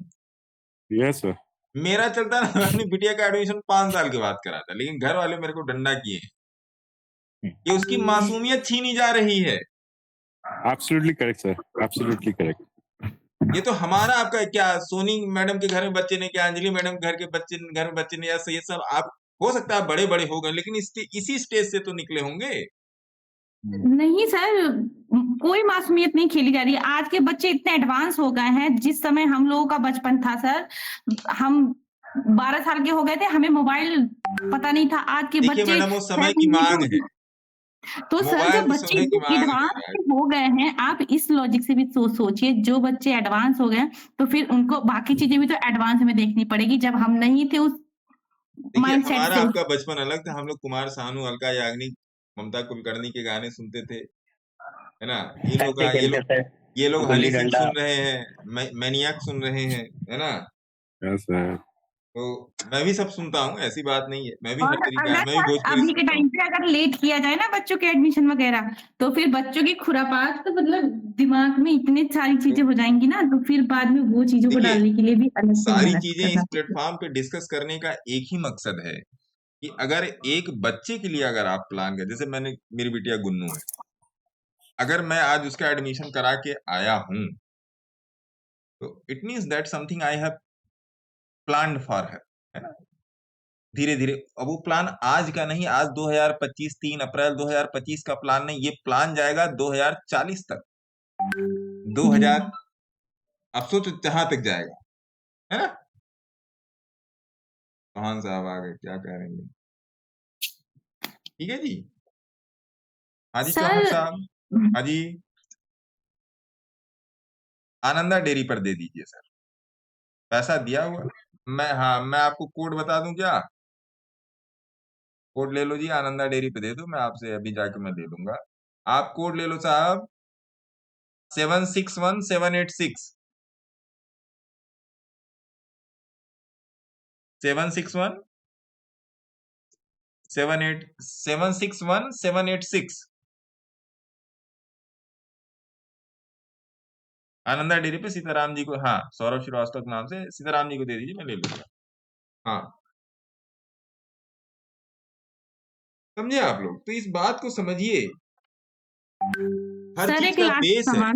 Yes sir. मेरा चलता ना, मैं अपनी बिटिया का एडमिशन 5 साल के बाद करा था, लेकिन घर वाले मेरे को डंडा किए कि उसकी मासूमियत छीनी जा रही है। Absolutely correct sir, absolutely correct. ये तो हमारा आपका क्या, सोनी मैडम के घर में बच्चे ने, क्या अंजलि मैडम के घर में बच्चे ने, ऐसा ये सब आप हो सकता है बड़े बड़े हो गए, लेकिन इसी स्टेज से तो निकले होंगे। नहीं सर, कोई मासूमियत नहीं खेली जा रही है। आज के बच्चे इतने एडवांस हो गए हैं। जिस समय हम लोगों का बचपन था सर, हम 12 साल के हो गए थे, हमें मोबाइल पता नहीं था। आज के देखिए बच्चे मैडम, वो समय की मांग है। तो सर मोबाइल जब तो बच्चे समय की मांग है एडवांस हो गए हैं, आप इस लॉजिक से भी सोचिए, जो बच्चे एडवांस हो गए तो फिर उनको बाकी चीजें भी तो एडवांस में देखनी पड़ेगी। जब हम नहीं थे उस देखिए माइंडसेट हमारा से, आपका बचपन अलग था। हम लोग कुमार सानू, अलका याग्निक, ममता कुलकर्णी के गाने सुनते थे, है ना। इन लोग का, ये लोग हनी सिंह सुन रहे हैं, मैनियक सुन रहे हैं, है ना। Yes sir. तो मैं भी सब सुनता हूँ, ऐसी बात नहीं है। मैं भी और हर तरीका, अगर मैं भी भोजपुरी अभी के सुनता हूँ। टाइम पे अगर लेट किया जाए ना बच्चों के एडमिशन वगैरह, तो फिर बच्चों की खुरापात तो मतलब दिमाग में इतनी सारी चीजें हो जाएंगी ना, तो फिर बाद में वो चीजों को देखिए डालने के लिए भी अलग से सारी मेहनत चीजें करना इस प्लेटफॉर्म पे डिस्कस करने का एक ही मकसद है कि अगर एक बच्चे के लिए अगर आप प्लान कर, जैसे मैंने, मेरी बिटिया गुन्नू है, अगर मैं आज उसका एडमिशन करा के आया हूं, तो it means that something I have planned for her, है ना। धीरे धीरे, अब वो प्लान आज का नहीं, आज 2025, 3 अप्रैल 2025 का प्लान नहीं, ये प्लान जाएगा 2040 तक, 2000, अब सोचो जहां तक जाएगा, है ना। चौहान साहब आ गए, क्या कह रहे हैं। ठीक है जी। हाँ जी चौहान सर। साहब, हाँ जी। आनंदा डेयरी पर दे दीजिए सर, पैसा दिया हुआ। मैं आपको कोड बता दूं क्या, कोड ले लो जी, आनंदा डेयरी पे दे दो, मैं आपसे अभी जाके मैं दे दूंगा। आप कोड ले लो साहब, 761786, 761 76786। आनंदा डेयरी पे सीताराम जी को, हाँ सौरभ श्रीवास्तव के नाम से सीताराम जी को दे दीजिए, मैं ले लूंगा। हाँ समझे आप लोग, तो इस बात को समझिए, हर सर चीज एक का लास्ट बेस है, सवाल।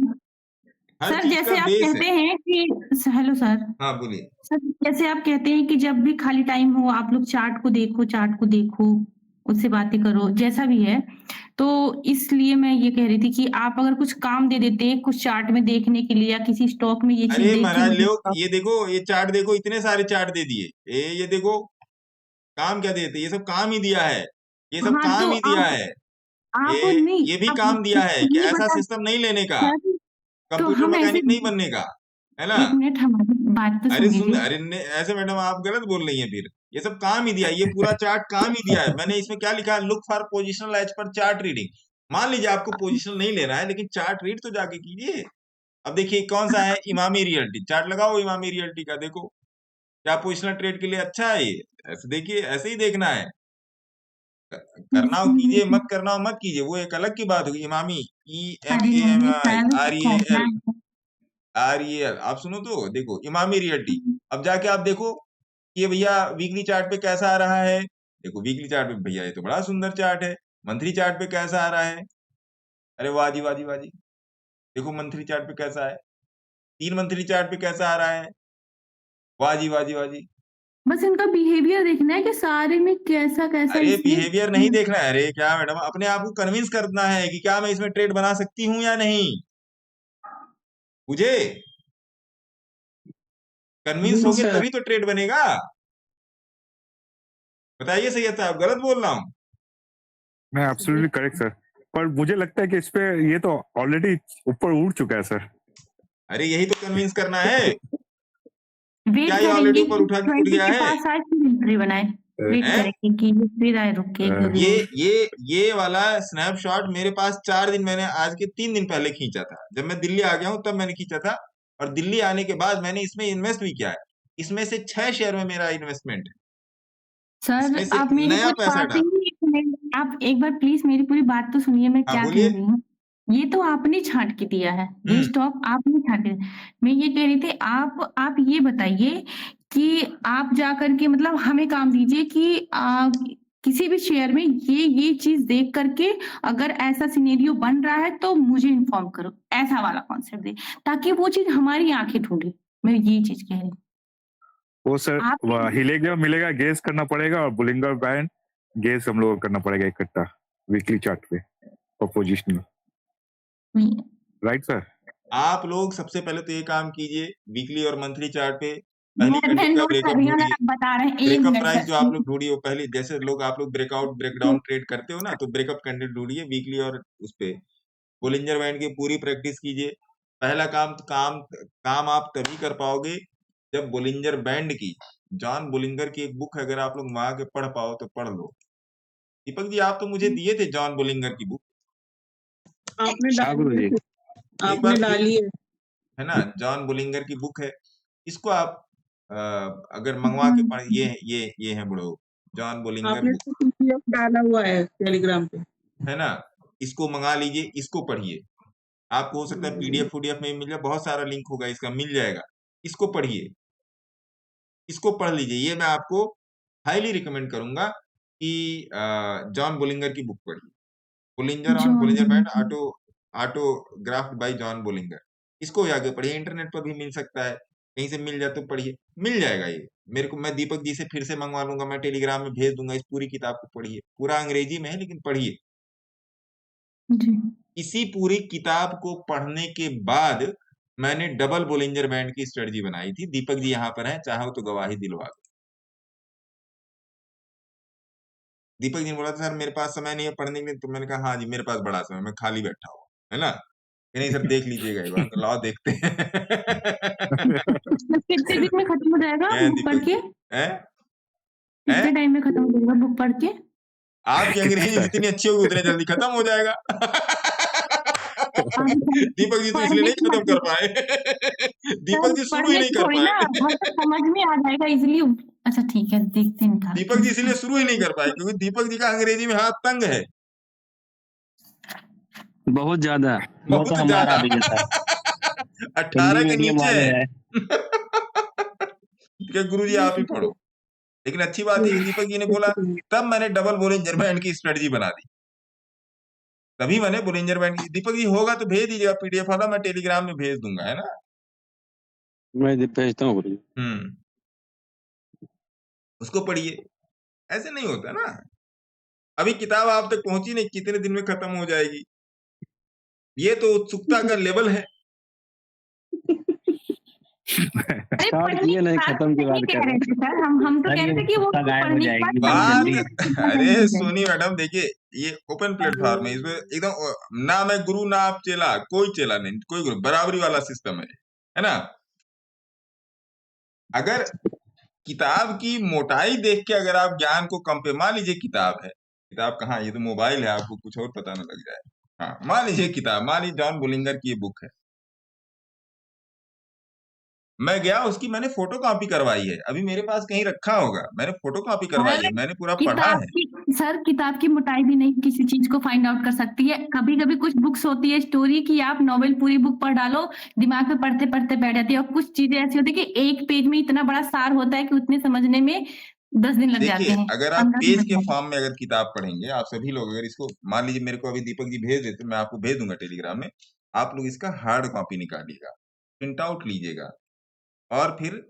हर सर चीज जैसे का आप बेस कहते है। हैं कि, हेलो सर। हाँ बोलिए। सर जैसे आप कहते हैं कि जब भी खाली टाइम हो आप लोग चार्ट को देखो, उससे बातें करो, जैसा भी है। तो इसलिए मैं ये कह रही थी कि आप अगर कुछ काम दे देते कुछ चार्ट में देखने के लिए, या किसी स्टॉक में ये चीज अरे देखी महाराज मुझे लोग, ये देखो, ये चार्ट देखो, इतने सारे चार्ट दे दिए। ये देखो, काम क्या देते, ये सब काम ही दिया है, ये सब हाँ काम तो ही दिया है। आप नहीं, ये भी आप काम दिया है कि ये ऐसा बता सिस्टम नहीं लेने का, सर, तो कंप्यूटर हम ऐसे, मैकेनिक नहीं बनने का, है ना। 1 मिनट हमारी बात तो अरे सुन सुन, लीजिए। अरे ऐसे मैडम आप गलत बोल रही हैं। फिर ये सब काम ही दिया है, ये पूरा चार्ट काम ही दिया है। मैंने इसमें क्या लिखा है, लुक फॉर पोजिशनल एज पर चार्ट रीडिंग। मान लीजिए आपको पोजिशनल नहीं लेना है, लेकिन चार्ट रीड तो जाके कीजिए। अब देखिए कौन सा है, इमामी रियल्टी, चार्ट लगाओ इमामी रियल्टी का, देखो क्या पोजिशनल ट्रेड के लिए अच्छा है ये। ऐसे देखिए, ऐसे ही देखना है, करना हो कीजिए, मत करना हो मत कीजिए, वो एक अलग की बात होगी। इमामी, EMAMI REL, आप सुनो तो देखो इमामी रियल्टी। अब जाके आप देखो ये भैया वीकली चार्ट पे कैसा आ रहा है, देखो वीकली चार्ट पे भैया ये तो बड़ा सुंदर चार्ट है। मंथली चार्ट पे कैसा आ रहा है, अरे वाह जी वाह जी वाह जी, देखो मंथली चार्ट पे कैसा है, 3 मंथली चार्ट पे कैसा आ रहा है, वाह जी वाह जी वाह जी। बस इनका बिहेवियर देखना है कि सारे में कैसा कैसा अरे इसने बिहेवियर नहीं देखना है, अरे क्या मैडम, अपने आप को कन्विंस करना है कि क्या मैं इसमें ट्रेड बना सकती हूँ या नहीं। मुझे कन्विंस होगे तभी तो ट्रेड बनेगा। बताइए सैयद साहब, गलत बोल रहा हूँ? मैं एब्सोल्युटली करेक्ट सर, पर मुझे लगता है कि इस पे ये तो ऑलरेडी ऊपर उड़ चुका है सर। अरे यही तो कन्विंस करना है, वेट क्या ये ऑलरेडी करेंगे ऊपर कि उठ 20 गया के है? पास आए फिर एंट्री बनाए। वेट हैं? करेंगे कि ये फिर आए, रुक के एक दो ये वाला स्नैपशॉट मेरे पास 4 दिन, मैंने आज के 3 दिन पहले खींचा था, जब मैं दिल्ली आ गया हूँ तब मैंने खींचा था, और दिल्ली आने के बाद मैंने इसमें इन्वेस्ट भी किया है। इसमें से 6 शेयर में मेरा इन्वेस्टमेंट है, सर इसमें से आप मेरी नया पूरी पैसा बात डाल। ही आप एक बार प्लीज मेरी पूरी बात तो सुनिए, मैं हाँ क्या बोलिए। कह रही हूँ। ये तो आपने छांट के दिया है, ये स्टॉक आपने छांट के, मैं ये कह रही थी आप ये बताइए कि आप जा करके मतलब हमें काम दीजिए कि किसी भी शेयर में ये चीज देख करके अगर ऐसा सिनेरियो बन रहा है तो मुझे इन्फॉर्म करो, ऐसा वाला कॉन्सेप्ट दे, ताकि वो चीज हमारी आंखें ढूंढे। मैं ये चीज कह रही हूँ। वो सर आप हिलेगा मिलेगा गेस करना पड़ेगा, और बुलिंगर बैंड गेस हम लोग करना पड़ेगा इकट्ठा वीकली चार्ट पे और पोजिशनिंग, राइट सर? आप लोग सबसे पहले तो ये काम कीजिए, वीकली और मंथली चार्ट पे मैं पहली कंडीशन का नोट कर ब्रेकअप रही हूँ ना, ढूंढिए। आप बता रहे हैं, एक ब्रेकअप मिनट प्राइस जो आप सर। लोग ढूंढिए, वो पहले जैसे लोग आप लोग ब्रेकआउट ब्रेकडाउन ट्रेड करते हो ना, तो ब्रेकअप कैंडल ढूंढिए वीकली, और उस पे बोलिंजर बैंड की पूरी प्रैक्टिस कीजिए। पहला काम आप तभी कर पाओगे जब बोलिंजर बैंड की, जॉन बोलिंगर की एक बुक है, अगर आप लोग मंगा के पढ़ पाओ तो पढ़ लो। दीपक जी आप तो मुझे दिए थे जॉन बोलिंगर की बुक, आपने हाँ गुरु जी। एक बार आपने डाली है ना, जॉन बोलिंगर की बुक है, इसको आप अगर मंगवा के पढ़, ये है बड़ो जॉन बोलिंगर आपने बुक, तो PDF डाला हुआ है टेलीग्राम पे, है ना, इसको मंगा लीजिए, इसको पढ़िए। आपको हो सकता है PDF में मिल जाए, बहुत सारा लिंक होगा इसका, मिल जाएगा, इसको पढ़िए, इसको पढ़ लीजिए। ये मैं आपको हाईली रिकमेंड करूंगा कि जॉन बोलिंगर की बुक पढ़िए, Bollinger band autographed by John Bollinger, इसको आगे पढ़िए, इंटरनेट पर भी मिल सकता है, कहीं से मिल जाए तो पढ़िए, मिल जाएगा ये मेरे को, मैं दीपक जी से फिर से मंगवा लूंगा, मैं टेलीग्राम में भेज दूंगा, इस पूरी किताब को पढ़िए, पूरा अंग्रेजी में है लेकिन पढ़िए। इसी पूरी किताब को पढ़ने के बाद मैंने डबल बोलिंजर बैंड की स्ट्रेटजी बनाई थी। दीपक जी यहाँ पर हैं, चाहो तो गवाही दिलवा दो। दीपक जी ने बोला था सर मेरे पास समय नहीं है पढ़ने के लिए, तो मैंने कहा हाँ जी मेरे पास बड़ा समय, मैं खाली बैठा हूँ, है ना, नहीं सर देख लीजिएगा एक बार, तो लाओ देखते हैं। कितने दिन में खत्म हो जाएगा बुक पढ़ के? कितने टाइम में खत्म हो जाएगा बुक पढ़ के? आपकी अंग्रेजी जितनी अच्छी होगी उतने जल्दी खत्म हो जाएगा। दीपक जी तो इसलिए नहीं खत्म कर पाए। दीपक जी शुरू ही नहीं कर पाए। समझ में आ जाएगा इजीली। अच्छा ठीक है, देखते हैं। दीपक जी इसलिए शुरू ही नहीं कर पाए क्योंकि दीपक जी का अंग्रेजी में हाथ तंग है, बहुत ज्यादा। बहुत तो हमारा भी ज्यादा। है 18 के मीडियम नीचे वाले है। है। गुरु जी आप ही पढ़ो। लेकिन अच्छी बात है दीपक जी ने बोला, तब मैंने डबल बोलिंजर बैंड की स्ट्रेटजी बना दी, तभी मैंने बोलिंजर बैंड की। दीपक जी होगा तो भेज दीजिएगा PDF वाला, मैं टेलीग्राम में भेज दूंगा, है ना। मैं भेजता हूँ गुरु जी। उसको पढ़िए, ऐसे नहीं होता ना, अभी किताब आप तक पहुंची नहीं, कितने दिन में खत्म हो जाएगी, ये तो उत्सुकता का लेवल है। ये नहीं खत्म की बात कर रहे थे सर, हम तो कह रहे थे कि वो गायब हो जाएगी बात। अरे सोनी मैडम देखिए, ये ओपन प्लेटफॉर्म है, इसमें एकदम ना मैं गुरु ना आप चेला, कोई चेला नहीं, कोई गुरु, बराबरी वाला सिस्टम है ना। अगर किताब की मोटाई देख के अगर आप ज्ञान को मान लीजिए किताब है, किताब कहाँ, ये तो मोबाइल है, आपको कुछ और पता न लग जाए। हाँ मान लीजिए किताब, मान लीजिए जॉन बोलिंगर की ये बुक है, मैं गया, उसकी मैंने फोटो कॉपी करवाई है, अभी मेरे पास कहीं रखा होगा, मैंने फोटो कॉपी करवाई है, मैंने पूरा पढ़ा किताब है। की सर किताब की मोटाई भी नहीं किसी चीज को फाइंड आउट कर सकती है। कभी कभी कुछ बुक्स होती है स्टोरी की, आप नॉवेल पूरी बुक पढ़ डालो, दिमाग में पढ़ते पढ़ते बैठ जाती है, और कुछ चीजें ऐसी होती है कि एक पेज में इतना बड़ा सार होता है कि उतने समझने में 10 दिन लग जाते देखिए, हैं, अगर आप 15 दिन पेज लग के जाते हैं। फॉर्म में अगर किताब पढ़ेंगे, आप सभी लोग अगर इसको मान लीजिए मेरे को अभी दीपक जी भेज देते, मैं आपको भेज दूंगा टेलीग्राम में, आप लोग इसका हार्ड कॉपी निकालिएगा, प्रिंट आउट लीजिएगा, और फिर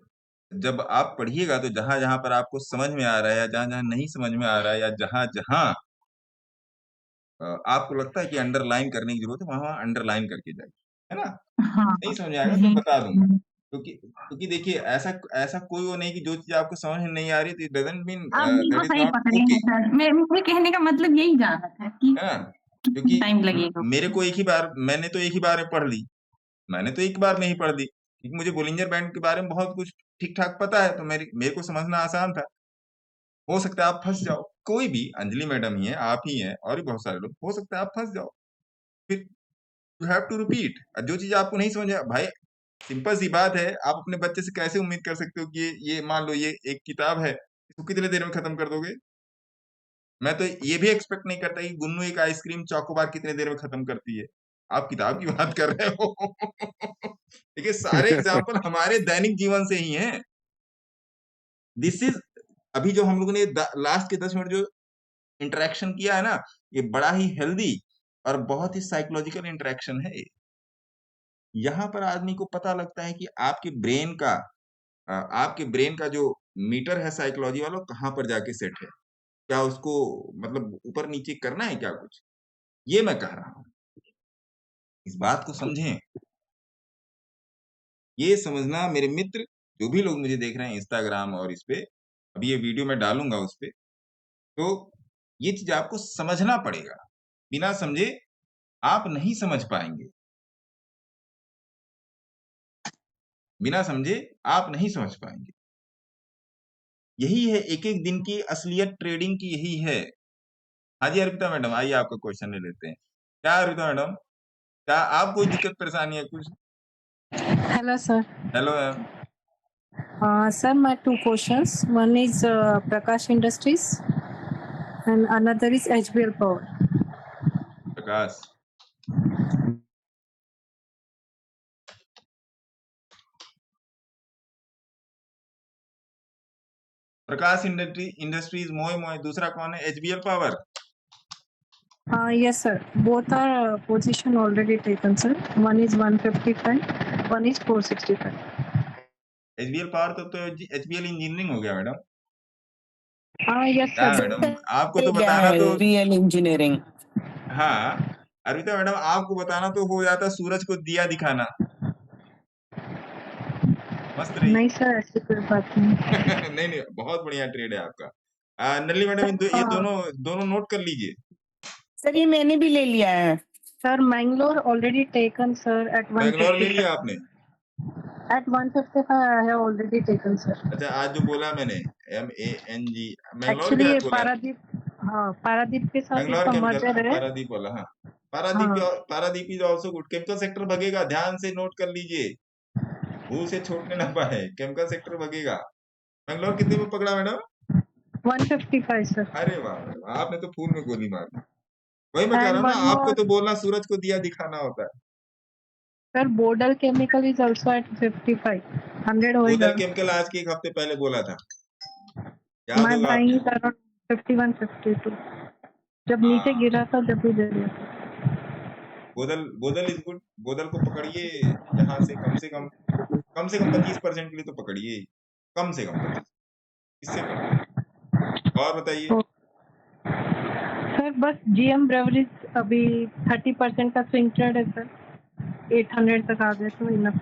जब आप पढ़िएगा तो जहां जहां पर आपको समझ में आ रहा है या जहां जहां नहीं समझ में आ रहा है या जहां जहां आपको लगता है कि अंडरलाइन करने की जरूरत है, वहां वहां अंडरलाइन करके जाइए, है ना? हाँ नहीं समझ में आएगा तो बता दूंगा, क्योंकि देखिए ऐसा ऐसा कोई वो नहीं कि जो चीज आपको समझ में नहीं आ रही तो इट डजंट मीन आप बिल्कुल दैट इज सही नॉट पकड़े ओके, हैं सर। मेरे कहने का मतलब यही जाना था कि है ना? कितना क्योंकि टाइम लगेगा। मेरे को एक ही बार, मैंने तो एक ही बार में पढ़ ली, मैंने तो एक बार में ही पढ़ दी, क्योंकि मुझे बोलिंजर बैंड के बारे में बहुत कुछ ठीक ठाक पता है, तो मेरे को समझना आसान था। हो सकता है आप फंस जाओ, कोई भी, अंजलि मैडम ही है, आप ही हैं, और भी बहुत सारे लोग, हो सकता है आप फंस जाओ, फिर यू हैव टू रिपीट। जो चीज आपको नहीं समझ भाई, सिंपल सी बात है, आप अपने बच्चे से कैसे उम्मीद कर सकते हो कि ये मान लो ये एक किताब है, इसको कितने देर में खत्म कर दोगे? मैं तो ये भी एक्सपेक्ट नहीं करता कि गुन्नू एक आइसक्रीम चॉकोबार कितने देर में खत्म करती है, आप किताब की बात कर रहे हो। देखिए सारे एग्जाम्पल हमारे दैनिक जीवन से ही हैं। दिस इज, अभी जो हम लोगों ने लास्ट के 10 मिनट जो इंटरेक्शन किया है ना, ये बड़ा ही हेल्दी और बहुत ही साइकोलॉजिकल इंटरेक्शन है। यहाँ पर आदमी को पता लगता है कि आपके ब्रेन का जो मीटर है साइकोलॉजी वालों, कहाँ पर जाके सेट है, क्या उसको मतलब ऊपर नीचे करना है क्या कुछ, ये मैं कह रहा हूं, इस बात को समझें। ये समझना मेरे मित्र, जो भी लोग मुझे देख रहे हैं इंस्टाग्राम और इस पे, अभी ये वीडियो मैं डालूंगा उस पे, तो ये चीज आपको समझना पड़ेगा, बिना समझे आप नहीं समझ पाएंगे, बिना समझे आप नहीं समझ पाएंगे। यही है एक एक दिन की असलियत ट्रेडिंग की, यही है। हाँ जी अर्पिता मैडम, आइए आपका क्वेश्चन ले लेते हैं। क्या अर्पिता मैडम, क्या आप कोई दिक्कत परेशानी है कुछ? Hello, sir. Hello ma'am. Sir, my two questions. One is Prakash Industries, and another is HBL Power. Prakash, Prakash industries मोए मोए, दूसरा कौन है? HBL power. Yes, sir. Both are position already taken, sir. One is 155, one is 465. HBL power तो HBL engineering हो गया madam. Yes, क्या sir. Madam, आपको तो बताना तो HBL Engineering. हाँ अर्पिता मैडम, आपको बताना तो हो जाता सूरज को दिया दिखाना। मस्त रही। नहीं सर, ऐसी कोई बात नहीं। नहीं नहीं, बहुत बढ़िया ट्रेड है आपका। नल्ली मैडम, ये दोनों नोट कर लीजिए। सर ये मैंने भी ले लिया है। Sir Mangalore already taken sir at Bangalore ले लिया आपने? At 155 I have already taken, sir. अच्छा, आज जो बोला मैंने MANG, मैंगलोर Actually क्या ये बोला? पारादीप, हाँ पारादीप के साथ बैंगलोर इसका केमिकल, मर्जर है। पारादीप वाला, हाँ हाँ। Paradeep is also good. Chemical sector भगेगा, ध्यान से नोट कर लीजिए, भूल से छोड़ने ना पाए, केमिकल सेक्टर भगेगा। बैंगलोर कितने में पकड़ा मैडम? 155 सर। अरे वाह, आपने तो फूल में गोली मार दी। वही मैं कह रहा हूँ ना, आपको तो बोलना सूरज को दिया दिखाना होता है। Sir Bodal chemical is also at 55, 100 होएगा। बोदल केमिकल आज के एक हफ्ते पहले बोला था, याद मैं होगा बाइंग आपको? कर रहा हूँ 51, 52 जब नीचे गिरा था जब भी दे दिया था। बोदल इज गुड, बोदल को पकड़िए, यहाँ से कम से कम 25% के लिए तो पकड़िए, कम से कम 25, इससे कम नहीं। और बताइए सर बस GM ब्रेवरीज अभी 30% का स्विंग ट्रेड है सर, 800 तक आ गए तो इनफ।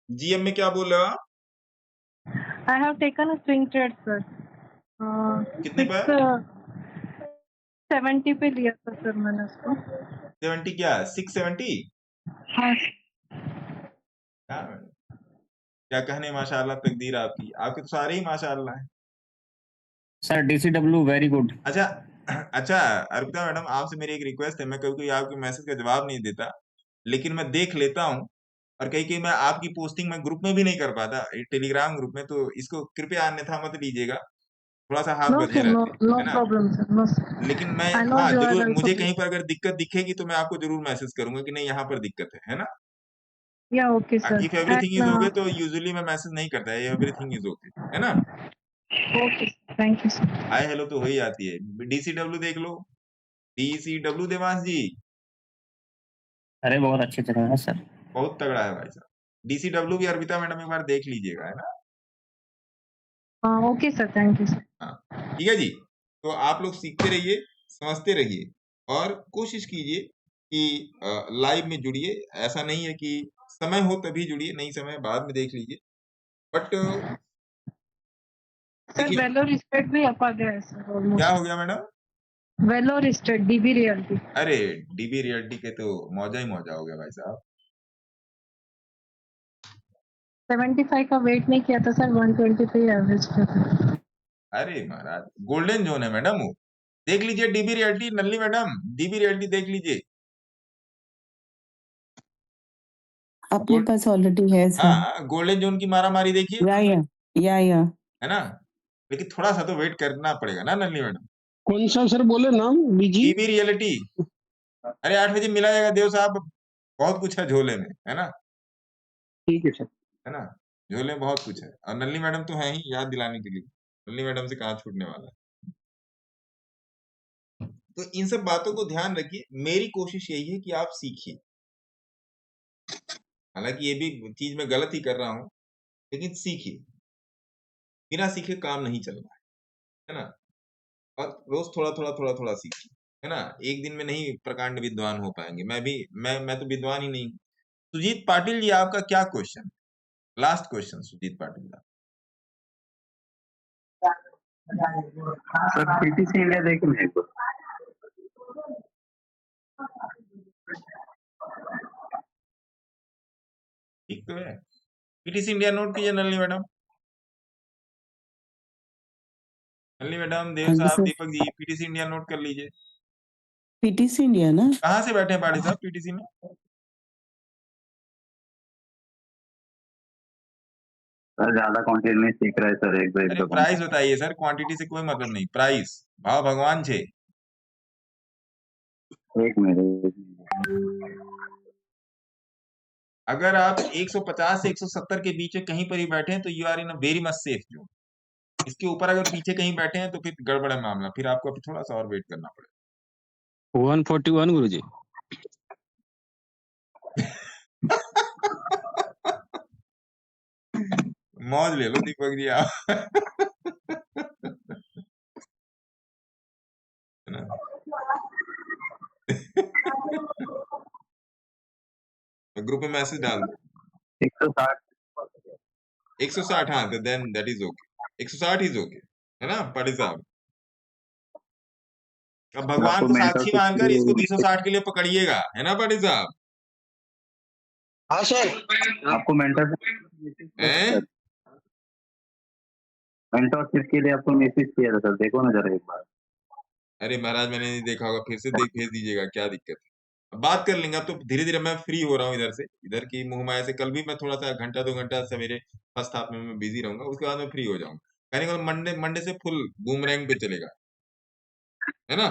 जीएम में क्या बोल रहे हो आप? I have taken a swing trade sir. कितने पर? 70 पे लिया था सर मैंने उसको। 70 क्या? 670? हाँ। क्या कहने, माशाल्लाह, तकदीर आपकी, आपके तो सारे ही माशाल्लाह है। Sir DCW very good. अच्छा, अच्छा अर्पिता मैडम, आपसे मेरी एक रिक्वेस्ट है, मैं कभी कभी आपके मैसेज का जवाब नहीं देता, लेकिन मैं देख लेता हूँ, और कहीं कहीं मैं आपकी पोस्टिंग में ग्रुप में भी नहीं कर पाता, टेलीग्राम ग्रुप में, तो इसको कृपया अन्यथा मत लीजिएगा, थोड़ा सा हाथ No बधे sir, no रहते हैं, no है ना। problem sir, no sir. लेकिन मैं I know हाँ you are जरूर, also मुझे busy. कहीं पर अगर दिक्कत दिखेगी तो मैं आपको जरूर मैसेज करूंगा कि नहीं यहाँ पर दिक्कत है ना। Yeah, okay sir. If everything is And okay तो यूजुअली मैं मैसेज नहीं करता है, एवरीथिंग इज ओके, है ना। okay, thank you sir. Hi hello तो हो ही जाती है। डीसीडब्ल्यू देख लो, डीसीडब्ल्यू देवांश जी अरे बहुत अच्छी जगह है सर। बहुत तगड़ा है भाई साहब। डीसीडब्ल्यू भी अर्पिता मैडम एक बार देख लीजिएगा, है ना। Okay sir, thank you sir. हाँ ठीक है जी। तो आप लोग सीखते रहिए, समझते रहिए, और कोशिश कीजिए कि लाइव में जुड़िए। ऐसा नहीं है कि समय हो तभी जुड़िए, नहीं समय बाद में देख लीजिए, बट Sir, देखिए Vellore Estate भी अप आ गया है sir क्या almost. हो गया madam. Vellore Estate, DB Realty. अरे डीबी रियल्टी के तो मौजा ही मौजा हो गया भाई साहब। 75 का वेट नहीं किया था सर, 123 एवरेज किया था. अरे महाराज गोल्डन जोन है मैडम, वो देख लीजिए। डीबी रियल्टी नल्ली मैडम, डीबी रियल्टी देख लीजिए। अपने पास ऑलरेडी है सर। हाँ गोल्डन जोन की मारा मारी देखिए, या है ना। लेकिन थोड़ा सा तो वेट करना पड़ेगा ना नल्ली मैडम। कौन सा सर बोले नाम बीजी? डीबी रियलिटी, अरे 8 बजे मिला जाएगा देव साहब, बहुत कुछ है झोले में, है ना। ठीक है सर। है ना, झोले में बहुत कुछ है, और नल्ली मैडम तो है ही याद दिलाने के लिए, नल्ली मैडम से कहाँ छूटने वाला है। तो इन सब बातों को ध्यान रखिए। मेरी कोशिश यही है कि आप सीखिए, हालांकि ये भी चीज मैं गलत ही कर रहा हूँ, लेकिन सीखिए। बिना सीखे काम नहीं चल रहा है ना। और रोज थोड़ा थोड़ा थोड़ा थोड़ा सीखिए, है ना। एक दिन में नहीं प्रकांड विद्वान हो पाएंगे। मैं तो विद्वान ही नहीं। सुजीत पाटिल जी आपका क्या question, last question Sujeet Patil का। सर पीटीसी इंडिया देखे मेरे को। ठीक तो है। पीटीसी इंडिया नोट कीजिए नल्ली मैडम, नल्ली मैडम, देव साहब, Deepak ji, PTC India note कर लीजिए। पीटीसी इंडिया ना। कहाँ से बैठे हैं पाटिल साहब पीटीसी में। सर ज्यादा क्वांटिटी नहीं सीख रहा है सर, एक अरे प्राइस बताइए सर, क्वांटिटी से कोई मतलब नहीं, प्राइस भाव भगवान छे। एक मिनट। अगर आप 150 से 170 के बीच में कहीं पर ही बैठे हैं तो you are in a very much safe zone. इसके ऊपर अगर पीछे कहीं बैठे हैं तो फिर गड़बड़ है मामला, फिर आपको अभी थोड़ा सा और वेट करना पड़ेगा। 141 गुरुजी। मौज ले लो दीपक जी आप। है ना? ग्रुप में मैसेज डाल दो 160। 160। हाँ तो then that is okay, 160 is okay, है ना पाटिल साहब। अब भगवान को साक्षी मानकर इसको 260 के लिए पकड़िएगा, है ना पाटिल साहब। हाँ सर। आपको मेंटरशिप के लिए आपको मैसेज किया था सर, देखो ना जरा एक बार। अरे महाराज मैंने नहीं देखा होगा, फिर से भेज दीजिएगा, क्या दिक्कत है। अब बात कर लेंगे। अब तो धीरे धीरे मैं फ्री हो रहा हूँ इधर से, इधर की मुहमाया से। कल भी मैं थोड़ा सा घंटा 2 घंटा सवेरे फर्स्ट हाफ में मैं बिजी रहूंगा, उसके बाद मैं फ्री हो जाऊंगा। कहने का मंडे मंडे से फुल बूमरैंग पे चलेगा, है ना।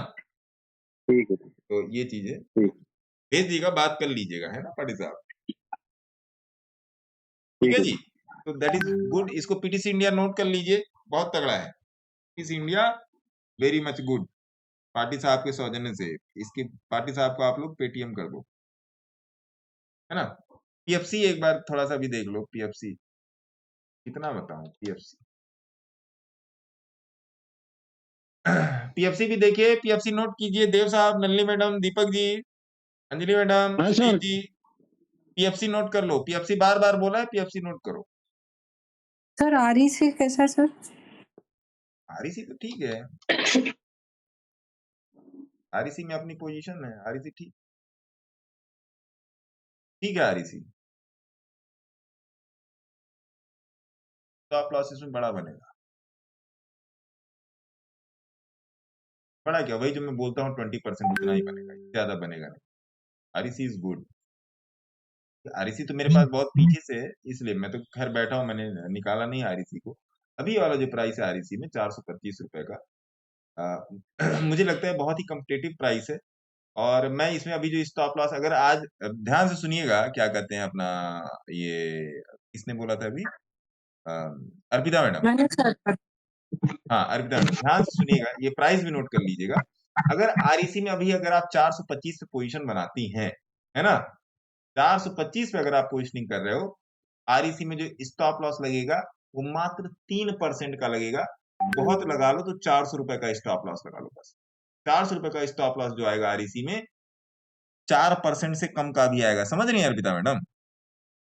ठीक है। तो ये चीज है, ठीक भेज दीजिएगा, बात कर लीजिएगा, है ना पाटिल साहब। ठीक है जी। तो दैट इज गुड, इसको पीटीसी इंडिया नोट कर लीजिए, बहुत तगड़ा है PTC India, very much good. Party साहब के सौजन्य से इसकी, पार्टी साहब को आप लोग पेटीएम कर दो, है ना। पीएफसी एक बार थोड़ा सा भी देख लो, पीएफसी कितना बताऊं, पीएफसी पीएफसी भी देखिए, पीएफसी नोट कीजिए। देव साहब, नल्ली madam, Deepak ji, Anjali madam, Sunil ji, PFC note कर लो। पीएफसी बार बार बोला है, पीएफसी नोट करो। सर आरईसी कैसा सर? आरईसी तो ठीक है, आरईसी में अपनी पोजीशन है, आरईसी ठीक ठीक है। आरईसी स्टॉप लॉस इसमें बड़ा बनेगा। बड़ा क्या, वही जो मैं बोलता हूँ 20% उतना ही बनेगा, इससे ज्यादा बनेगा नहीं। REC is good. आरईसी तो मेरे पास बहुत पीछे से है, इसलिए मैं तो खैर बैठा हूँ, मैंने निकाला नहीं आरईसी को। अभी वाला जो प्राइस है आरईसी में 425 रुपए का, मुझे लगता है बहुत ही कम्पिटेटिव प्राइस है। और मैं इसमें अभी जो स्टॉप लॉस, अगर आज ध्यान से सुनिएगा, क्या कहते हैं अपना, ये किसने बोला था अभी, अर्पिता मैडम। मैंने सर हाँ अर्पिता मैडम, ध्यान से सुनिएगा, ये प्राइस भी नोट कर लीजिएगा। अगर आरईसी में अभी अगर आप 425 पे पोजीशन बनाती हैं, है ना, 425 पे अगर आप पोजिशनिंग कर रहे हो, आरईसी में जो स्टॉप लॉस लगेगा वो मात्र 3% का लगेगा। बहुत लगा लो तो 400 रुपए का स्टॉप लॉस लगा लो बस। 400 रुपए का स्टॉप लॉस जो आएगा आरईसी में, 4% से कम का भी आएगा, समझ रही है अर्पिता मैडम?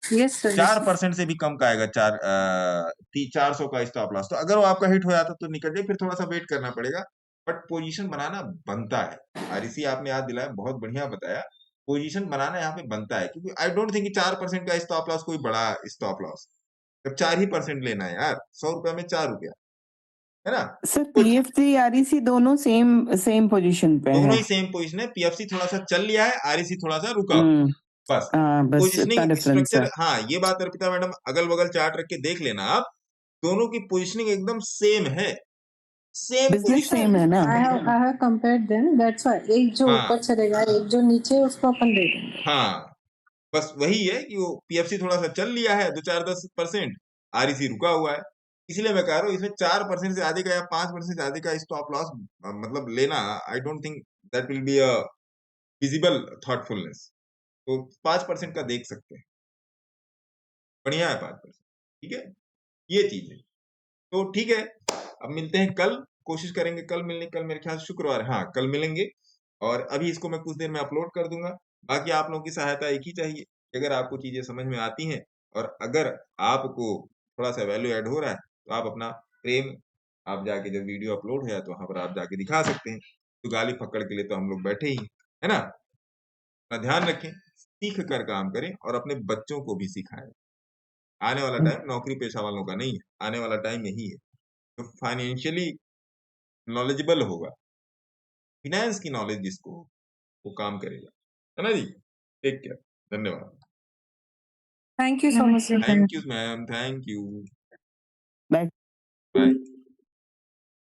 यस सर 4% से भी कम का आएगा, 400 का स्टॉप लॉस। तो अगर वो आपका हिट हो जाता तो निकल जाए, फिर थोड़ा सा वेट करना पड़ेगा, बट पोजीशन बनाना बनता है। आरईसी आपने याद दिलाया, बहुत बढ़िया बताया, पोजीशन बनाना यहाँ पे बनता है, क्योंकि आई डोंट थिंक 4% का स्टॉप लॉस कोई बड़ा स्टॉप लॉस, जब 4% लेना है यार, 100 रुपया में 4 रुपया, है ना। सर पीएफसी आरईसी दोनों सेम पोजीशन पे दोनों है। ही सेम पोजीशन है, पीएफसी थोड़ा सा चल लिया है, आरईसी थोड़ा सा रुका हुआ, बस बस पोजिशनिंग इतना डिफरेंस स्ट्रक्चर। है। हाँ ये बात अर्पिता मैडम, अगल बगल चार्ट रख के देख लेना आप, दोनों की पोजिशनिंग एकदम सेम है, सेम बिजनेस पोजीशन। सेम है ना। I have compared them. That's why एक जो हाँ ऊपर चलेगा एक जो नीचे उसको अपन दे देंगे। हाँ, बस वही है कि वो पीएफसी थोड़ा सा चल लिया है, 2-4-10%, आरईसी रुका हुआ है, इसलिए मैं कह रहा हूँ इसमें 4% से आधे का या 5% से आधे का स्टॉप लॉस मतलब लेना, I don't think that will be a visible thoughtfulness. तो 5% का देख सकते हैं, बढ़िया है 5%, ठीक है, ये चीज है। तो ठीक है, अब मिलते हैं कल, कोशिश करेंगे कल मिलने, कल मेरे ख्याल से शुक्रवार, हाँ कल मिलेंगे। और अभी इसको मैं कुछ देर में अपलोड कर दूंगा। बाकी आप लोगों की सहायता एक ही चाहिए कि अगर आपको चीजें समझ में आती हैं और अगर आपको थोड़ा सा वैल्यू ऐड हो रहा है, तो आप अपना प्रेम, आप जाके जब वीडियो अपलोड हो जाए तो वहां पर आप जाके दिखा सकते हैं। तो गाली फक्कड़ के लिए तो हम लोग बैठे ही हैं, है ना। अपना ध्यान रखें, सीख कर काम करें और अपने बच्चों को भी सिखाएं। आने वाला टाइम नौकरी पेशा वालों का नहीं है, आने वाला टाइम यही है, तो फाइनेंशियली नॉलेजेबल होगा, फिनेंस की नॉलेज जिसको हो, वो काम करेगा, है ना जी। टेक केयर, धन्यवाद। Thank you so much sir. Thank you ma'am, thank you, bye. Bye.